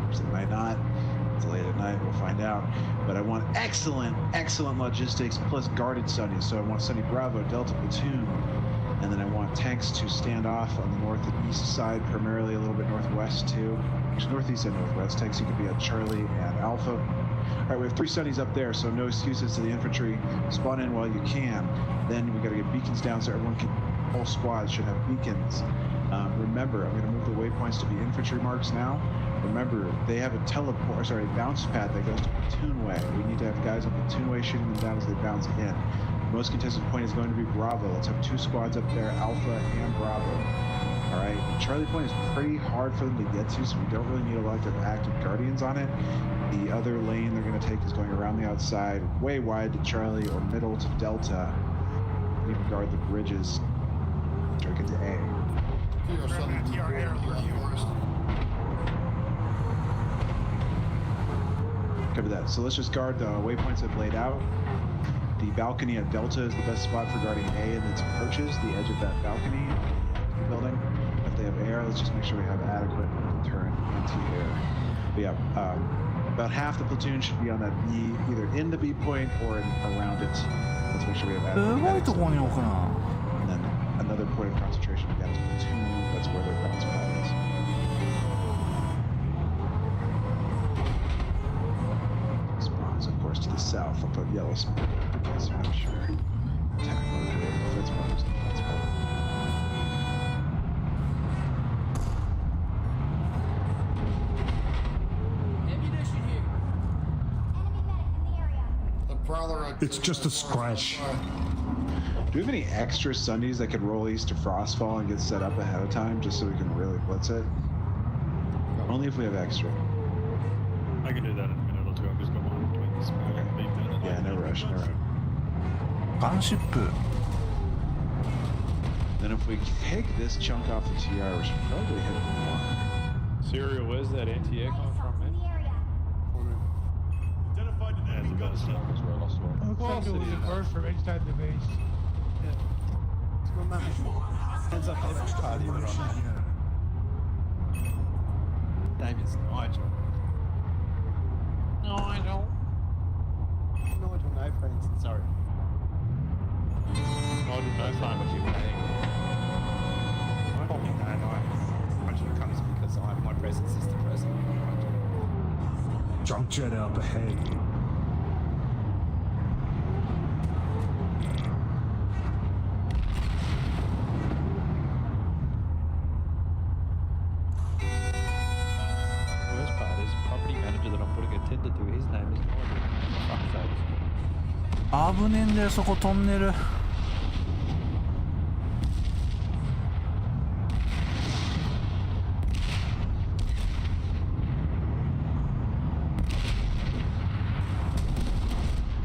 Which they might not. It's late at night, we'll find out. But I want excellent logistics plus guarded Sunny. So I want Sunny Bravo, Delta Platoon, and then I want tanks to stand off on the north and east side, primarily a little bit northwest too. Actually, northeast and northwest. Tanks you could be at Charlie and Alpha. Alright, we have 3 Sunnies up there, so no excuses to the infantry. Spawn in while you can. Then we got to get beacons down so everyone can, whole squads should have beacons. Remember, I'm going to move the waypoints to be infantry marks now. Remember, they have a bounce pad that goes to platoon way. We need to have guys on platoon way shooting them down as they bounce in. The most contested point is going to be Bravo. Let's have 2 squads up there, Alpha and Bravo. Alright, Charlie Point is pretty hard for them to get to, so we don't really need a lot of active Guardians on it. The other lane they're going to take is going around the outside, way wide to Charlie or middle to Delta. Even guard the bridges to get to A. Cover that. So let's just guard the waypoints I've laid out. The balcony at Delta is the best spot for guarding A and its approaches, the edge of that balcony building. If they have air, let's just make sure we have adequate turret anti-air. But yeah, about half the platoon should be on that B, either in the B point or around it. Let's make sure we have adequate. And then another point of concentration again is platoon. That's where their bounce pad is. Spawns, of course, to the south. I'll put yellow spot because I'm sure. Attack mode. That's what I'm saying.
It's just a scratch.
Do we have any extra Sundays that could roll east to Frostfall and get set up ahead of time just so we can really blitz it? Only if we have extra.
I can do that in a minute or two. I'm just going on between this.
Yeah, no rush, no rush.
Gunship.
Then if we take this chunk off the TR, we should probably hit one.
Serial, where's that anti-air coming from, man?
That's about as simple as where I lost one.
Looks like it was reversed from inside the base.
Hands up, David. David's Nigel. Nigel, no, friends. Sorry.
Nigel, no time what you were saying.
Nigel comes because my presence is the present.
Jump jet up ahead.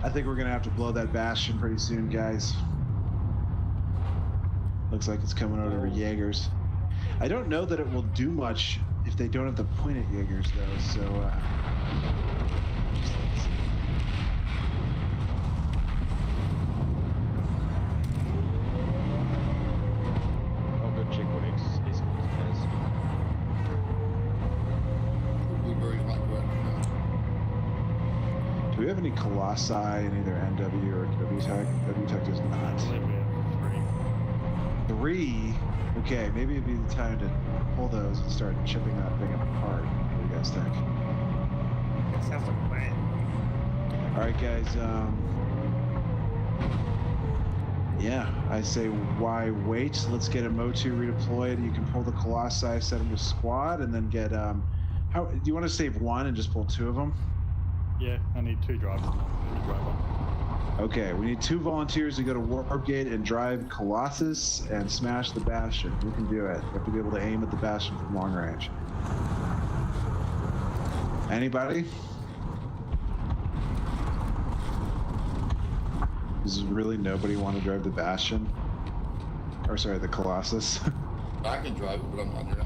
I think we're gonna have to blow that bastion pretty soon, guys. Looks like it's coming out over Jaegers. I don't know that it will do much if they don't have the point at Jaegers, though, so just let's see.
I'll go check what X has.
Blueberries might go after that.
Do we have any Colossi in either NW or WTech? WTech does not. 3? Okay, maybe it'd be the time to pull those and start chipping that thing apart. What do you guys think?
That sounds like a plan.
Alright guys, yeah, I say why wait? Let's get a Mo2 redeployed. You can pull the Colossi, set them to squad, and then get, how, do you want to save one and just pull 2 of them?
Yeah, I need 2 drivers.
Okay, we need 2 volunteers to go to Warp Gate and drive Colossus and smash the Bastion. Who can do it? You have to be able to aim at the Bastion from long range. Anybody? Does really nobody want to drive the Bastion? Or sorry, the Colossus?
I can drive it, but I'm not driving.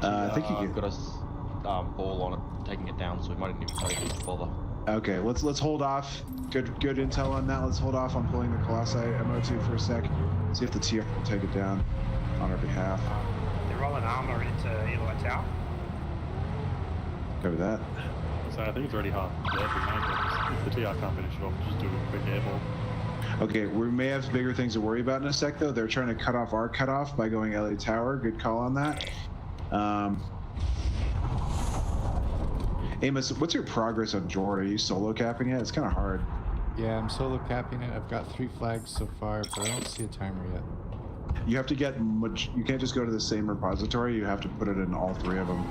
I think you can.
Got us ball on it, taking it down, so we might even take it to bother.
Okay, let's hold off. Good intel on that. Let's hold off on pulling the Colossi MO2 for a sec. See if the TR will take it down on our behalf.
They're rolling armor into Eli Tower.
Cover that.
So I think it's already half dead. If the TR can't finish it off, just do a quick airball.
Okay, we may have bigger things to worry about in a sec, though. They're trying to cut off our cutoff by going LA Tower. Good call on that. Amos, what's your progress on Jord? Are you solo capping it? It's kind of hard.
Yeah, I'm solo capping it. I've got 3 flags so far, but I don't see a timer yet.
You have to get much. You can't just go to the same repository. You have to put it in all 3 of them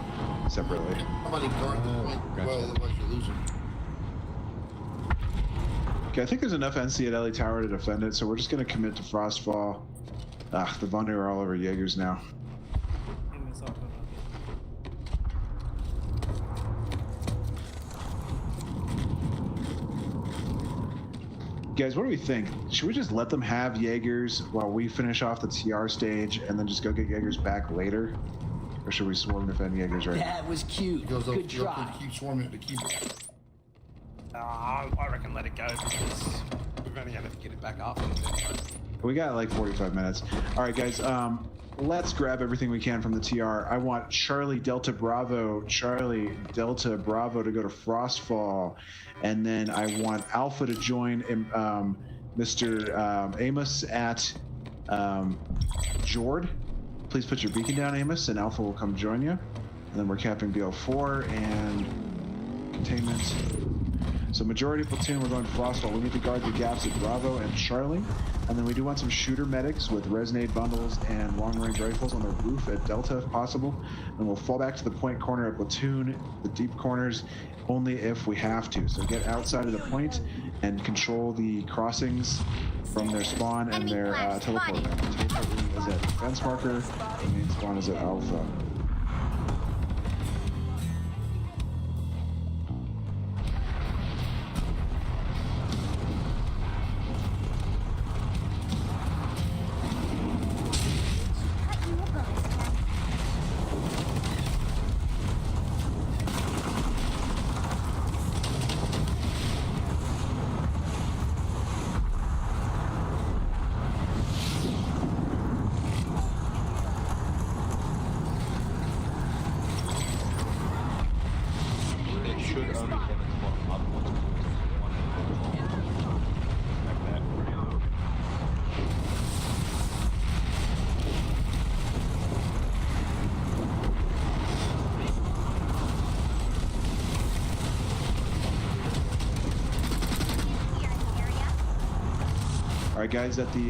separately.
Somebody guard the point. Well, otherwise you're losing.
Okay, I think there's enough NC at LA Tower to defend it, so we're just going to commit to Frostfall. The Vonu are all over Jaegers now. Guys, what do we think? Should we just let them have Jaegers while we finish off the TR stage and then just go get Jaegers back later? Or should we swarm defend Jaegers right now?
That was cute. Good try. Keep swarming to keep it.
I reckon let it go because we're only going to get it back after.
We got like 45 minutes. All right, guys. Let's grab everything we can from the TR. I want Charlie Delta Bravo to go to Frostfall, and then I want Alpha to join Mr. Amos at Jord. Please put your beacon down, Amos, and Alpha will come join you. And then we're capping BO4 and containment. So majority platoon, we're going Frostfall. We need to guard the gaps at Bravo and Charlie. And then we do want some shooter medics with resonate bundles and long-range rifles on the roof at Delta if possible. And we'll fall back to the point corner at Platoon, the deep corners, only if we have to. So get outside of the point and control the crossings from their spawn and their teleport room. The teleport room is at defense marker, the main spawn is at Alpha. Alright, guys at Jord, we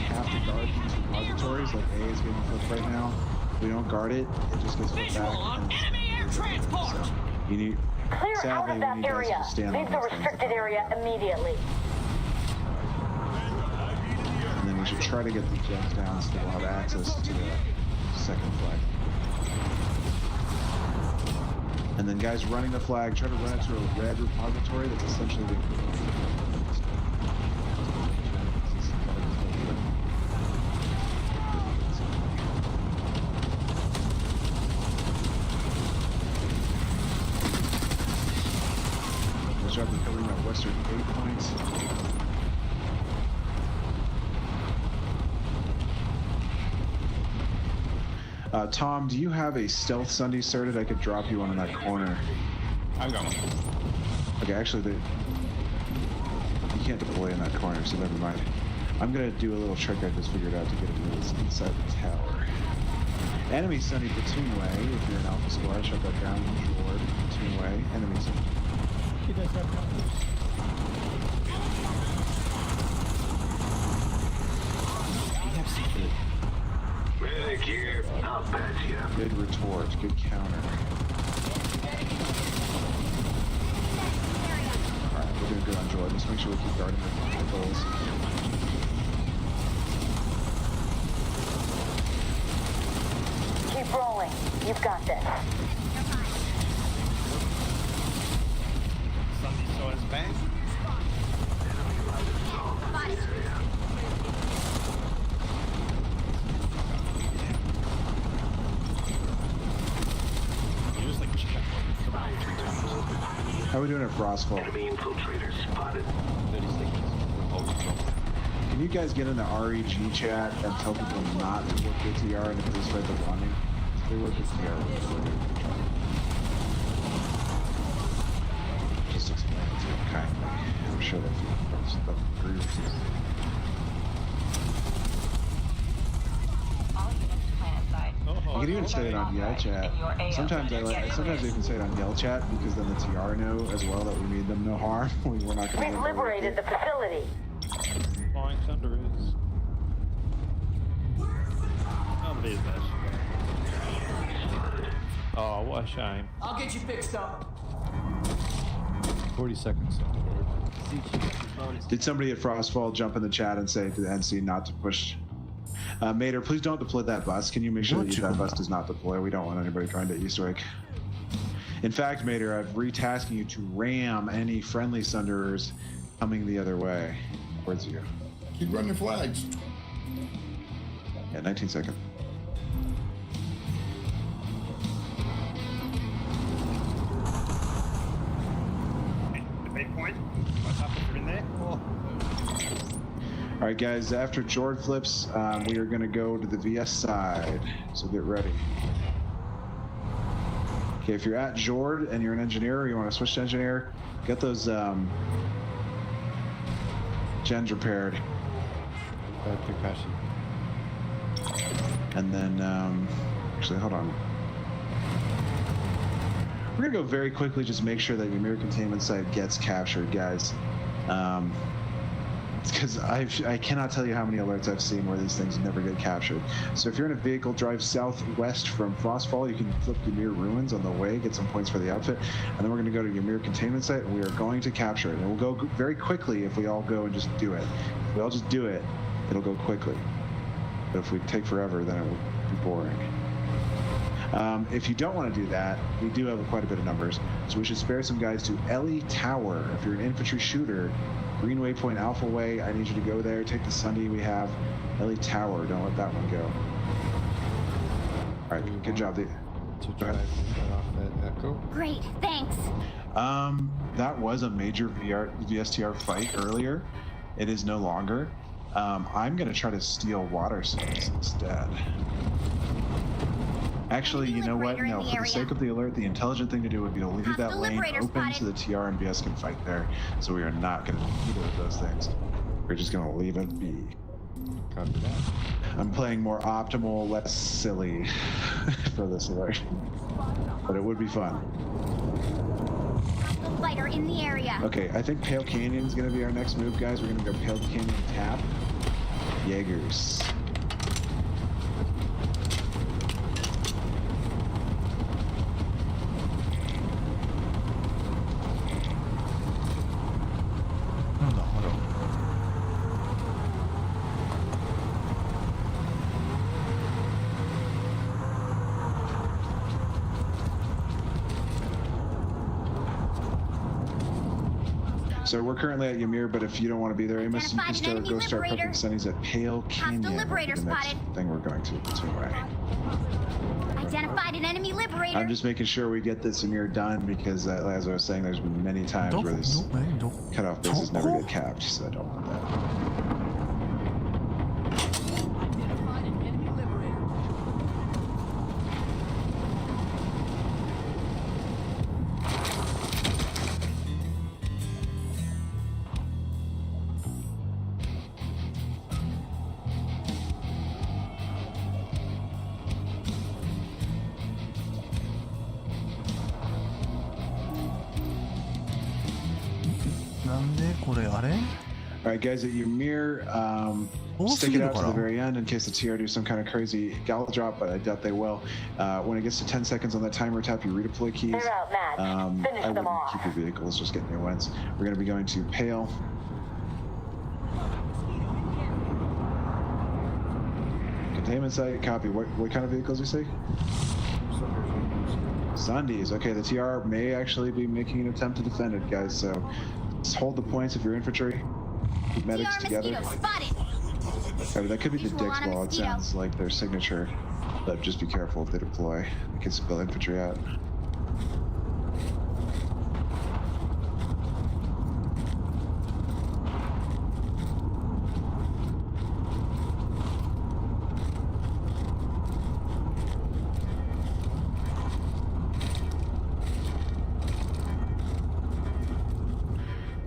have to guard these repositories. Like A is getting flipped right now. If we don't guard it, it just gets flipped back. Enemy air transport! So you need,
Clear out of that area. Leave the restricted area immediately.
And then we should try to get the jets down so we'll have access to the second flag. And then guys running the flag, try to run it to a red repository that's essentially the recovering that western 8 points. Tom, do you have a stealth Sunday started? I could drop you one in that corner.
I've got one.
Okay, actually, you can't deploy in that corner, so never mind. I'm gonna do a little trick I just figured out to get it inside the tower. Enemy Sunny platoon way. If you're an Alpha Squad, shut that down. Jord, platoon way. Enemy Sunny.
He does have numbers.
We have secret.
Medic here. I'll patch you up.
Good retort. Good counter. Alright, we're doing good on Jord. Just make sure we keep guarding the vehicles.
Keep rolling. You've got this.
Sunday saw his bang.
You just like check about 3 times.
How are we doing at Frostfall?
Enemy infiltrators spotted.
30 seconds. Hold control.
Can you guys get in the REG chat and tell people not to work with TR and if they start the wanting? If they work with TR, we'll do it. Just explain it to them kindly. I'm sure they'll agree with you. You can even say it on Yell chat. Sometimes I even say it on Yell chat because then the TR know as well that we mean them no harm. We're not going to.
We've liberated the facility.
Flying Thunder is. Oh, it is that. Oh, what a shame.
I'll get you fixed up.
40 seconds.
Did somebody at Frostfall jump in the chat and say to the NC not to push? Mater, please don't deploy that bus. Can you make sure that bus does not deploy? We don't want anybody trying to Easter egg. In fact, Mater, I'm retasking you to ram any friendly Sunderers coming the other way towards you.
Keep running flags.
Yeah, 19 seconds.
The big point. What's up if you're in there? Oh.
All right, guys, after Jord flips, we are going to go to the VS side, so get ready. Okay, if you're at Jord and you're an engineer or you want to switch to engineer, get those gens repaired. And then, actually, hold on. We're going to go very quickly, just make sure that your mirror containment site gets captured, guys. Because I cannot tell you how many alerts I've seen where these things never get captured. So if you're in a vehicle, drive southwest from Frostfall, you can flip Ymir Ruins on the way, get some points for the outfit, and then we're going to go to Ymir Containment Site, and we are going to capture it. And we'll go very quickly if we all go and just do it. If we all just do it, it'll go quickly. But if we take forever, then it will be boring. If you don't want to do that, we do have quite a bit of numbers, so we should spare some guys to Ellie Tower. If you're an infantry shooter, Green Waypoint Alpha Way, I need you to go there. Take the Sunday we have. Ellie Tower, don't let that one go. All right, good job.
To drive off that Echo.
Great, thanks.
That was a major VSTR fight earlier. It is no longer. I'm going to try to steal water cells instead. Actually, you know what? No, for the sake of the alert, the intelligent thing to do would be to leave that lane open so the TR and VS can fight there. So we are not going to do either of those things. We're just going to leave it be.
Copy that.
I'm playing more optimal, less silly for this alert. But it would be fun.
Fighter in the area.
Okay, I think Pale Canyon is going to be our next move, guys. We're going to go Pale Canyon tap. Jaegers. So we're currently at Ymir, but if you don't want to be there, Amos, you can go start prepping Sunnies at Pale Canyon.
Hostile liberator
the next
spotted.
thing we're going to.
Identified an enemy liberator.
I'm just making sure we get this Ymir done because, as I was saying, there's been many times where these cutoff bases never get capped, so I don't want that.
なんでこれあれ
Alright, guys, at your mirror, stick it out to the very end in case the TR do some kind of crazy gal drop, but I doubt they will. When it gets to 10 seconds on that timer, tap your redeploy keys.
They're outmatched. Finish
I
them
wouldn't
off.
keep your vehicles, just get new ones. We're going to be going to Pale. Containment site, copy. What kind of vehicles you say? Sundays. Okay, the TR may actually be making an attempt to defend it, guys, so just hold the points if you're infantry. Keep medics together. That could be the Dick's Ball. It sounds like their signature, but just be careful if they deploy. They can spill infantry out.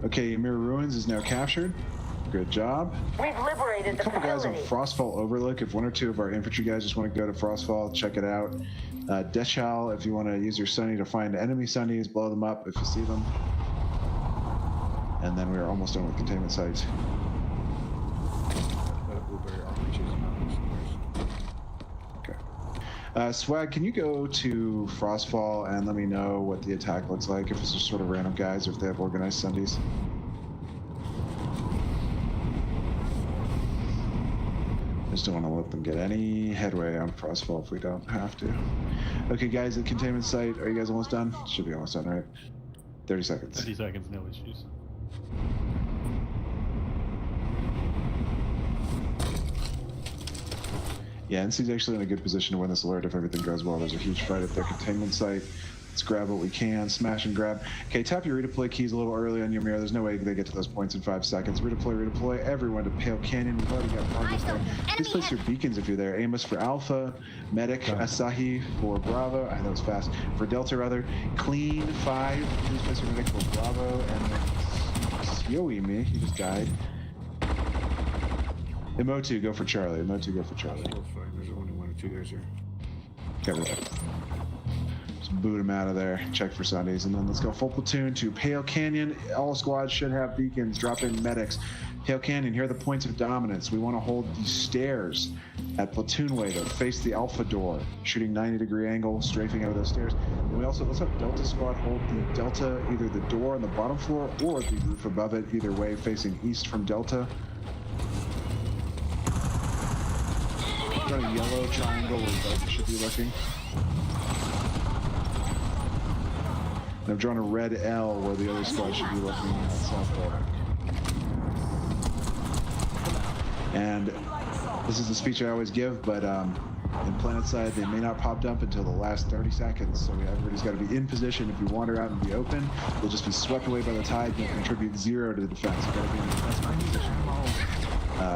Okay, Ymir Ruins is now captured. Good job.
We've liberated the
A couple guys on
facility.
Frostfall Overlook. If one or two of our infantry guys just want to go to Frostfall, check it out. Deschal, if you want to use your Sunny to find enemy Sunnies, blow them up if you see them. And then we are almost done with containment sites. Okay. Swag, can you go to Frostfall and let me know what the attack looks like, if it's just sort of random guys or if they have organized Sundays? Just don't want to let them get any headway on Frostfall if we don't have to. Okay, guys, the containment site, are you guys almost done? Should be almost done, right? 30 seconds.
30 seconds, no issues.
Yeah, NC's actually in a good position to win this alert if everything goes well. There's a huge fight at their containment site. Let's grab what we can, smash and grab. Okay, tap your redeploy keys a little early on your mirror. There's no way they get to those points in 5 seconds. Redeploy, everyone to Pale Canyon. We've already got progress there. Please place your beacons if you're there. Amos for Alpha, Medic, Asahi for Bravo. I know it's fast. For Delta, rather. Clean 5. Please place your Medic for Bravo. And then Yoey me, he just died. Emotu, go for Charlie. Emotu, go for Charlie.
There's only 1 or 2 guys here.
Cover that. Just boot him out of there. Check for Sundays. And then let's go full platoon to Pale Canyon. All squads should have beacons. Drop in medics. Pale Canyon, here are the points of dominance. We want to hold these stairs at platoon way to face the Alpha door, shooting 90-degree angle, strafing over those stairs. And we also, let's have Delta squad hold the Delta, either the door on the bottom floor or the roof above it, either way, facing east from Delta. Got a yellow triangle where Delta should be looking. And I've drawn a red L where the other squad should be looking at South Building. And this is the speech I always give, but in Planetside, they may not pop dump until the last 30 seconds. So everybody's got to be in position. If you wander out and be open, you'll just be swept away by the tide. You'll contribute 0 to the defense. You've got to be in the defense position.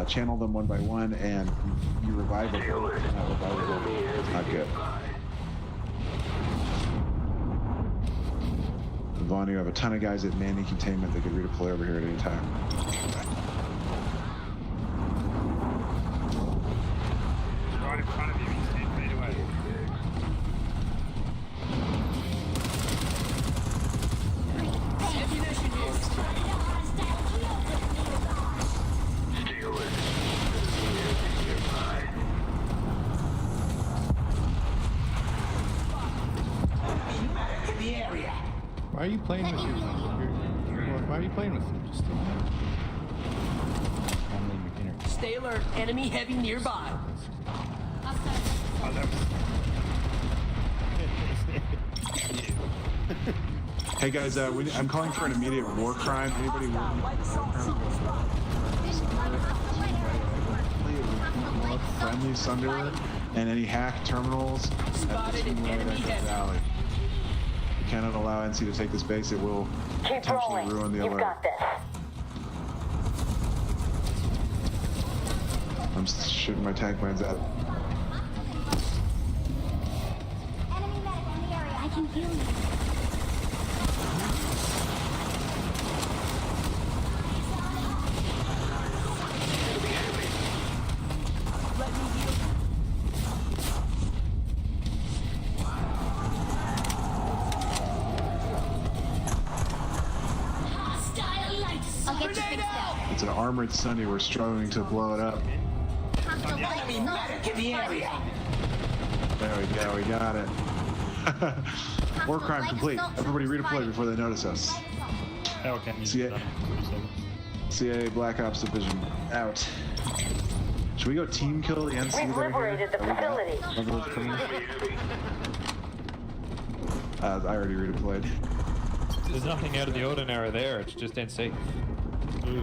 Channel them one by one, and you revive them. Not revive. Not good. Vaughn, you have a ton of guys at Manny Containment that could redeploy over here at any time.
Right in front of you, he's 10 feet away.
Why are you playing with your why are you playing with them? Just
Stay alert. Enemy heavy nearby.
Hey guys, I'm calling for an immediate war crime. Anybody want friendly Sunder and any hack terminals at the valley? We cannot allow NC to take this base. It will potentially ruin the alert.
Got this.
I'm shooting my tank planes at.
Enemy medic in the area. I can heal you. Hostile light
armored Sunny. We're struggling to blow it up.
Enemy medic in the area.
There we go. We got it. War crime complete. Everybody redeploy before they notice us.
Okay.
CIA Black Ops Division out. Should we go team kill the NC?
We've liberated the facility.
I already redeployed.
There's nothing out of the ordinary there. It's just NC.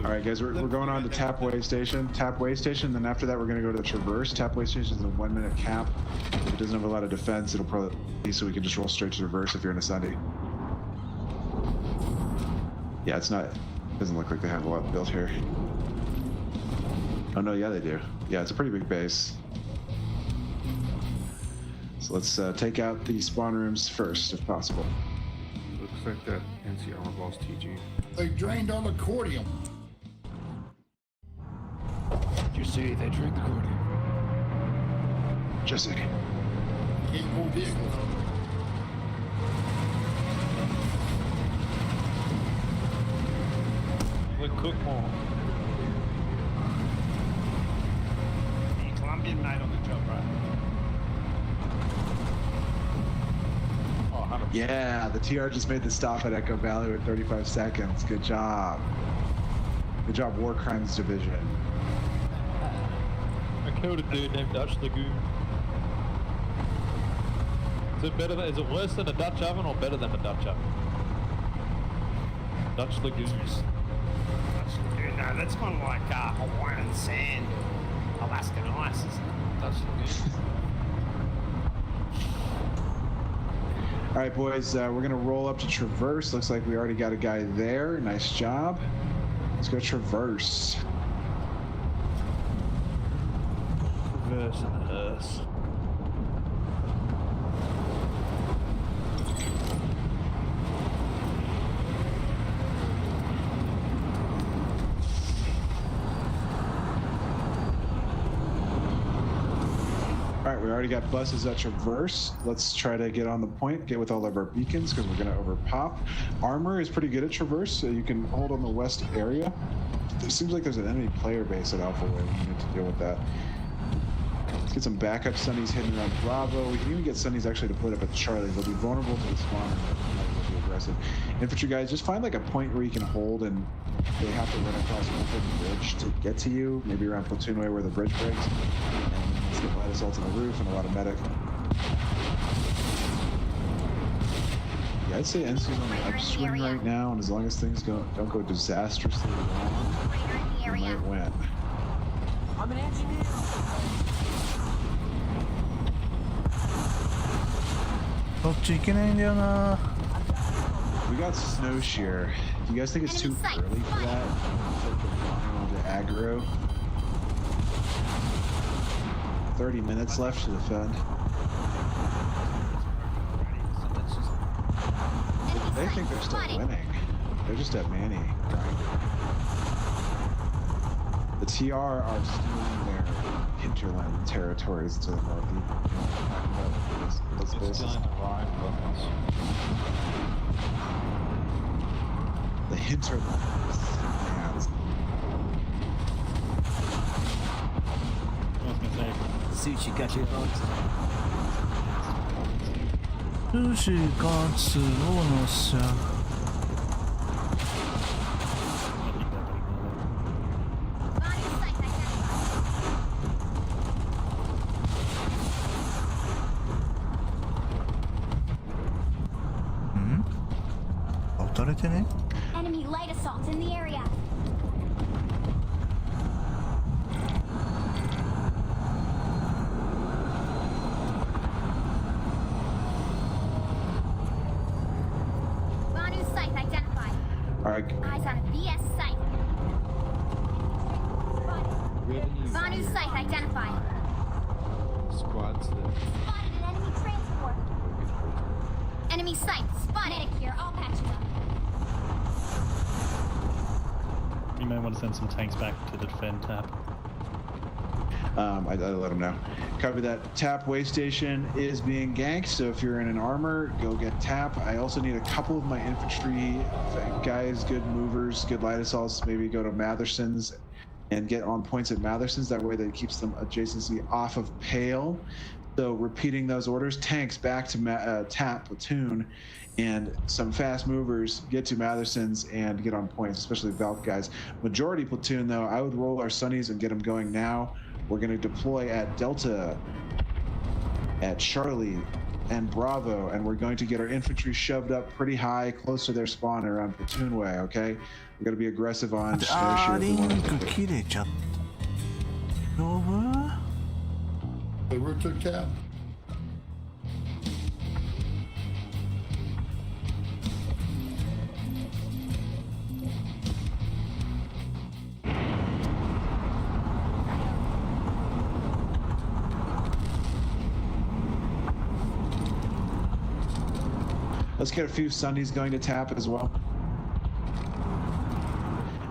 Alright guys, we're going on to Tapway Station. Tapway Station, then after that we're going to go to the Traverse. Tapway Station is a 1 minute cap. If it doesn't have a lot of defense, it'll probably be so we can just roll straight to Traverse if you're in a Sunday. Yeah, it's not, doesn't look like they have a lot built here. Oh no, yeah they do. Yeah, it's a pretty big base. So let's take out the spawn rooms first, if possible.
Looks like that NC armor boss TG.
They drained all the cordium.
Did you see they drained the cordium?
Just a second.
Can't move vehicles.
We'll cook more.
The Colombian mate on the job, right?
Oh, 100%.
Yeah, the TR just made the stop at Echo Valley with 35 seconds. Good job. Good job, War Crimes Division.
I killed a dude named Dutch Lagoon. Is it better? Is it worse than a Dutch oven or better than a Dutch oven? Dutch Lagoon.
No, that's kind of like Hawaiian sand, Alaskan ice, isn't it? Dutch Lagoon.
All right, boys, we're gonna roll up to Traverse. Looks like we already got a guy there. Nice job. Let's go Traverse.
Traverse and Earth.
All right, we already got buses at Traverse. Let's try to get on the point, get with all of our beacons because we're gonna overpop. Armor is pretty good at Traverse, so you can hold on the west area. It seems like there's an enemy player base at Alpha Way. We need to deal with that. Let's get some backup Sunnies hidden around Bravo. We can even get Sunnies actually deployed up at Charlie. They'll be vulnerable to the spawner. They'll be aggressive. Infantry guys, just find like a point where you can hold and they have to run across an open bridge to get to you. Maybe around Platoon Way where the bridge breaks. And let's get light assaults on the roof and a lot of medic. Yeah, I'd say NC's on the upswing right now, and as long as things don't go disastrously wrong, we might win.
I'm an engineer.
We got Snow Shear. Do you guys think it's too early for that? To aggro. 30 minutes left to defend. They think they're still winning. They're just at Manny grinding. The TR are stealing their hinterland territories to the north. You know what I'm talking about? Those bases. The hinterlands.
Sushi got your bones.
Sushi got your
Enemy light assaults in the area. Banu site identified.
Alright.
Eyes on a BS site. Banu site identified.
Squads there.
Spotted an enemy transport. Enemy site spotted here. I'll patch you up.
You may want to send some tanks back to the defend tap.
I let them know. Copy that. Tap way station is being ganked, so if you're in an armor, go get tap. I also need a couple of my infantry guys, good movers, good light assaults. Maybe go to Matherson's and get on points at Matherson's. That way that keeps them adjacency off of Pale. So repeating those orders, tanks back to tap platoon, and some fast movers get to Matherson's and get on points, especially Valk guys. Majority platoon though, I would roll our Sunnies and get them going now. We're going to deploy at Delta, at Charlie, and Bravo, and we're going to get our infantry shoved up pretty high, close to their spawn around platoon way, okay? We're going to be aggressive on Snowshoe.
The route took tap.
Let's get a few Sundays going to tap as well.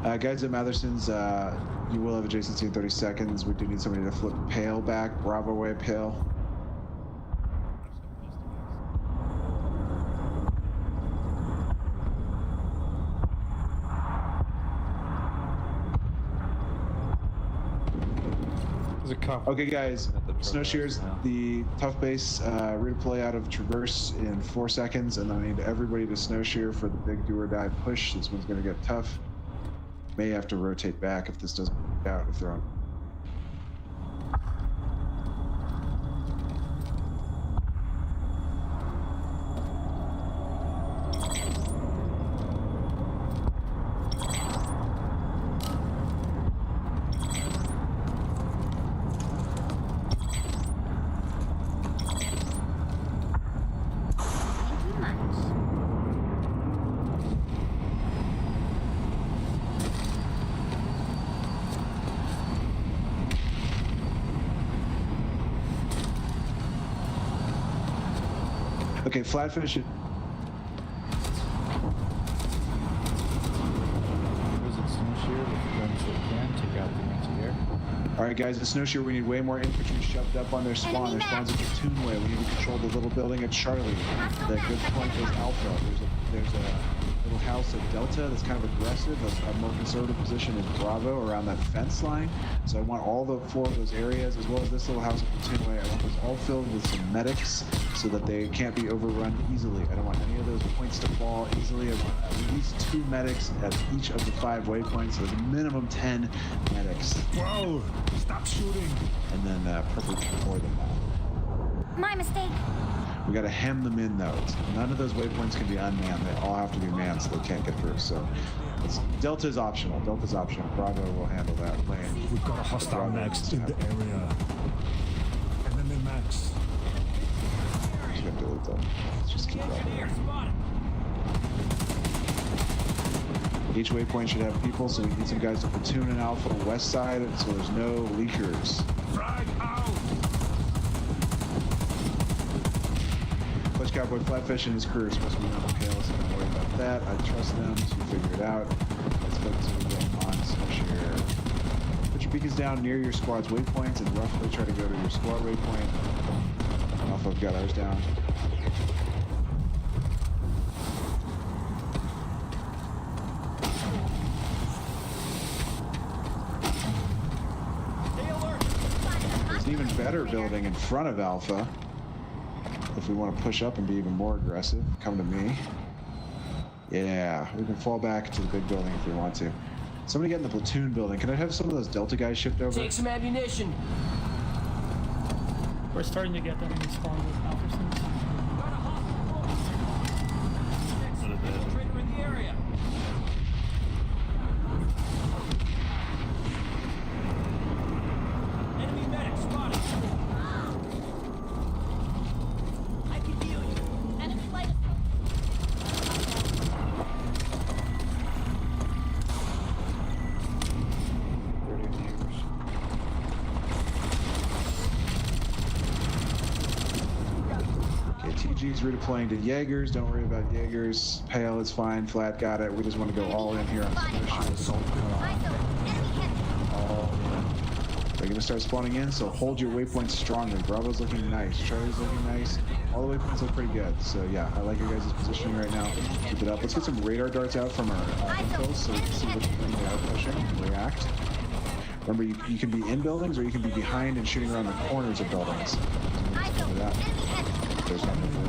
Guys at Matherson's, you will have adjacency in 30 seconds. We do need somebody to flip Pale back. Bravo way Pale. Okay guys, Snowshoers, the tough base redeploy out of Traverse in 4 seconds, and then I need everybody to Snowshoer for the big do or die push. This one's gonna get tough. May have to rotate back if this doesn't work out, if they're on. Okay, flatfish it. Alright guys, the Snowshoe, we need way more infantry shoved up on their spawn. Their spawn's a platoon way. We need to control the little building at Charlie. The good point is Alpha. There's a little house at Delta that's kind of aggressive. A more conservative position is Bravo around that fence line. So I want all 4 of those areas, as well as this little house at platoon way. I want those all filled with some medics so that they can't be overrun easily. I don't want any of those points to fall easily. I want at least 2 medics at each of the 5 waypoints. So there's a minimum 10 medics.
Whoa! Stop shooting!
And then preferably more than that.
My mistake.
We gotta hem them in though. None of those waypoints can be unmanned. They all have to be manned so they can't get through. So Delta's optional. Delta's optional. Bravo will handle that lane.
We've got a hostile next in the area. Enemy max.
Just gonna delete them. Let's just keep going. Each waypoint should have people, so we need some guys to platoon in Alpha west side, so there's no leakers.
Frag out!
Clutch Cowboy Flatfish and his crew are supposed to be on the pale, so don't worry about that. I trust them to figure it out. Let's focus on going on Snowshoe. Put your beacons down near your squad's waypoints and roughly try to go to your squad waypoint. Alpha's got ours down. There's an even better building in front of Alpha. If we want to push up and be even more aggressive, come to me. Yeah, we can fall back to the big building if we want to. Somebody get in the platoon building. Can I have some of those Delta guys shipped over?
Take some ammunition.
We're starting to get them in spawn with Alphersons.
Infiltrator in the area. Enemy medic spotted. I can heal you.
Enemy light assault.
Okay, TG's redeploying to Jaegers. Don't worry about Jaegers. Pale is fine. Flat got it. We just want to go all in here on Snowshoe. All in. They're going to start spawning in, so hold your waypoints strongly. Bravo's looking nice. Charlie's looking nice. All the waypoints look pretty good. So yeah, I like your guys' positioning right now. Keep it up. Let's get some radar darts out from our infos so we can see which thing they are pushing and react. Remember, you can be in buildings or you can be behind and shooting around the corners of buildings. Remember that. There's nothing for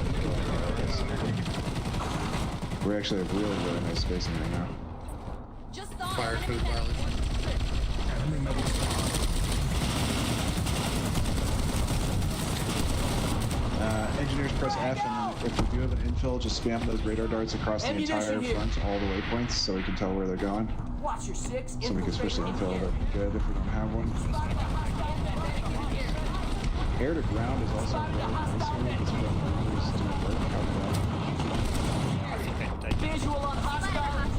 it. We actually have really nice spacing right now.
Fire code violation.
Engineers press F, and then if we do have an infill, just spam those radar darts across the entire front, all the waypoints, so we can tell where they're going.
Watch your six.
So we can switch the infill, that'd be good if we don't have one. Air to ground is also really nice here, because we don't always do work out of
Visual on hostile.
that.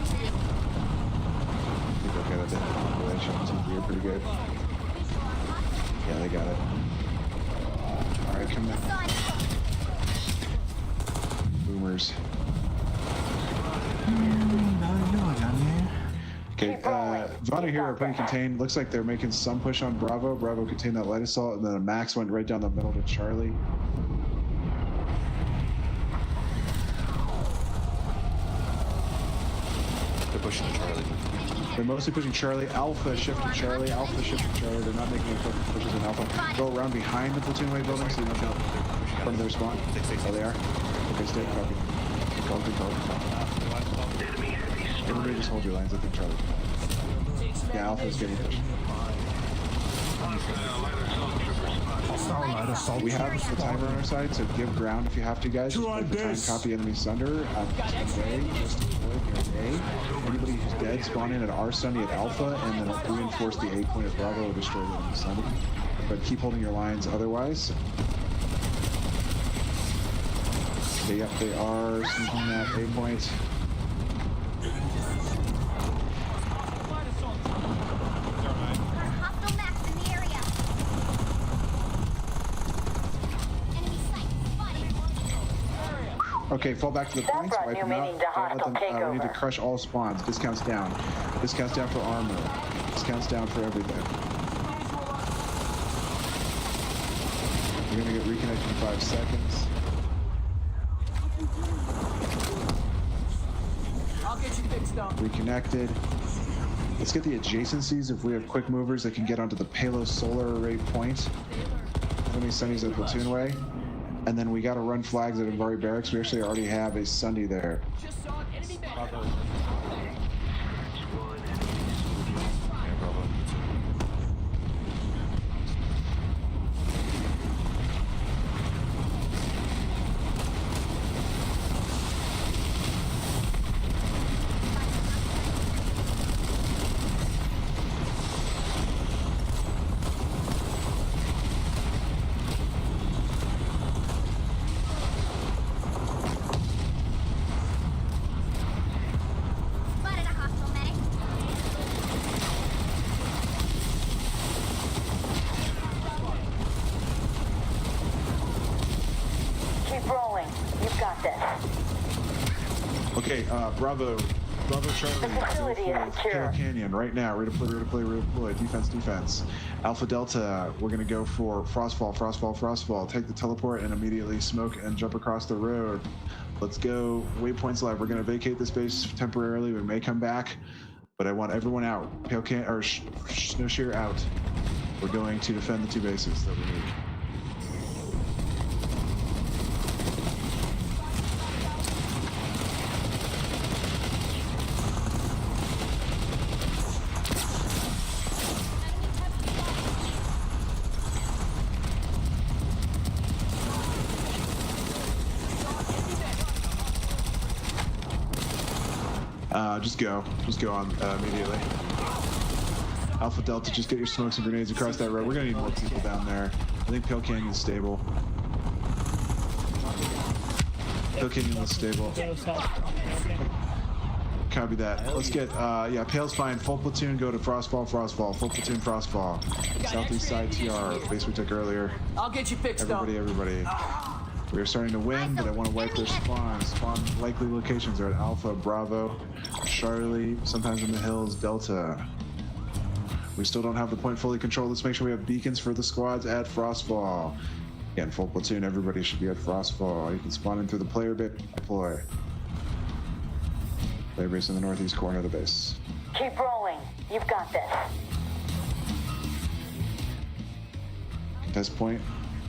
People got a different population, so we're pretty good. Yeah, they got it. Alright, come in. Boomers. Okay, Vana here are putting contain. Looks like they're making some push on Bravo. Bravo contained that light assault, and then a Max went right down the middle to Charlie.
They're pushing Charlie.
They're mostly pushing Charlie. Alpha shifted Charlie. Alpha shifted Charlie. They're not making any pushes in Alpha. Go around behind the platoon way building so you don't jump in front of their spawn. Oh, they are? Okay, stay. Copy. Copy. Everybody just hold your lines. I think Charlie. Yeah, Alpha's getting pushed. We have the timer on our side, so give ground if you have to, guys. Just hold the time, copy enemy sunder. Just deploy near A. Anybody who's dead, spawn in at our sunny at Alpha, and then reinforce the A point at Bravo or destroy the enemy sunny. But keep holding your lines otherwise. Okay, yep, they are sneaking that A point. Okay, fall back to the points, wipe them out. Don't let them, we need to crush all spawns. Discounts down. Discounts down for armor. Discounts down for everything. We're gonna get reconnected in 5 seconds.
I'll get you fixed up.
Reconnected. Let's get the adjacencies if we have quick movers that can get onto the Palos solar array point. Enemy sunnies at Platoon Way. And then we gotta run flags at Avari Barracks. We actually already have a Sunday there. Okay, Bravo Charlie, Kill Canyon right now. Redeploy, defense. Alpha Delta, we're gonna go for Frostfall. Take the teleport and immediately smoke and jump across the road. Let's go. Waypoints live. We're gonna vacate this base temporarily. We may come back, but I want everyone out. Snowshear out. We're going to defend the 2 bases that we need. Just go on immediately. Alpha Delta, just get your smokes and grenades across that road. We're gonna need more people down there. I think Pale Canyon's stable. Pale Canyon is stable. Copy that. Let's get, yeah, Pale's fine. Full platoon, go to Frostfall. Full platoon, Frostfall. Southeast side TR, base we took earlier.
I'll get you fixed up.
Everybody. We are starting to win, but I want to wipe their spawns. Spawn likely locations are at Alpha, Bravo, Charlie, sometimes in the hills, Delta. We still don't have the point fully controlled. Let's make sure we have beacons for the squads at Frostfall. Again, full platoon, everybody should be at Frostfall. You can spawn in through the player base, deploy. Player base in the northeast corner of the base.
Keep rolling. You've got this.
This point.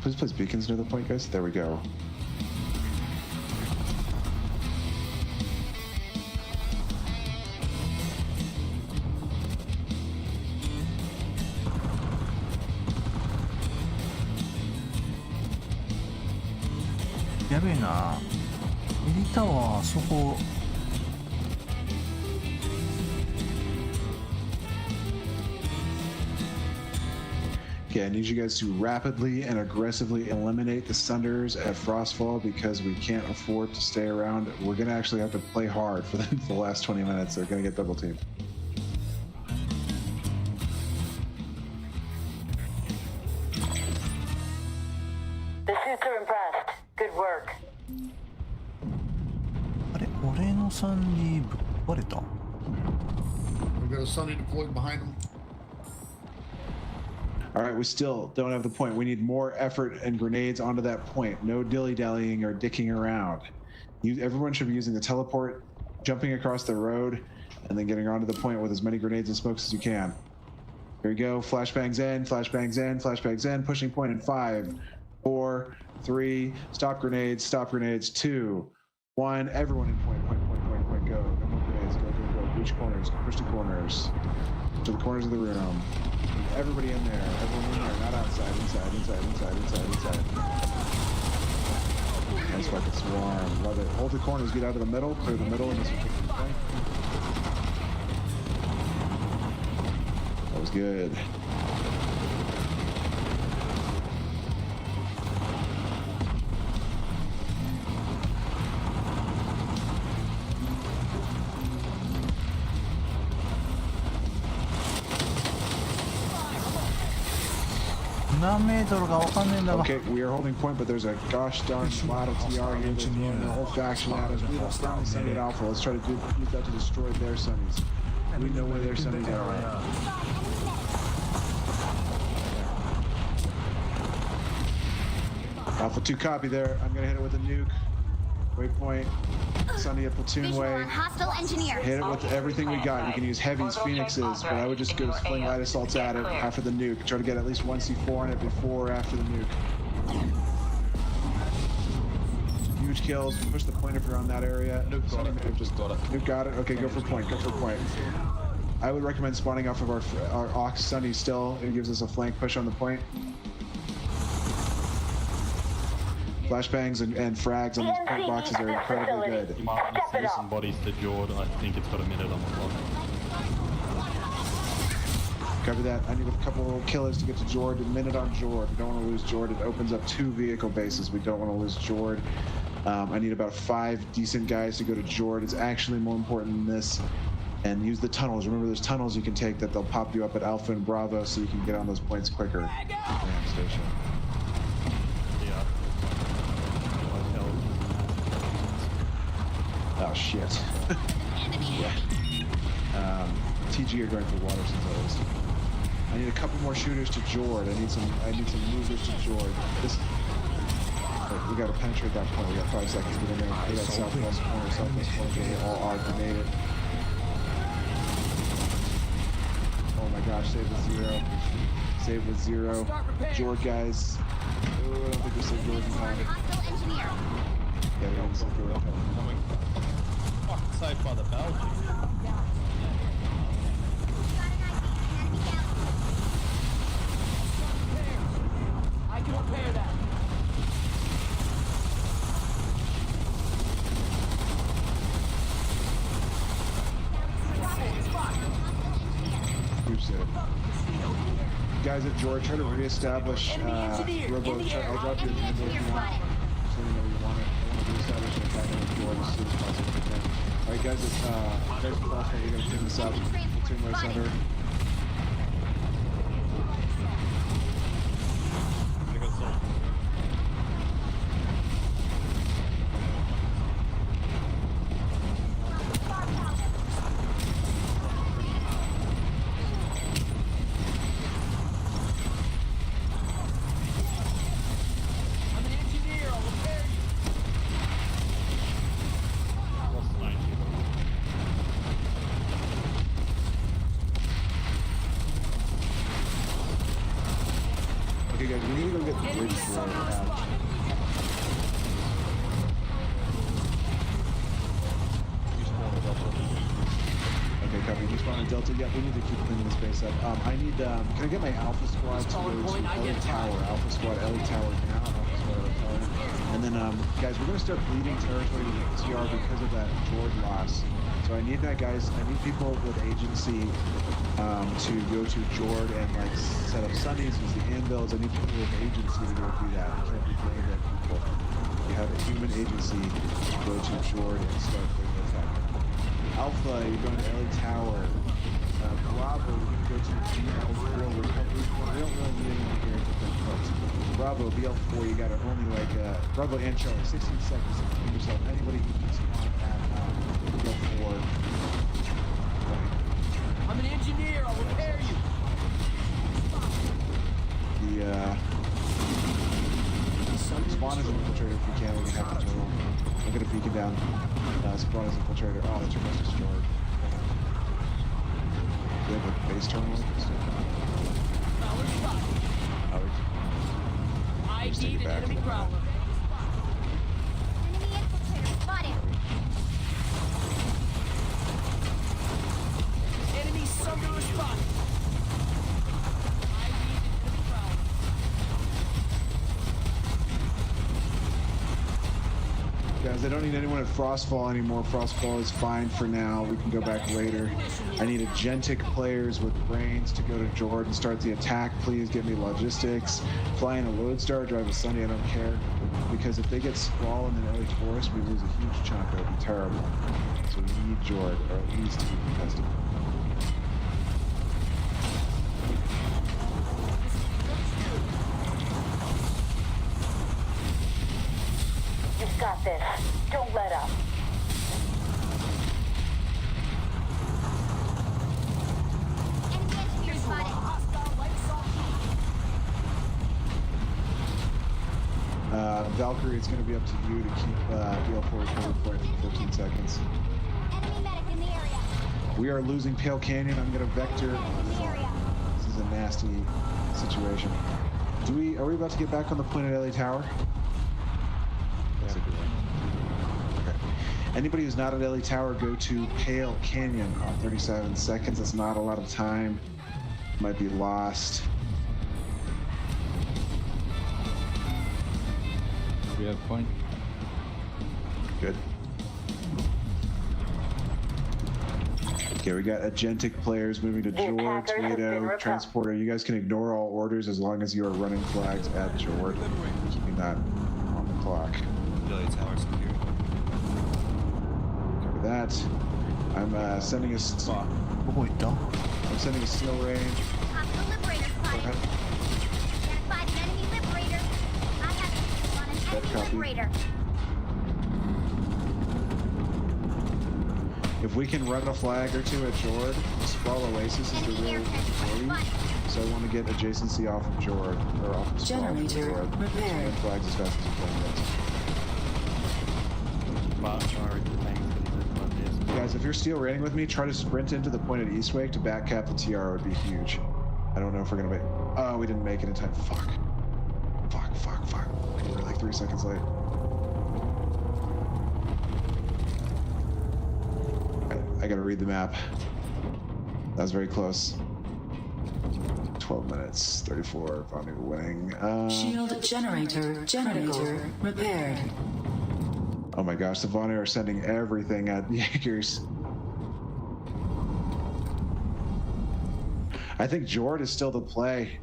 Please place beacons near the point, guys. There we go. Okay, I need you guys to rapidly and aggressively eliminate the Sunders at Frostfall because we can't afford to stay around. We're going to actually have to play hard for the last 20 minutes. They're going to get double teamed.
The suits are impressed. Good work.
あれ、俺のサンディぶっ壊れた。
We've got a Sunny deployed behind them.
All right, we still don't have the point. We need more effort and grenades onto that point. No dilly-dallying or dicking around. Everyone should be using the teleport, jumping across the road, and then getting onto the point with as many grenades and smokes as you can. Here we go. Flashbangs in, flashbangs in, flashbangs in. Pushing point in 5, 4, 3. Stop grenades, 2, 1. Everyone in point, go. No more grenades. Go. Reach corners, push to corners. To the corners of the room. Everybody in there. Everyone in there. Not outside. Inside. Nice fucking swarm. Love it. Hold the corners. Get out of the middle. Clear the middle. And this will take the point. That was good. Okay, we are holding point, but there's a gosh darn lot of TR here. There's the whole faction at us. We don't down Sunny at Alpha. Let's try to use that to destroy their Sunnies. We know where their Sunnies are. Alpha 2 copy there. I'm gonna hit it with a nuke. Waypoint. Sunny at platoon way. Hit it with everything we got. You can use heavies, phoenixes, but I would just go fling light assaults at it after the nuke. Try to get at least one C4 on it before or after the nuke. Huge kills. Push the point if you're on that area. Nuke got it. Just got it. Nuke got it. Okay, go for point. I would recommend spawning off of our Ox Sunny still. It gives us a flank push on the point. Flashbangs and frags on these point boxes are incredibly good.
You might want to send some bodies to Jord. I think it's got a minute on the clock.
Cover that. I need a couple killers to get to Jord. A minute on Jord. We don't want to lose Jord. It opens up 2 vehicle bases. We don't want to lose Jord. I need about 5 decent guys to go to Jord. It's actually more important than this. And use the tunnels. Remember, there's tunnels you can take that they'll pop you up at Alpha and Bravo so you can get on those points quicker. Damn station. Oh shit. Yeah. TG are going for water since I need a couple more shooters to Jord. I need some movers to Jord. We gotta penetrate that point. We got 5 seconds. Get in there. Hit that southwest corner. Get all R grenade. Oh my gosh, save with 0. Jord guys. Oh, I don't think we saved Jord in time. Yeah, we don't save Jord in time.
Saved by the Belgians.
I can repair that.
Huge save. Guys at Jord, try to reestablish Robo. I'll drop you a number if you want. So you know you want it. I want to reestablish an attack on Jord as soon as possible. Alright guys, it's very possible we're gonna team this up. Platoon way center. Okay, guys, we need to go get the bridge for Okay, copy. You spawn in Delta. Yeah, we need to keep cleaning this base up. I need, can I get my Alpha Squad to go to Ellie Tower? Alpha Squad, Ellie Tower now. Alpha Squad, Ellie Tower. And then, guys, we're going to start bleeding territory with TR because of that Jord loss. So I need that, guys. I need people with agency to go to Jord and, like, set up Sunnies, use the anvils. I need people with agency to go do that. I can't be blaming that people. You have a human agency to go to Jord and start bringing those out. Alpha, you're going to Ellie Tower. Bravo, you're going to go to BL4 recovery. We don't really need anyone here to put folks. Bravo, BL4, you got to only like, Bravo and Charlie, 16 seconds to clean yourself. Anybody who can spawn at BL4.
I'm an engineer, I'll repair you.
Spawn is an infiltrator if we can, we can have the total. I'm gonna beacon down. Spawn is infiltrator. Oh, the terminal's destroyed. Do they have a base terminal?
I need an enemy growler.
Enemy infiltrator spotted.
Enemy Sunderer spotted.
Guys, I don't need anyone at Frostfall anymore. Frostfall is fine for now. We can go back later. I need agentic players with brains to go to Jordan, start the attack. Please give me logistics. Fly in a Lodestar, drive a Sunny, I don't care. Because if they get Squall in the Ellie Taurus, we lose a huge chunk. That would be terrible. So we need Jordan, or at least to be contested.
You've got this. Don't let up.
Enemy engineer spotted.
Valkyrie, it's going to be up to you to keep BL4 recovered for, I think, 14 seconds.
Enemy medic in the area.
We are losing Pale Canyon. I'm going to vector. This is a nasty situation. Are we about to get back on the point at Ellie Tower? Okay. Anybody who's not at Ellie Tower, go to Pale Canyon on 37 seconds. That's not a lot of time. Might be lost.
We have point.
Good. Okay, we got agentic players moving to Jord, Tomato, Transporter. You guys can ignore all orders as long as you are running flags at Jord, keeping that on the clock. Cover that. I'm sending a steel range.
Hostile liberator spotted. Identified an enemy liberator. I have on an enemy liberator.
If we can run a flag or two at Jord, Sprawl Oasis is the real priority. So I want to get adjacency off of Jord, or off of Sprawl.
Generator repaired.
Flags as fast as you can. Guys, if you're steel raining with me, try to sprint into the point at Eastwake to back cap the TR would be huge. I don't know if we're gonna make. Oh, we didn't make it in time. Fuck. We're like 3 seconds late. I gotta read the map. That was very close. 12 minutes, 34, Vonnie winning.
Shield generator repaired.
Oh my gosh, the Vonnie are sending everything at Jaegers. I think Jord is still the play.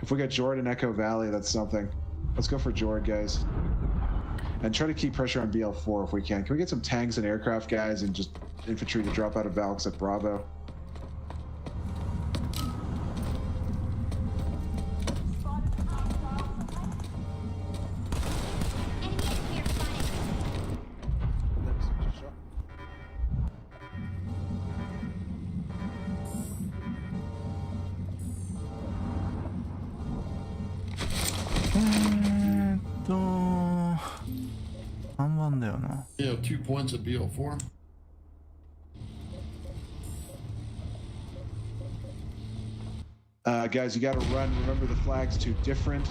If we get Jord and Echo Valley, that's something. Let's go for Jord, guys. And try to keep pressure on BL4 if we can. Can we get some tanks and aircraft guys and just infantry to drop out of Valks at Bravo?
Yeah, 2 points at BL4.
Guys, you got to remember the flags to different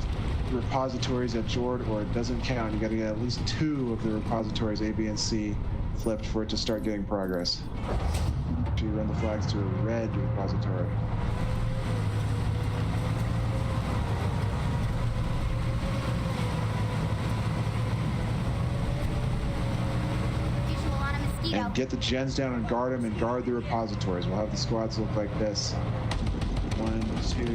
repositories at Jord, or it doesn't count. You got to get at least 2 of the repositories A, B, and C flipped for it to start getting progress. So you run the flags to a red repository.
Visual on a mosquito.
And get the gens down and guard them, and guard the repositories. We'll have the squads look like this. 1, 2,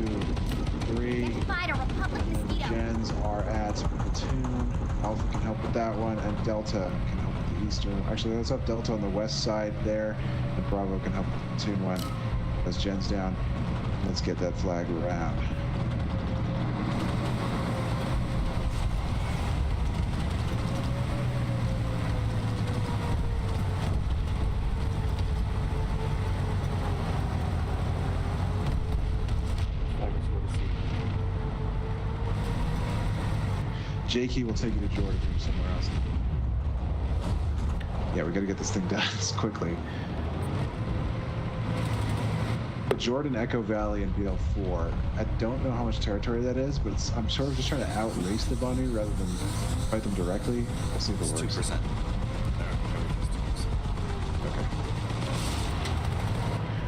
3.
Identified a Republic
And the
mosquito.
gens are at platoon. Alpha can help with that one, and Delta can help with the eastern. Actually, let's have Delta on the west side there, and Bravo can help with the platoon one. Those gens down. Let's get that flag around. Jakey will take you to Jordan or somewhere else. Yeah, we gotta get this thing done quickly. Jordan, Echo Valley, and BL4. I don't know how much territory that is, but I'm sort of just trying to outrace the Bunny rather than fight them directly. We'll see if it works.
2%.
Okay.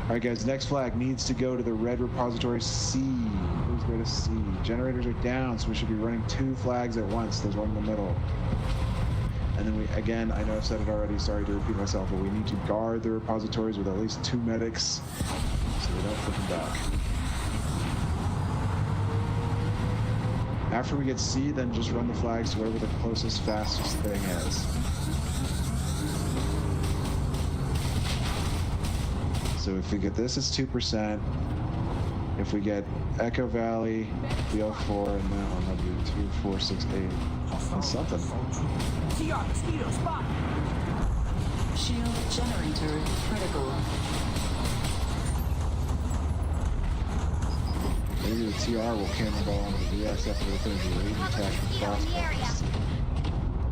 Alright guys, next flag needs to go to the red repository C. Please go to C. Generators are down, so we should be running 2 flags at once. There's one in the middle. And then we, again, I know I've said it already, sorry to repeat myself, but we need to guard the repositories with at least 2 medics so we don't flip them back. After we get C, then just run the flags to wherever the closest, fastest thing is. So if we get this, it's 2%. If we get Echo Valley, BL4, and that one, that'll be 2, 4, 6, 8. That's something.
TR mosquito spot.
Shield generator critical.
Maybe the TR will cannonball onto the VX after they finish the rage attack from crossbow.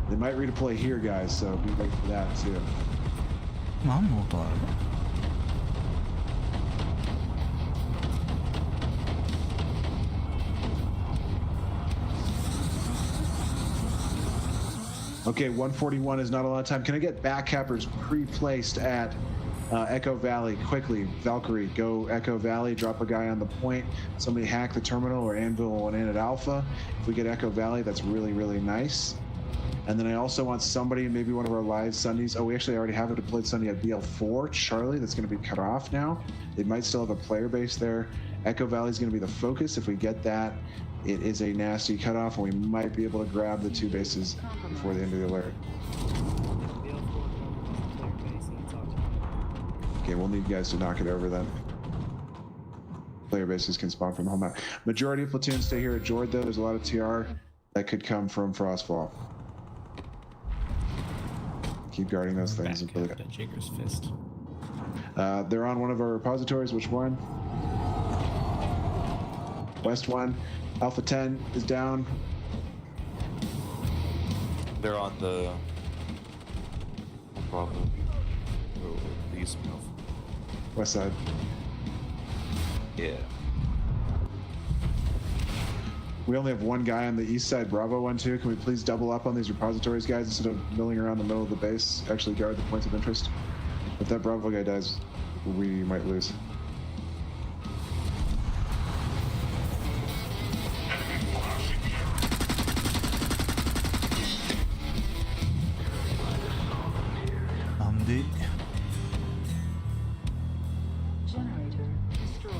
They might redeploy here, guys, so be ready for that too.
何の音あるの?
Okay, 141 is not a lot of time. Can I get back cappers pre-placed at Echo Valley quickly? Valkyrie, go Echo Valley, drop a guy on the point. Somebody hack the terminal, or Anvil one in at Alpha. If we get Echo Valley, that's really, really nice. And then I also want somebody, maybe one of our live Sundays. Oh, we actually already have a deployed Sunday at BL4, Charlie, that's going to be cut off now. They might still have a player base there. Echo Valley is going to be the focus. If we get that, it is a nasty cutoff, and we might be able to grab the 2 bases before the end of the alert. Okay, we'll need guys to knock it over then. Player bases can spawn from the home map. Majority of platoons stay here at Jord, though. There's a lot of TR that could come from Frostfall. Keep guarding those things until they...
Jigger's fist.
They're on one of our repositories. Which one? West 1. Alpha 10 is down.
They're on the Bravo. Oh, the east of
West side.
Yeah.
We only have one guy on the east side, Bravo 1-2. Can we please double up on these repositories, guys, instead of milling around the middle of the base? Actually guard the points of interest. If that Bravo guy dies, we might lose.
Generator destroyed.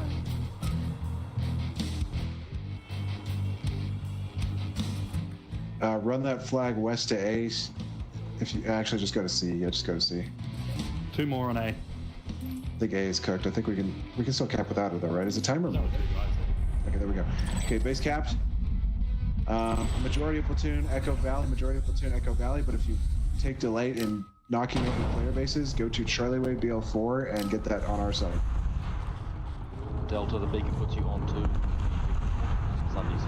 Run that flag west to A. If you actually just go to C, yeah, just go to C.
2 more on A.
I think A is cooked. I think we can still cap without it though, right? Is the timer low? Okay, there we go. Okay, base capped. Majority of platoon Echo Valley. Majority of platoon Echo Valley. But if you take delight in knocking over player bases, go to Charlie Way BL4 and get that on our side.
Delta, the beacon puts you on 2 Sundays.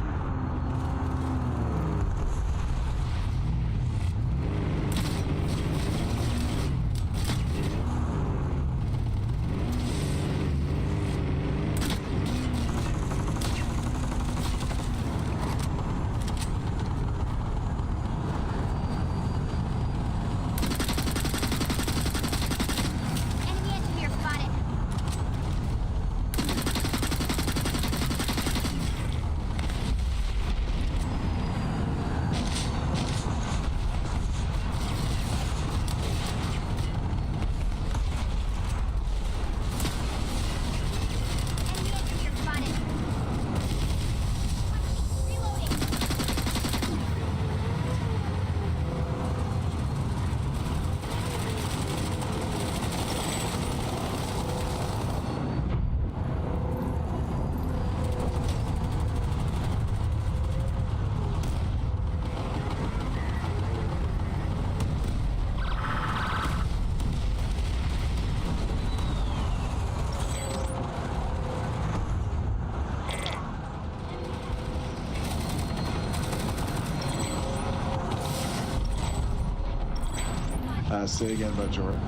Say again about Jordan.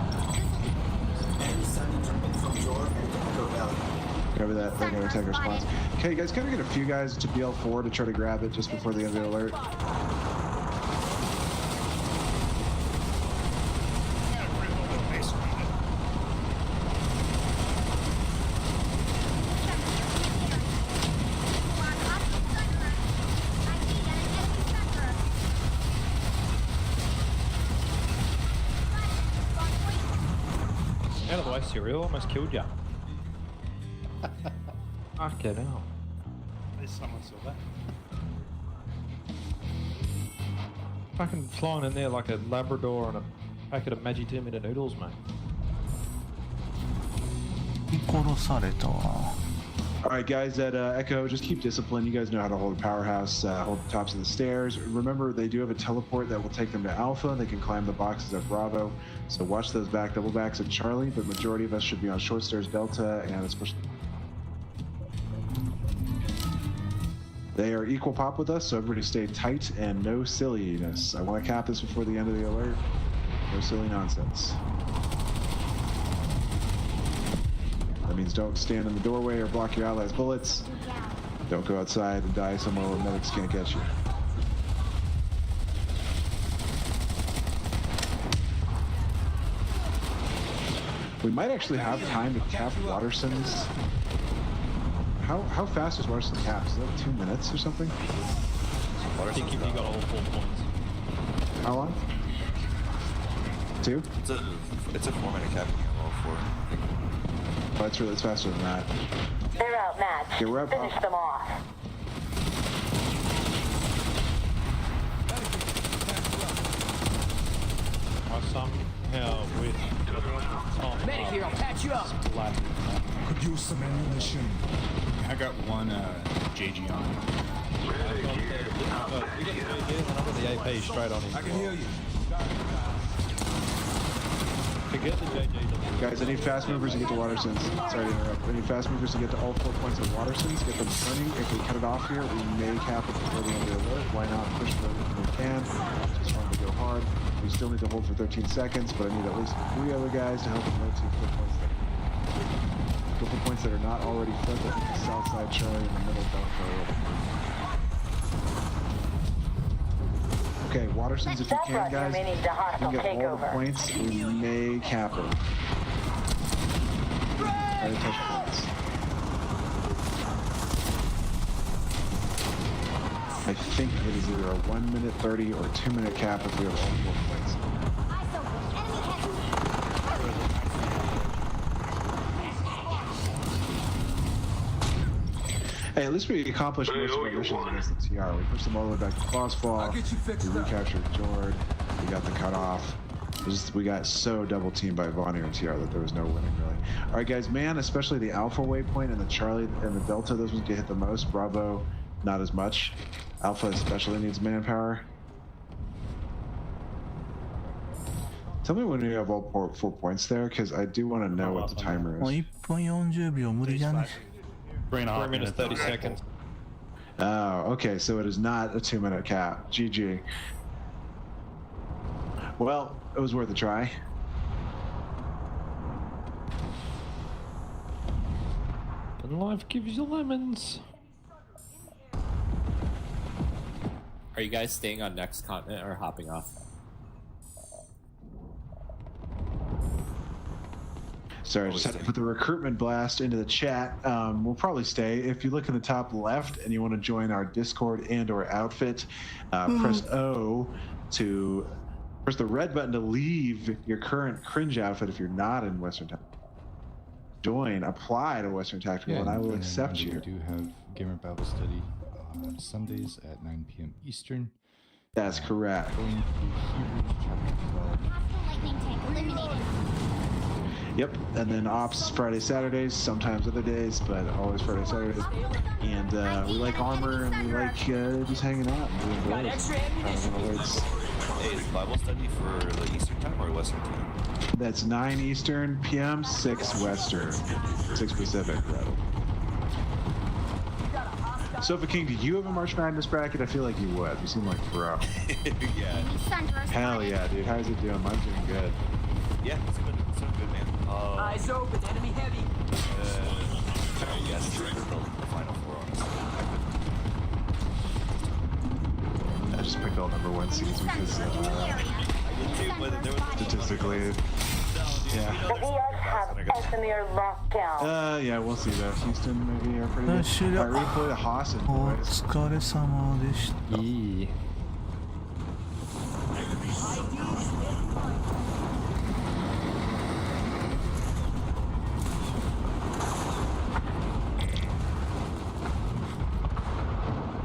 Cover that, they're gonna take response. Okay, you guys gotta get a few guys to BL4 to try to grab it just before the end of the alert.
Out of the way, Cyril. Almost killed you. Fucking hell.
At least someone saw that.
Fucking flying in there like a Labrador and a packet of Maggi 2-minute noodles, mate.
殺されたわ。
Alright guys at Echo, just keep discipline. You guys know how to hold a powerhouse, hold the tops of the stairs. Remember, they do have a teleport that will take them to Alpha. They can climb the boxes at Bravo. So watch those double backs at Charlie, but majority of us should be on short stairs Delta, and especially... They are equal pop with us, so everybody stay tight and no silliness. I want to cap this before the end of the alert. No silly nonsense. That means don't stand in the doorway or block your allies' bullets. Don't go outside and die somewhere where medics can't get you. We might actually have time to cap Waterson's. How fast is Waterson capped? Is that 2 minutes or something?
I think if you got all 4 points.
How long? 2?
It's a 4-minute cap. All 4.
Oh, it's faster than that.
They're outmatched.
Okay, we're up.
Finish them off.
I somehow with
Medic here, I'll patch you up.
Could use some ammunition.
I got one JG on.
we get the AP straight on him.
I can hear you.
Forget the JG.
Guys, I need fast movers to get to Waterson's. Sorry to interrupt. I need fast movers to get to all 4 points of Waterson's, get them turning. If we cut it off here, we may cap it before the end of the alert. Why not push them if we can? Just wanted to go hard. We still need to hold for 13 seconds, but I need at least 3 other guys to help them out to 4 points that are not already flipped. I think the south side Charlie in the middle don't go. Okay, Waterson's if you can, guys. You can get all the points. We may cap it. Try to touch points. I think it is either a 1 minute 30 or 2 minute cap if we have all 4 points. Hey, at least we accomplished most of our missions against the TR. We pushed them all the way back to Crossfall. We recaptured Jord. We got the cutoff. We got so double teamed by Vonnier and TR that there was no winning really. All right, guys, man, especially the Alpha waypoint and the Charlie and the Delta, those ones get hit the most. Bravo, not as much. Alpha especially needs manpower. Tell me when you have all 4 points there, because I do want to know what the timer is.
1分40秒無理じゃね。
3 minutes 30 seconds.
Oh, okay, so it is not a 2 minute cap. GG. Well, it was worth a try.
And life gives you lemons.
Are you guys staying on next continent or hopping off?
Sorry, I just had to put the recruitment blast into the chat. We'll probably stay. If you look in the top left and you want to join our Discord and or outfit, press O to press the red button to leave your current cringe outfit if you're not in Western Tactical. Join, apply to Western Tactical, and I will accept you.
We do have Gamer Bible Study Sundays at 9 p.m. Eastern.
That's correct.
Going through Hebrews chapter 12.
Lightning tank eliminated.
Yep, and then ops Friday, Saturdays, sometimes other days, but always Friday, Saturdays. And we like armor and we like just hanging out and doing blows.
Hey, is Bible study for the Eastern time or Western time?
That's 9 Eastern PM, 6 Western, 6 Pacific, rather. Sofa King, did you have a March Madness bracket? I feel like you would. You seem like a pro.
Yeah.
Hell yeah, dude. How's it doing? Mine's doing good.
Yeah, it's good. It's good, man.
Eyes open, enemy heavy.
Yes, the final four, honestly.
I just picked all #1 seeds because statistically, yeah.
The VS have Esmir locked down.
Yeah, we'll see though. Houston maybe are pretty good. Alright, ready to play the Haas and boys.
お疲れ様でした。
いい。